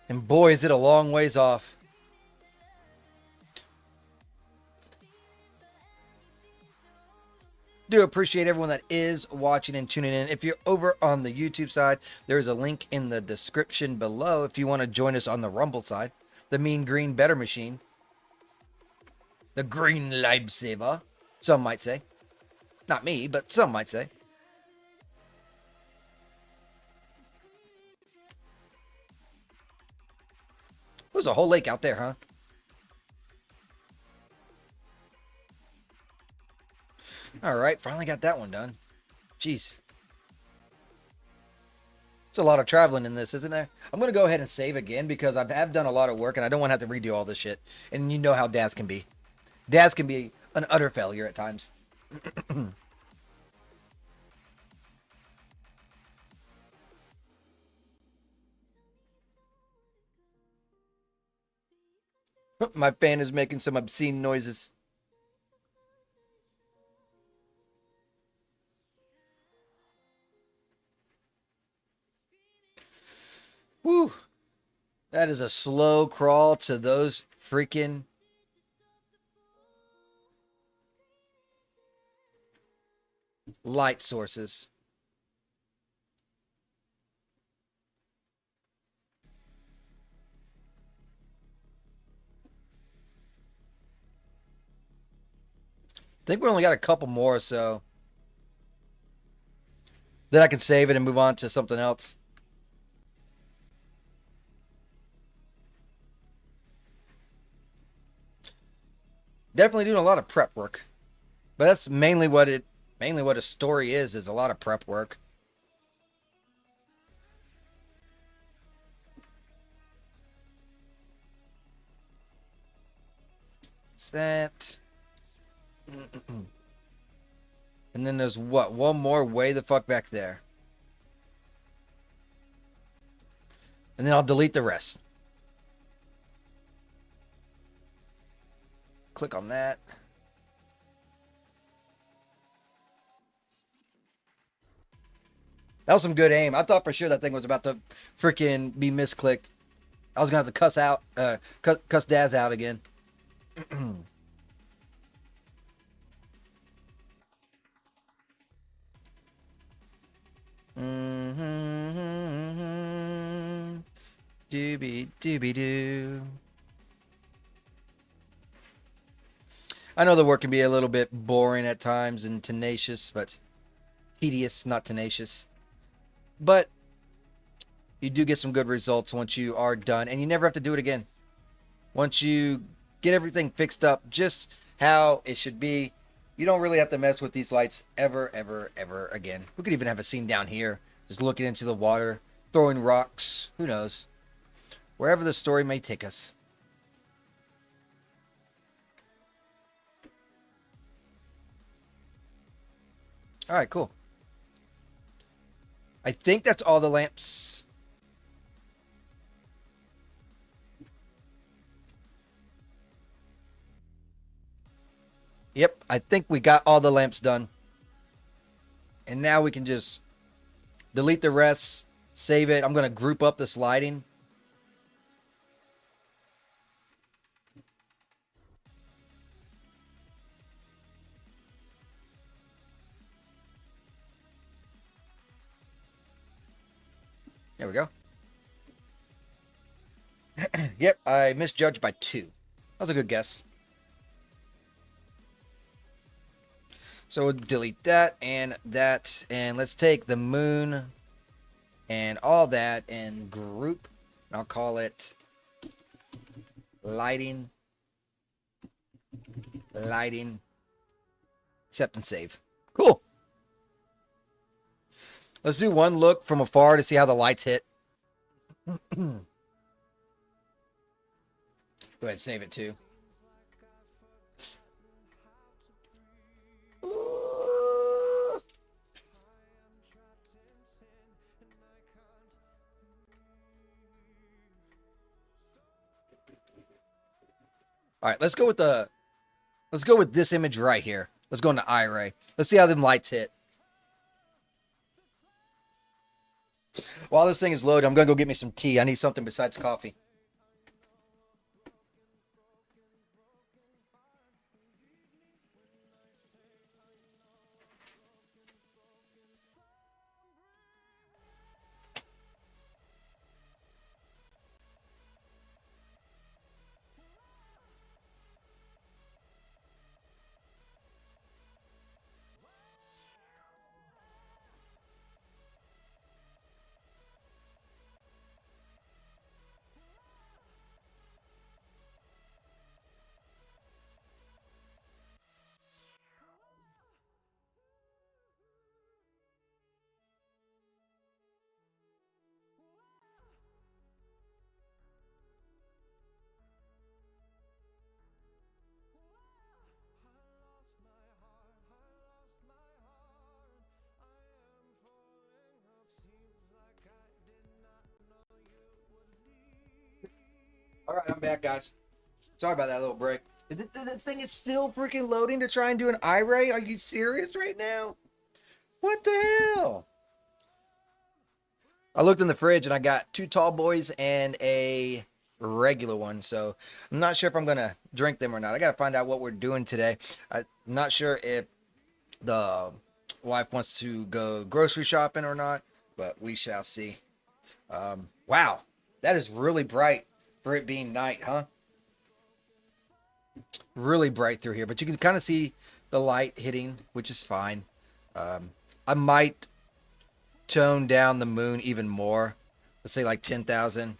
Speaker 2: And boy, is it a long ways off. Do appreciate everyone that is watching and tuning in. If you're over on the YouTube side, there's a link in the description below if you want to join us on the Rumble side. The Mean Green Better Machine. The Green Lifesaver, some might say. Not me, but some might say. There's a whole lake out there, huh? All right, finally got that one done. Jeez. It's a lot of traveling in this, isn't there? I'm going to go ahead and save again because I have done a lot of work and I don't want to have to redo all this shit. And you know how Daz can be. Daz can be an utter failure at times. My fan is making some obscene noises. Woo! That is a slow crawl to those freaking light sources. I think we only got a couple more, so then I can save it and move on to something else. Definitely doing a lot of prep work, but that's mainly what a story is a lot of prep work. Is that? And then there's what? One more way the fuck back there. And then I'll delete the rest. Click on that. That was some good aim. I thought for sure that thing was about to freaking be misclicked. I was gonna have to cuss out, cuss Daz out again. Mm-hmm. Dooby dooby doo. I know the work can be a little bit boring at times and tenacious, but tedious, not tenacious. But you do get some good results once you are done, and you never have to do it again. Once you get everything fixed up just how it should be, you don't really have to mess with these lights ever, ever, ever again. We could even have a scene down here, just looking into the water, throwing rocks. Who knows? Wherever the story may take us. All right, cool. I think that's all the lamps. Yep, I think we got all the lamps done. And now we can just delete the rest, save it. I'm going to group up this lighting. There we go. Yep, I misjudged by 2. That was a good guess. So we'll delete that, and let's take the moon and all that and group. I'll call it lighting, accept and save. Cool. Let's do one look from afar to see how the lights hit. Go ahead and save it too. All right, let's go with this image right here. Let's go into iRay. Let's see how them lights hit. While this thing is loaded, I'm gonna go get me some tea. I need something besides coffee. All right, I'm back, guys. Sorry about that little break. This thing is still freaking loading to try and do an iRay? Are you serious right now? What the hell? I looked in the fridge and I got 2 tall boys and a regular one. So I'm not sure if I'm going to drink them or not. I got to find out what we're doing today. I'm not sure if the wife wants to go grocery shopping or not, but we shall see. Wow, that is really bright for it being night, huh? Really bright through here, but you can kind of see the light hitting, which is fine. I might tone down the moon even more. Let's say like 10,000.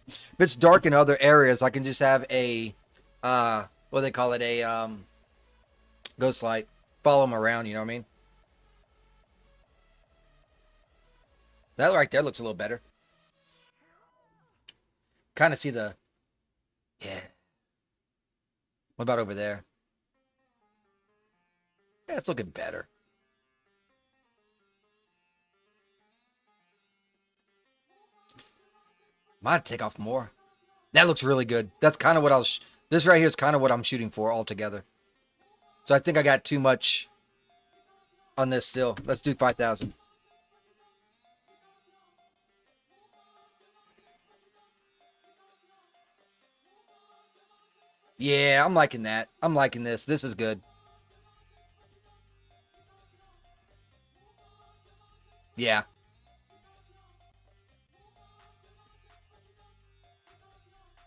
Speaker 2: If it's dark in other areas, I can just have a, what do they call it? A ghost light. Follow them around, you know what I mean? That right there looks a little better. Kind of see the, yeah. What about over there? Yeah, it's looking better. Might take off more. That looks really good. That's kind of what I was. This right here is kind of what I'm shooting for altogether. So I think I got too much on this still. Let's do 5,000. Yeah, I'm liking that. I'm liking this. This is good. Yeah.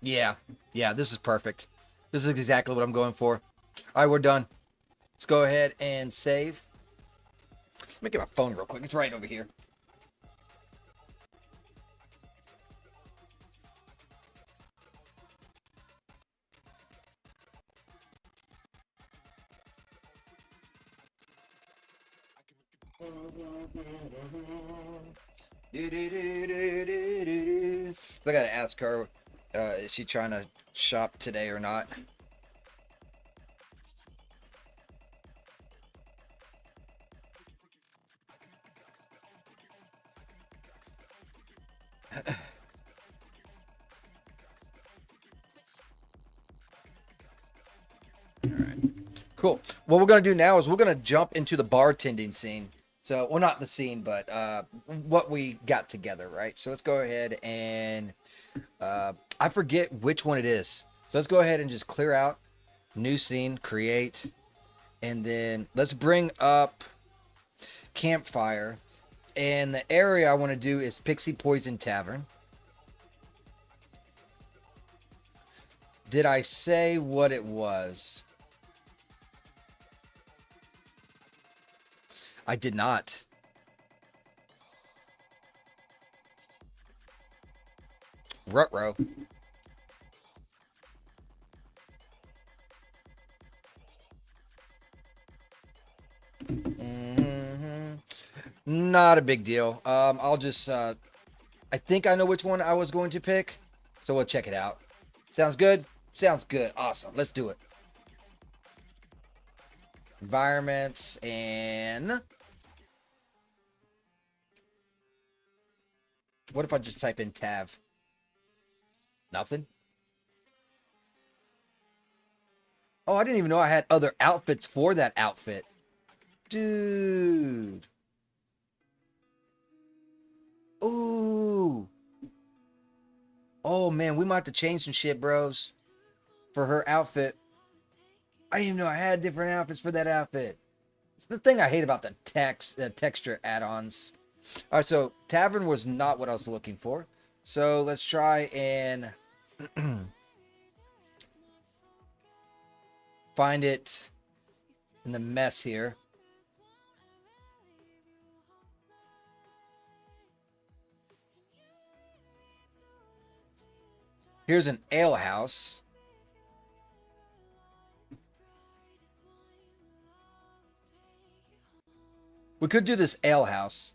Speaker 2: Yeah. Yeah, this is perfect. This is exactly what I'm going for. All right, we're done. Let's go ahead and save. Let me get my phone real quick. It's right over here. I gotta ask her, is she trying to shop today or not? Cool. What we're gonna do now is we're gonna jump into the bartending scene. So, well, not the scene, but what we got together, right? So let's go ahead and I forget which one it is. So let's go ahead and just clear out, new scene, create, and then let's bring up campfire. And the area I want to do is Pixie Poison Tavern. Did I say what it was? I did not. Rutro. Mm-hmm. Not a big deal. I'll just. I think I know which one I was going to pick, so we'll check it out. Sounds good. Sounds good. Awesome. Let's do it. Environments and what if I just type in Tav? Nothing. Oh, I didn't even know I had other outfits for that outfit. Dude. Ooh. Oh man, we might have to change some shit, bros, for her outfit. I didn't even know I had different outfits for that outfit. It's the thing I hate about the texture add-ons. All right, so tavern was not what I was looking for. So let's try and find it in the mess here. Here's an ale house. We could do this ale house.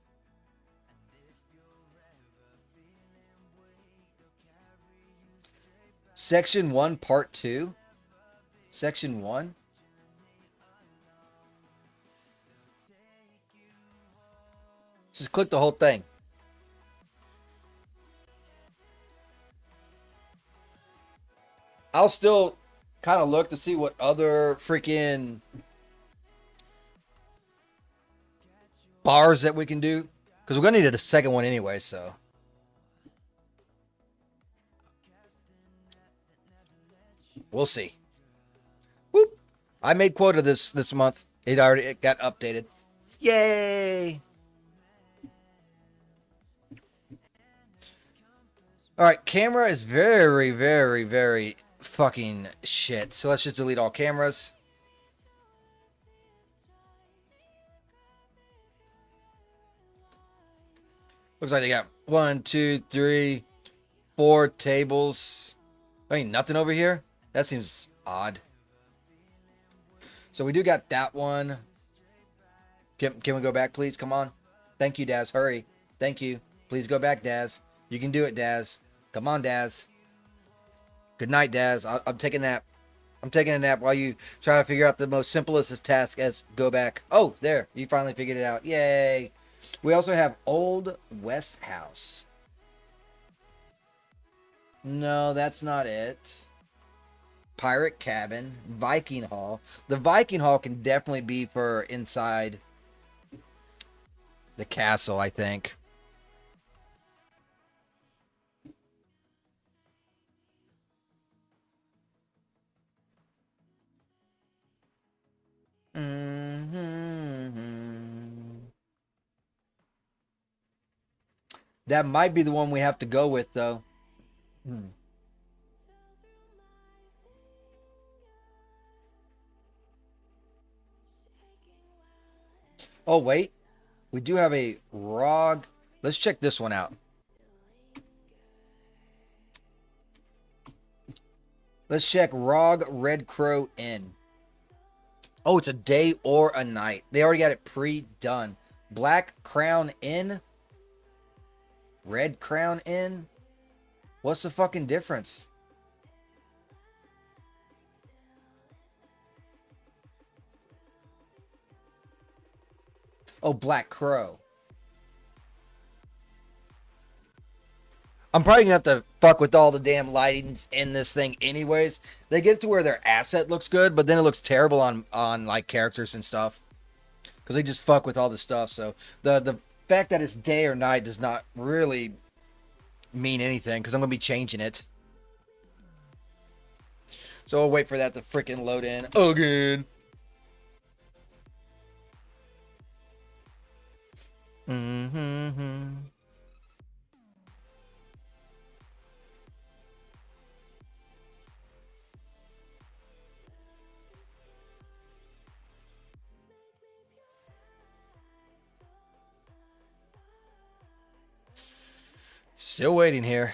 Speaker 2: Section 1, Part 2. Section 1. Just click the whole thing. I'll still kind of look to see what other freaking bars that we can do. Because we're going to need a second one anyway, so. We'll see. Whoop. I made quota this month. It got updated. Yay! All right, camera is very, very, very fucking shit. So let's just delete all cameras. Looks like they got 1, 2, 3, 4 tables. I mean, nothing over here? That seems odd. So we do got that one. Can we go back, please? Come on. Thank you, Daz. Hurry. Thank you. Please go back, Daz. You can do it, Daz. Come on, Daz. Good night, Daz. I'm taking a nap. I'm taking a nap while you try to figure out the most simplest task as go back. Oh, there. You finally figured it out. Yay. We also have Old West House. No, that's not it. Pirate Cabin. Viking Hall. The Viking Hall can definitely be for inside the castle, I think. Mm-hmm. That might be the one we have to go with, though. Oh, wait. We do have a ROG. Let's check this one out. Let's check ROG Red Crow Inn. Oh, it's a day or a night. They already got it pre-done. Black Crown Inn. Red Crown Inn. What's the fucking difference? Oh, Black Crow. I'm probably gonna have to fuck with all the damn lightings in this thing anyways. They get it to where their asset looks good, but then it looks terrible on like characters and stuff. Because they just fuck with all the stuff. So the fact that it's day or night does not really mean anything, because I'm gonna be changing it. So I'll wait for that to freaking load in again. Mm-hmm. Still waiting here.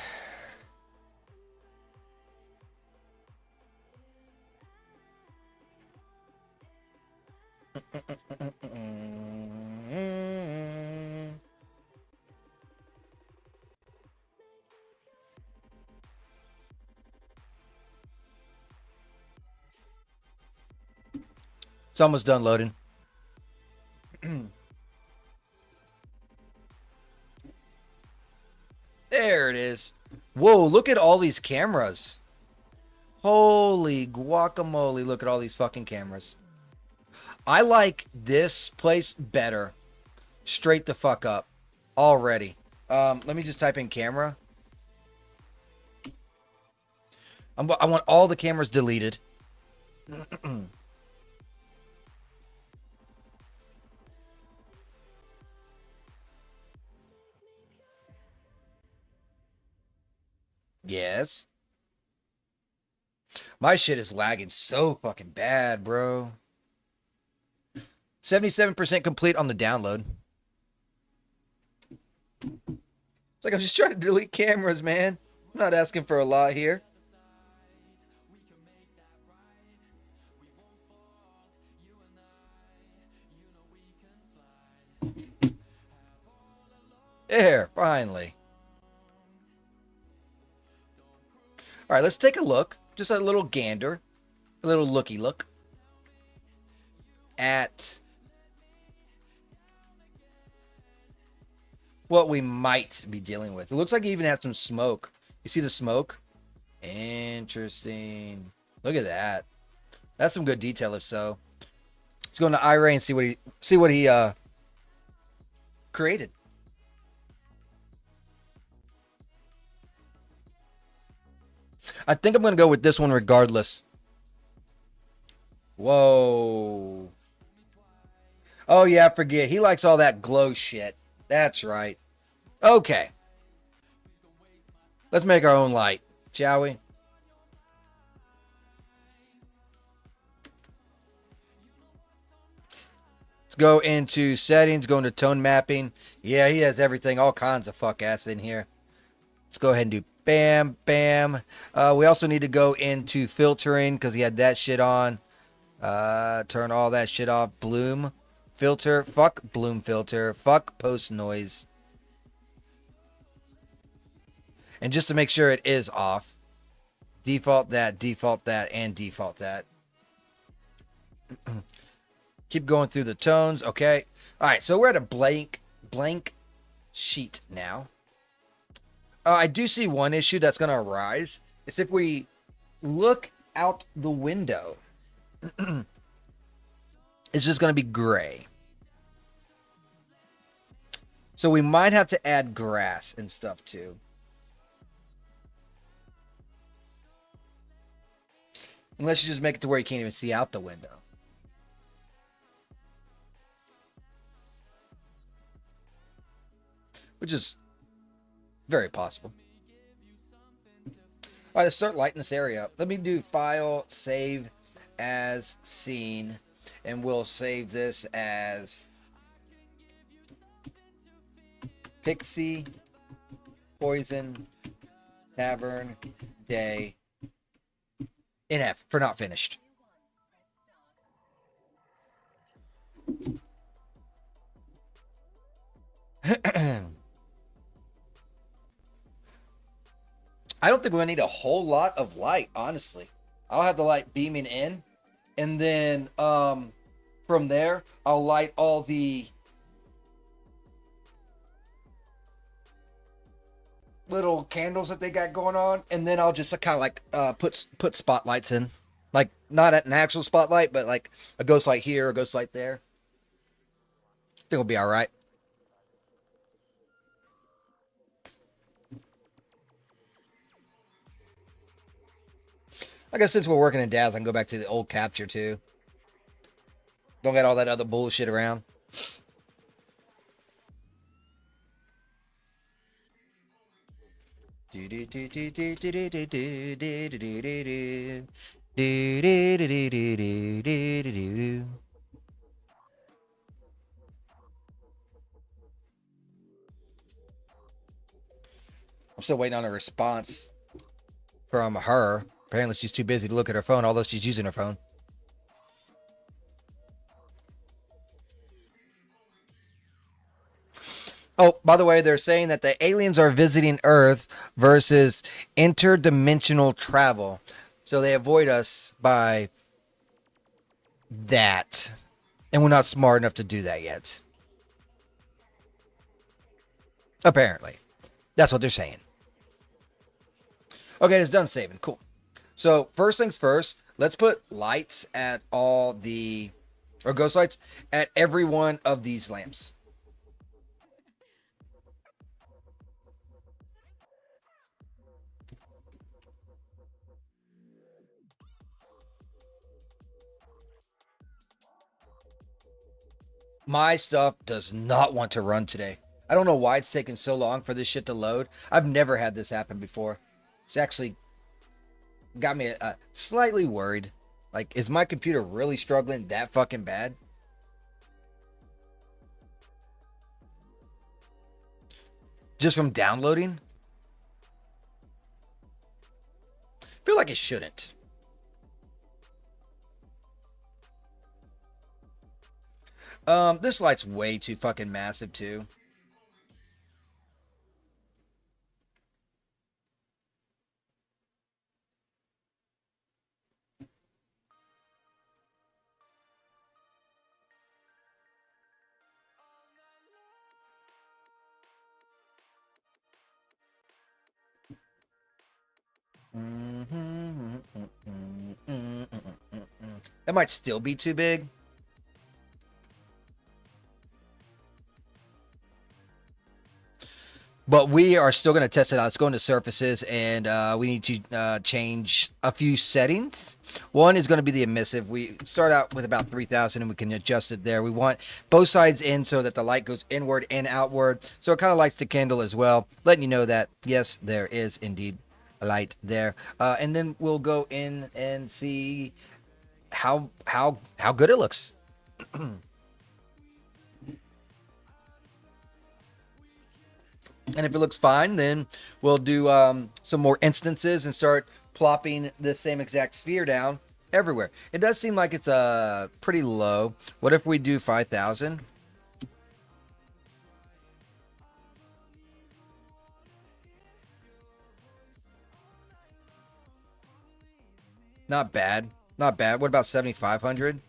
Speaker 2: It's almost done loading. There it is. Whoa, look at all these cameras. Holy guacamole, look at all these fucking cameras. I like this place better. Straight the fuck up. Already. Let me just type in camera. I want all the cameras deleted. Yes. My shit is lagging so fucking bad, bro. 77% complete on the download. It's like I'm just trying to delete cameras, man. I'm not asking for a lot here. There, finally. All right, let's take a look. Just a little gander. A little looky look. At what we might be dealing with. It looks like it even has some smoke. You see the smoke? Interesting. Look at that. That's some good detail if so. Let's go into iRay and see what he created. I think I'm going to go with this one regardless. Whoa. Oh, yeah, I forget. He likes all that glow shit. That's right. Okay. Let's make our own light, shall we? Let's go into settings, go into tone mapping. Yeah, he has everything, all kinds of fuck ass in here. Let's go ahead and do bam, bam. We also need to go into filtering because he had that shit on. Turn all that shit off. Bloom filter. Fuck bloom filter. Fuck post noise. And just to make sure it is off, default that, and default that. Keep going through the tones. Okay. All right. So we're at a blank sheet now. I do see one issue that's going to arise. It's if we look out the window, it's just going to be gray. So we might have to add grass and stuff too. Unless you just make it to where you can't even see out the window. Which is Very possible. All right, let's start lighting this area up. Let me do file, save as scene, and we'll save this as Pixie Poison Tavern Day NF for not finished. I don't think we're gonna need a whole lot of light, honestly. I'll have the light beaming in, and then from there I'll light all the little candles that they got going on, and then I'll just kind of like put spotlights in, like not at an actual spotlight, but like a ghost light here, a ghost light there. I think it'll be all right. I guess since we're working in Daz, I can go back to the old capture too. Don't got all that other bullshit around. I'm still waiting on a response from her. Apparently she's too busy to look at her phone, although she's using her phone. Oh, by the way, they're saying that the aliens are visiting Earth versus interdimensional travel. So they avoid us by that. And we're not smart enough to do that yet. Apparently. That's what they're saying. Okay, it's done saving. Cool. So first things first, let's put lights at all the, or ghost lights at every one of these lamps. My stuff does not want to run today. I don't know why it's taking so long for this shit to load. I've never had this happen before. It's actually got me slightly worried. Like, is my computer really struggling that fucking bad? Just from downloading? I feel like it shouldn't. This light's way too fucking massive too. That might still be too big. But we are still going to test it out. Let's go into surfaces, and we need to change a few settings. One is going to be the emissive. We start out with about 3,000, and we can adjust it there. We want both sides in so that the light goes inward and outward. So it kind of lights the candle as well, letting you know that, yes, there is indeed a light there. And then we'll go in and see how good it looks. And if it looks fine, then we'll do some more instances and start plopping the same exact sphere down everywhere. It does seem like it's pretty low. What if we do 5,000? Not bad. Not bad. What about 7,500?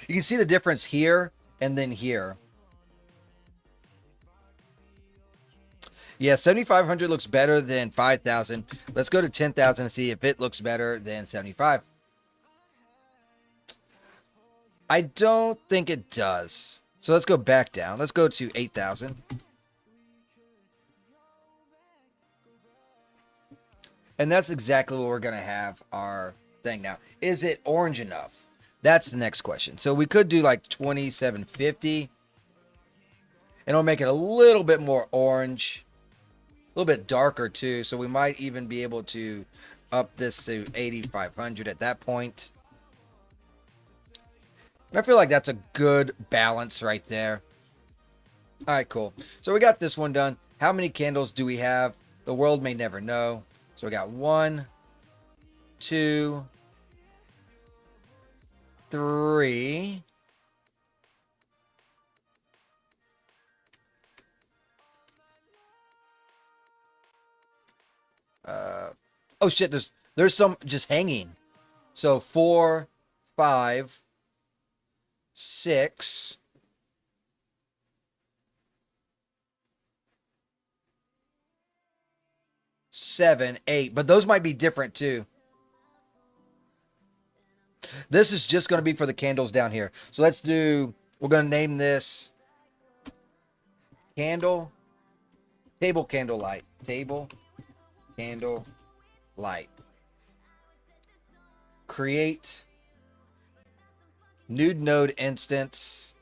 Speaker 2: You can see the difference here and then here. Yeah, 7,500 looks better than 5,000. Let's go to 10,000 and see if it looks better than 75. I don't think it does. So let's go back down. Let's go to 8,000. And that's exactly what we're going to have our thing now. Is it orange enough? That's the next question. So we could do like 2750. And it'll make it a little bit more orange. A little bit darker too. So we might even be able to up this to 8500 at that point. And I feel like that's a good balance right there. All right, cool. So we got this one done. How many candles do we have? The world may never know. So we got 1, 2, 3. Oh shit, there's some just hanging. So 4, 5, 6. 7, 8, but those might be different too. This is just going to be for the candles down here. So we're going to name this table candle light. Table candle light. Create nude node instance.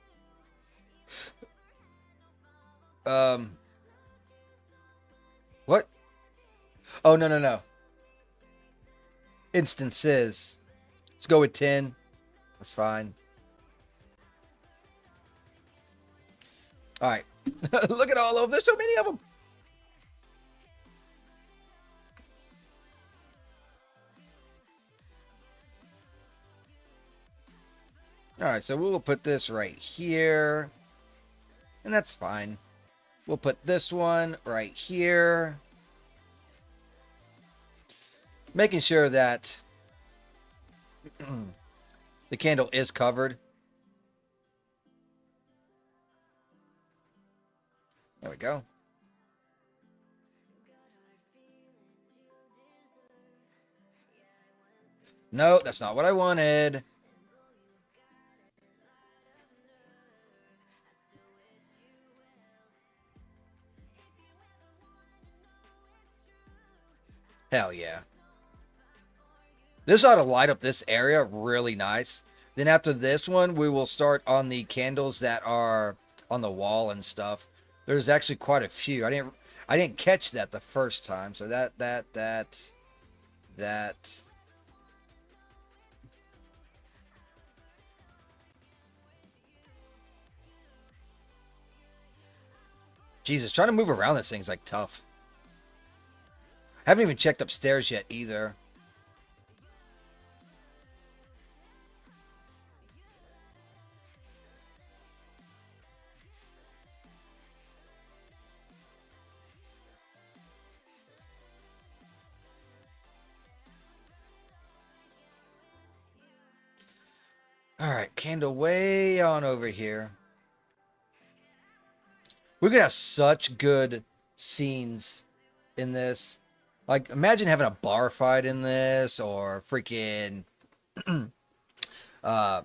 Speaker 2: What? Oh, no. Instances. Let's go with 10. That's fine. All right. Look at all of them. There's so many of them. All right. So we'll put this right here. And that's fine. We'll put this one right here. Making sure that the candle is covered. There we go. No, that's not what I wanted. Hell yeah. This ought to light up this area really nice. Then after this one, we will start on the candles that are on the wall and stuff. There's actually quite a few. I didn't catch that the first time. So that. Jesus, trying to move around this thing's like tough. I haven't even checked upstairs yet either. All right, candle way on over here. We're gonna have such good scenes in this. Like, imagine having a bar fight in this, or freaking. I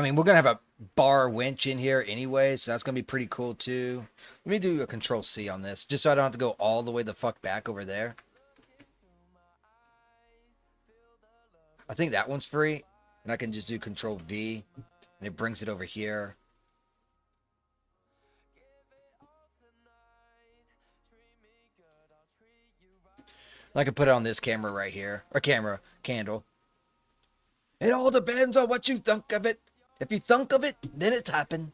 Speaker 2: mean, we're gonna have a bar winch in here anyway, so that's gonna be pretty cool too. Let me do a Control C on this, just so I don't have to go all the way the fuck back over there. I think that one's free. And I can just do Control V, and it brings it over here. I can put it on this camera right here, or candle. It all depends on what you think of it. If you think of it, then it's happened.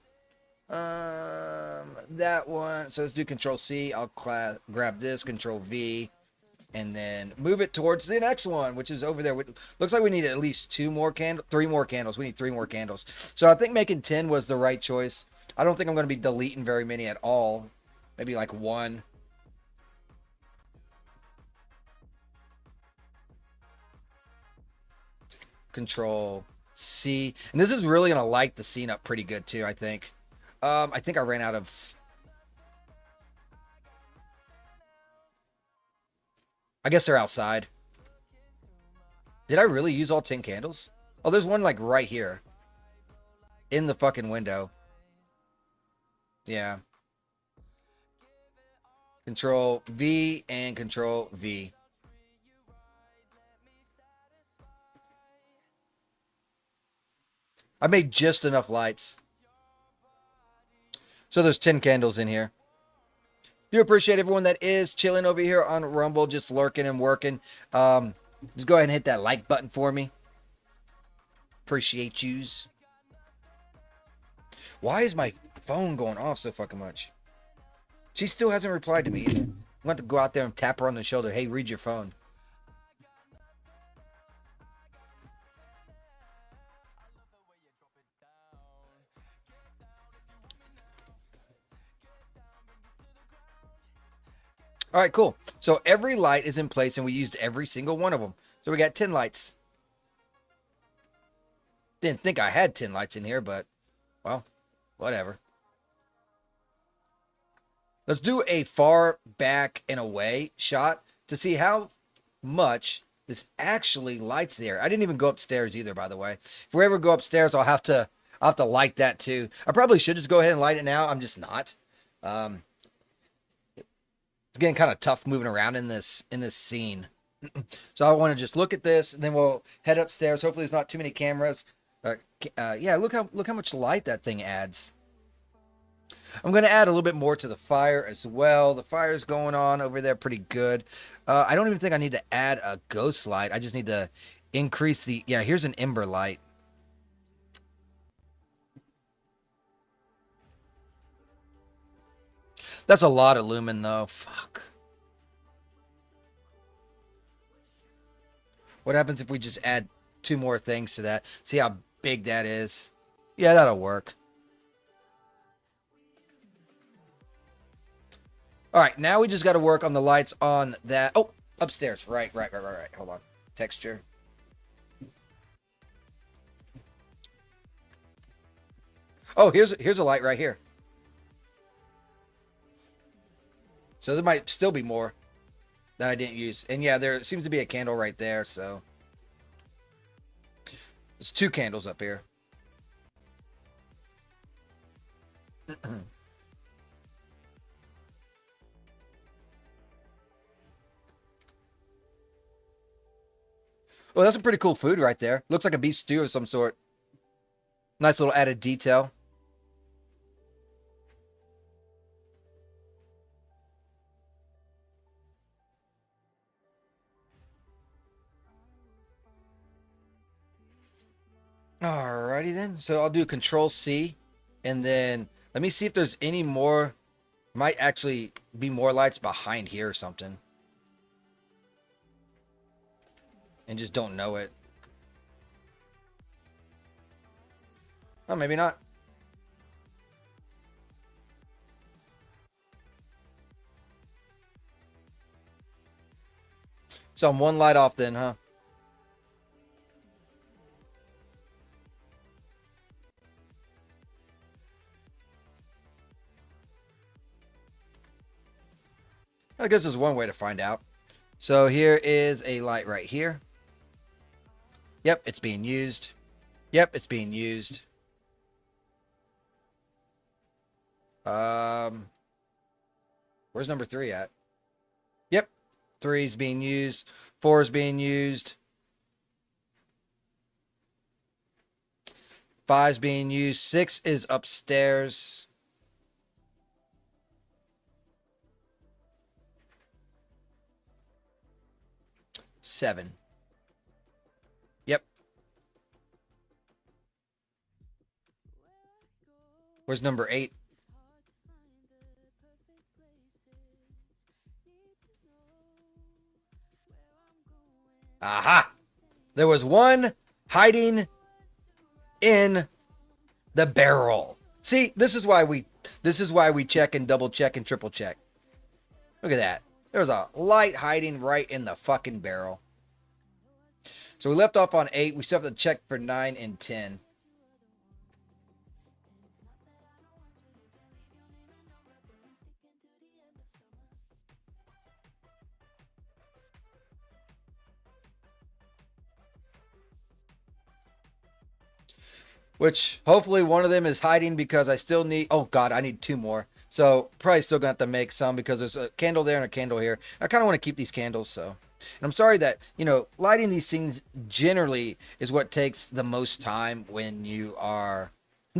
Speaker 2: That one. So let's do Control C. I'll grab this, Control V. And then move it towards the next one, which is over there. Looks like we need at least 3 more candles. We need 3 more candles. So I think making 10 was the right choice. I don't think I'm going to be deleting very many at all. Maybe like 1. Control C. And this is really going to light the scene up pretty good too, I think. I think I ran out of... I guess they're outside. Did I really use all 10 candles? Oh, there's one like right here. In the fucking window. Yeah. Control V and Control V. I made just enough lights. So there's 10 candles in here. Do appreciate everyone that is chilling over here on Rumble, just lurking and working. Just go ahead and hit that like button for me. Appreciate yous. Why is my phone going off so fucking much? She still hasn't replied to me either. I'm going to go out there and tap her on the shoulder. Hey, read your phone. All right, cool. So every light is in place, and we used every single one of them. So we got 10 lights. Didn't think I had 10 lights in here, but, well, whatever. Let's do a far back and away shot to see how much this actually lights there. I didn't even go upstairs either, by the way. If we ever go upstairs, I'll have to light that too. I probably should just go ahead and light it now. I'm just not. It's getting kind of tough moving around in this scene. So I want to just look at this, and then we'll head upstairs. Hopefully there's not too many cameras. Yeah, look how much light that thing adds. I'm going to add a little bit more to the fire as well. The fire's going on over there pretty good. I don't even think I need to add a ghost light. I just need to increase the... Yeah, here's an ember light. That's a lot of lumen, though. Fuck. What happens if we just add 2 more things to that? See how big that is? Yeah, that'll work. All right, now we just got to work on the lights on that. Oh, upstairs. Right. Hold on. Texture. Oh, here's a light right here. So there might still be more that I didn't use. And yeah, there seems to be a candle right there, so. There's 2 candles up here. Well, that's some pretty cool food right there. Looks like a beef stew of some sort. Nice little added detail. Alrighty then. So I'll do Control C, and then let me see if there's any more. Might actually be more lights behind here or something. And just don't know it. Oh, maybe not. So I'm 1 light off then, huh? I guess there's one way to find out. So here is a light right here. Yep, it's being used. Yep, it's being used. Where's number 3 at? Yep, 3 is being used. 4 is being used. 5 is being used. 6 is upstairs. Seven. Yep. Where's number 8? Aha! There was one hiding in the barrel. See, this is why we check and double check and triple check. Look at that. There's a light hiding right in the fucking barrel. So we left off on 8. We still have to check for 9 and 10. Which hopefully one of them is hiding because I still need... Oh, God, I need 2 more. So probably still going to have to make some because there's a candle there and a candle here. I kind of want to keep these candles, so... And I'm sorry that, lighting these things generally is what takes the most time when you are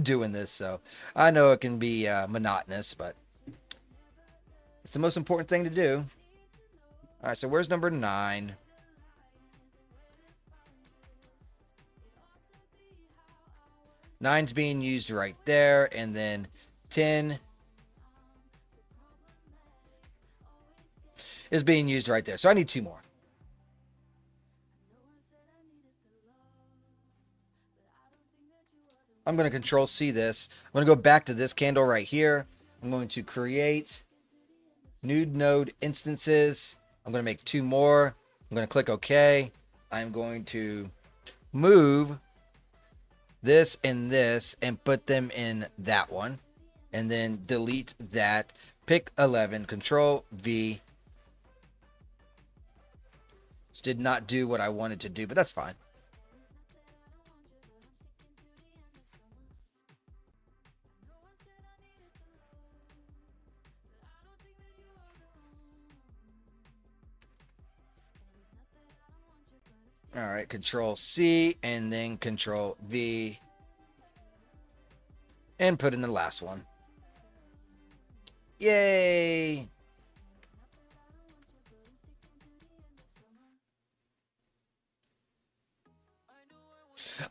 Speaker 2: doing this. So I know it can be monotonous, but it's the most important thing to do. All right, so where's number 9? Nine's being used right there, and then 10 is being used right there. So I need 2 more. I'm going to Control C this. I'm going to go back to this candle right here. I'm going to create new node instances. I'm going to make 2 more. I'm going to click OK. I'm going to move this and put them in that one. And then delete that. Pick 11. Control V. Just did not do what I wanted to do, but that's fine. All right, Control C and then Control V and put in the last one. Yay!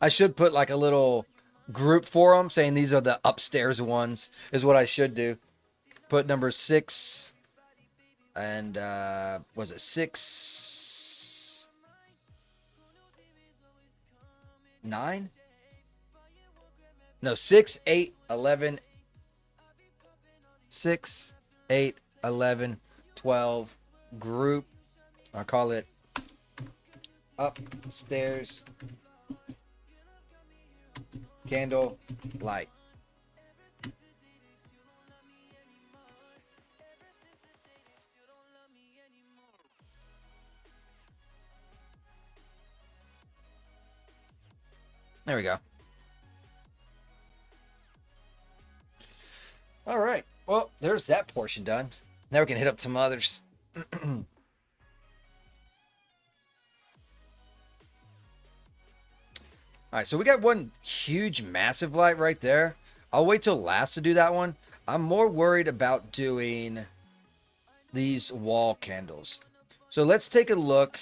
Speaker 2: I should put like a little group for them saying these are the upstairs ones is what I should do. Put number 6 and was it 6, 9? No, 6, 8, 11. 6, 8, 11, 12 group. I'll call it upstairs candle light. There we go. All right. Well, there's that portion done. Now we can hit up some others. All right, so we got one huge, massive light right there. I'll wait till last to do that one. I'm more worried about doing these wall candles. So let's take a look.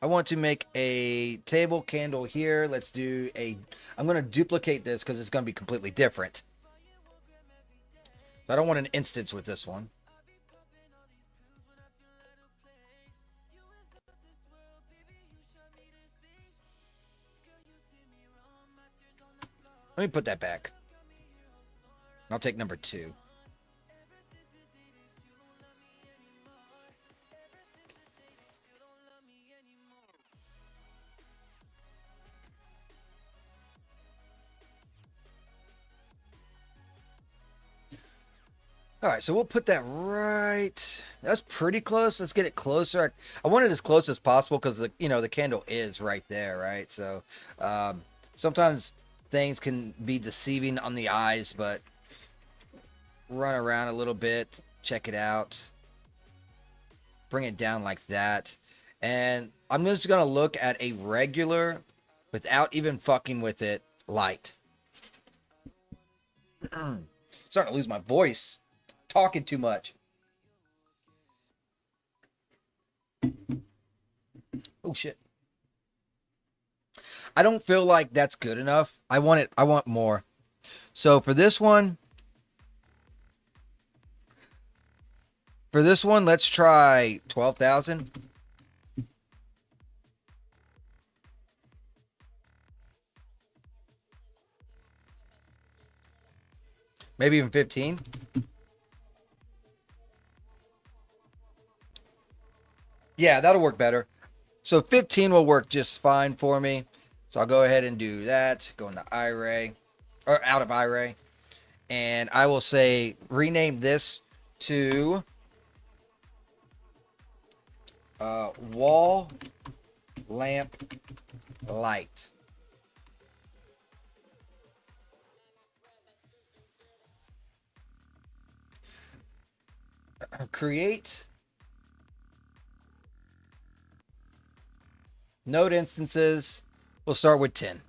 Speaker 2: I want to make a table candle here. Let's do I'm going to duplicate this because it's going to be completely different. I don't want an instance with this one. Let me put that back. I'll take number 2. All right, so we'll put that right. That's pretty close. Let's get it closer. I want it as close as possible because the candle is right there, right? So sometimes things can be deceiving on the eyes, but run around a little bit, check it out, bring it down like that, and I'm just gonna look at a regular, without even fucking with it, light. Starting to lose my voice. Talking too much. Oh shit. I don't feel like that's good enough. I want more. So for this one, let's try 12,000. Maybe even 15. Yeah, that'll work better. So 15 will work just fine for me. So I'll go ahead and do that. Go into iRay, or out of iRay. And I will say, rename this to wall lamp light. Create node instances. We'll start with 10.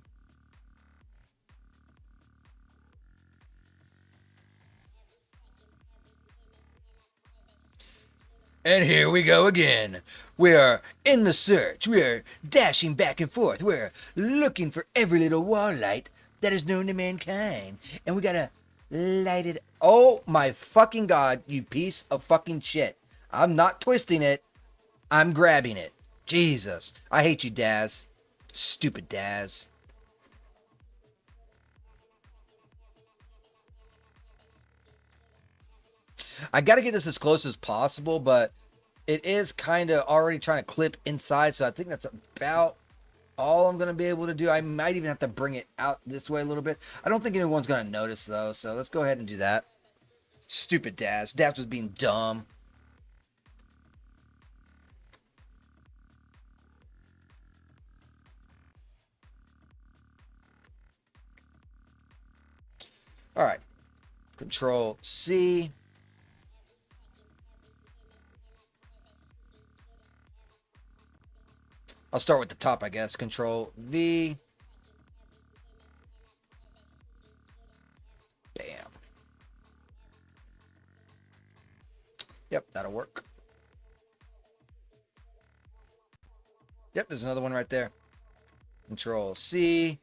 Speaker 2: And here we go again. We are in the search. We are dashing back and forth. We're looking for every little wall light that is known to mankind. And we gotta light it. Oh my fucking god, you piece of fucking shit. I'm not twisting it. I'm grabbing it. Jesus. I hate you, Daz. Stupid Daz. I got to get this as close as possible, but it is kind of already trying to clip inside, so I think that's about all I'm going to be able to do. I might even have to bring it out this way a little bit. I don't think anyone's going to notice, though, so let's go ahead and do that. Stupid Daz. Daz was being dumb. All right. Control C. I'll start with the top, I guess. Control V. Bam. Yep, that'll work. Yep, there's another one right there. Control C.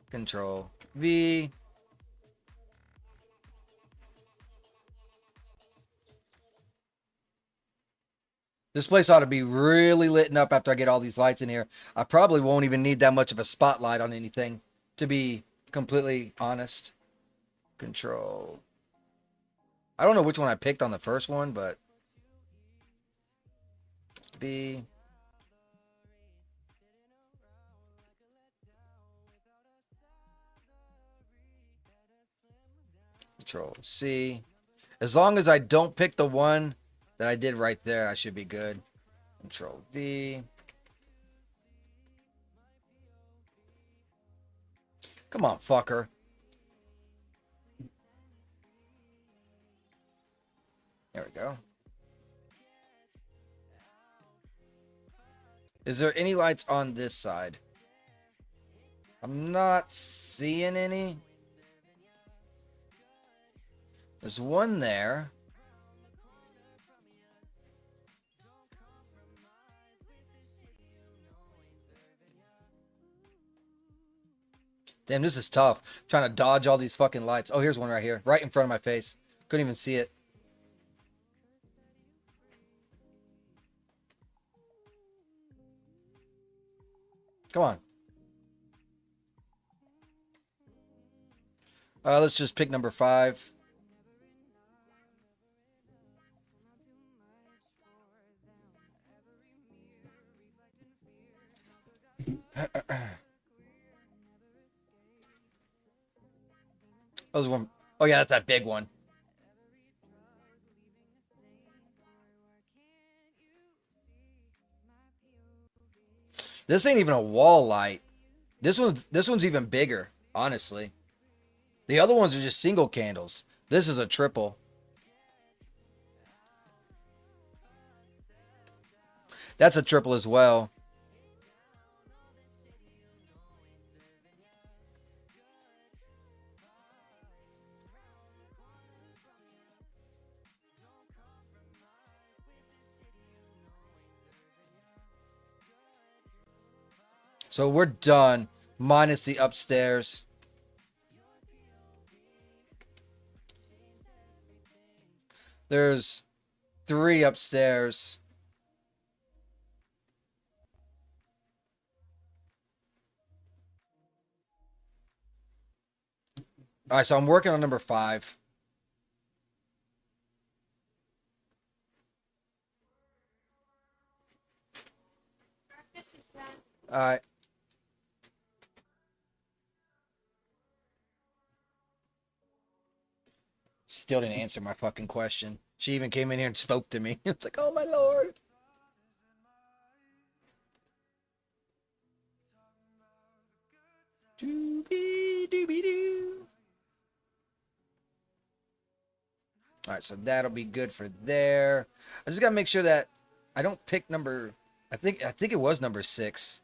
Speaker 2: Control V. This place ought to be really lit up after I get all these lights in here. I probably won't even need that much of a spotlight on anything, to be completely honest. Control. I don't know which one I picked on the first one, but B. Control C. As long as I don't pick the one that I did right there, I should be good. Control V. Come on, fucker. There we go. Is there any lights on this side? I'm not seeing any. There's one there. Damn, this is tough. Trying to dodge all these fucking lights. Oh, here's one right here. Right in front of my face. Couldn't even see it. Come on. Let's just pick number 5. That was one. Oh, yeah, that's that big one. This ain't even a wall light. This one's even bigger, honestly. The other ones are just single candles. This is a triple. That's a triple as well. So we're done, minus the upstairs. There's 3 upstairs. All right, so I'm working on number 5. All right. Still didn't answer my fucking question. She even came in here and spoke to me. It's like, oh my lord. Doobie doobie doo. All right, so that'll be good for there. I just gotta make sure that I don't pick number. I think it was number 6.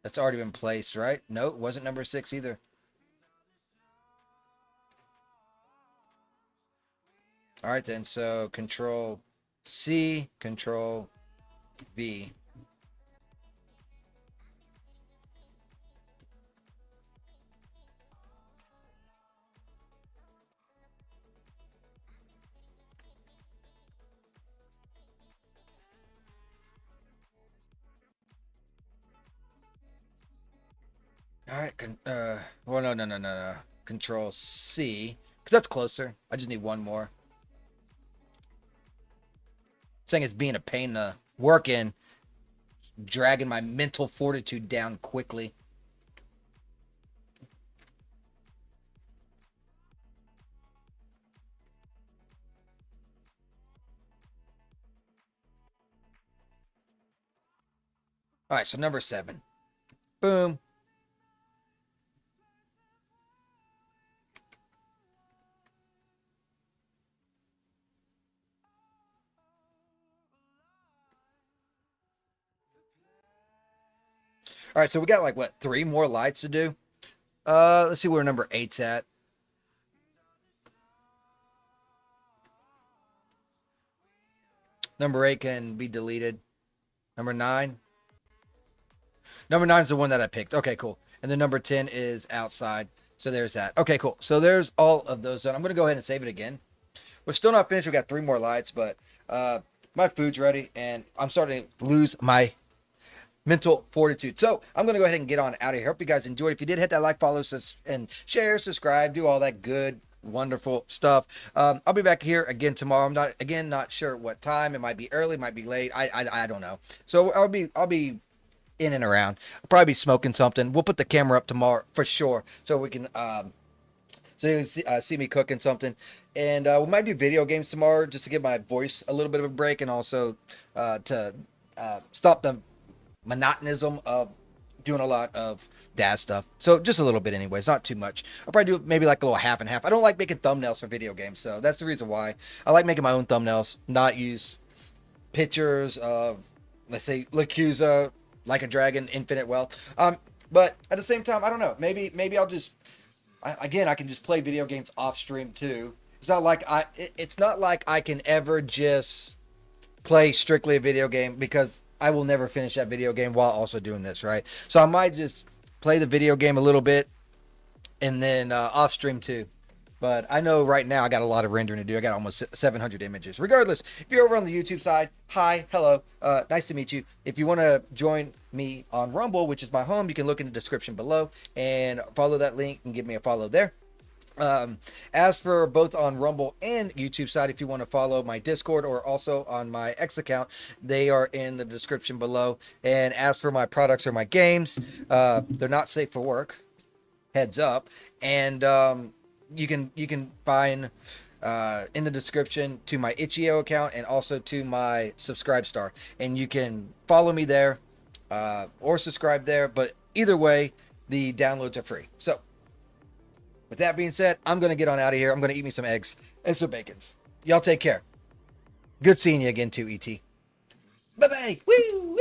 Speaker 2: That's already been placed, right? No, it wasn't number 6 either. All right then. So Control C, Control V. All right. Well, no. Control C, because that's closer. I just need one more. Saying it's being a pain to work in, dragging my mental fortitude down quickly. All right, so number 7. Boom. All right, so we got like what, 3 more lights to do? Let's see where number 8's at. Number 8 can be deleted. Number 9. Number 9 is the one that I picked. Okay, cool. And then number 10 is outside. So there's that. Okay, cool. So there's all of those done. I'm going to go ahead and save it again. We're still not finished. We got 3 more lights, but my food's ready, and I'm starting to lose my mental fortitude. So I'm going to go ahead and get on out of here. Hope you guys enjoyed. If you did, hit that like, follow, and share, subscribe, do all that good, wonderful stuff. I'll be back here again tomorrow. I'm not sure what time. It might be early, it might be late. I don't know. So I'll be in and around. I'll probably be smoking something. We'll put the camera up tomorrow for sure, so we can so you can see me cooking something. And we might do video games tomorrow just to give my voice a little bit of a break, and also to stop the monotonism of doing a lot of dad stuff. So just a little bit anyways, not too much. I'll probably do maybe like a little half and half. I don't like making thumbnails for video games, so that's the reason why. I like making my own thumbnails, not use pictures of, let's say, Lacusa, Like a Dragon, Infinite Wealth. But at the same time, I don't know. Maybe I'll just, I can just play video games off stream too. It's not like I can ever just play strictly a video game, because I will never finish that video game while also doing this, right? So I might just play the video game a little bit and then off stream too. But I know right now I got a lot of rendering to do. I got almost 700 images. Regardless, if you're over on the YouTube side, hi, hello, nice to meet you. If you want to join me on Rumble, which is my home, you can look in the description below and follow that link and give me a follow there. As for both on Rumble and YouTube side, if you want to follow my Discord or also on my X account, they are in the description below. And as for my products or my games, they're not safe for work. Heads up. And you can find in the description to my Itch.io account and also to my Subscribestar, and you can follow me there or subscribe there. But either way, the downloads are free. So with that being said, I'm going to get on out of here. I'm going to eat me some eggs and some bacons. Y'all take care. Good seeing you again too, ET. Bye-bye. Woo!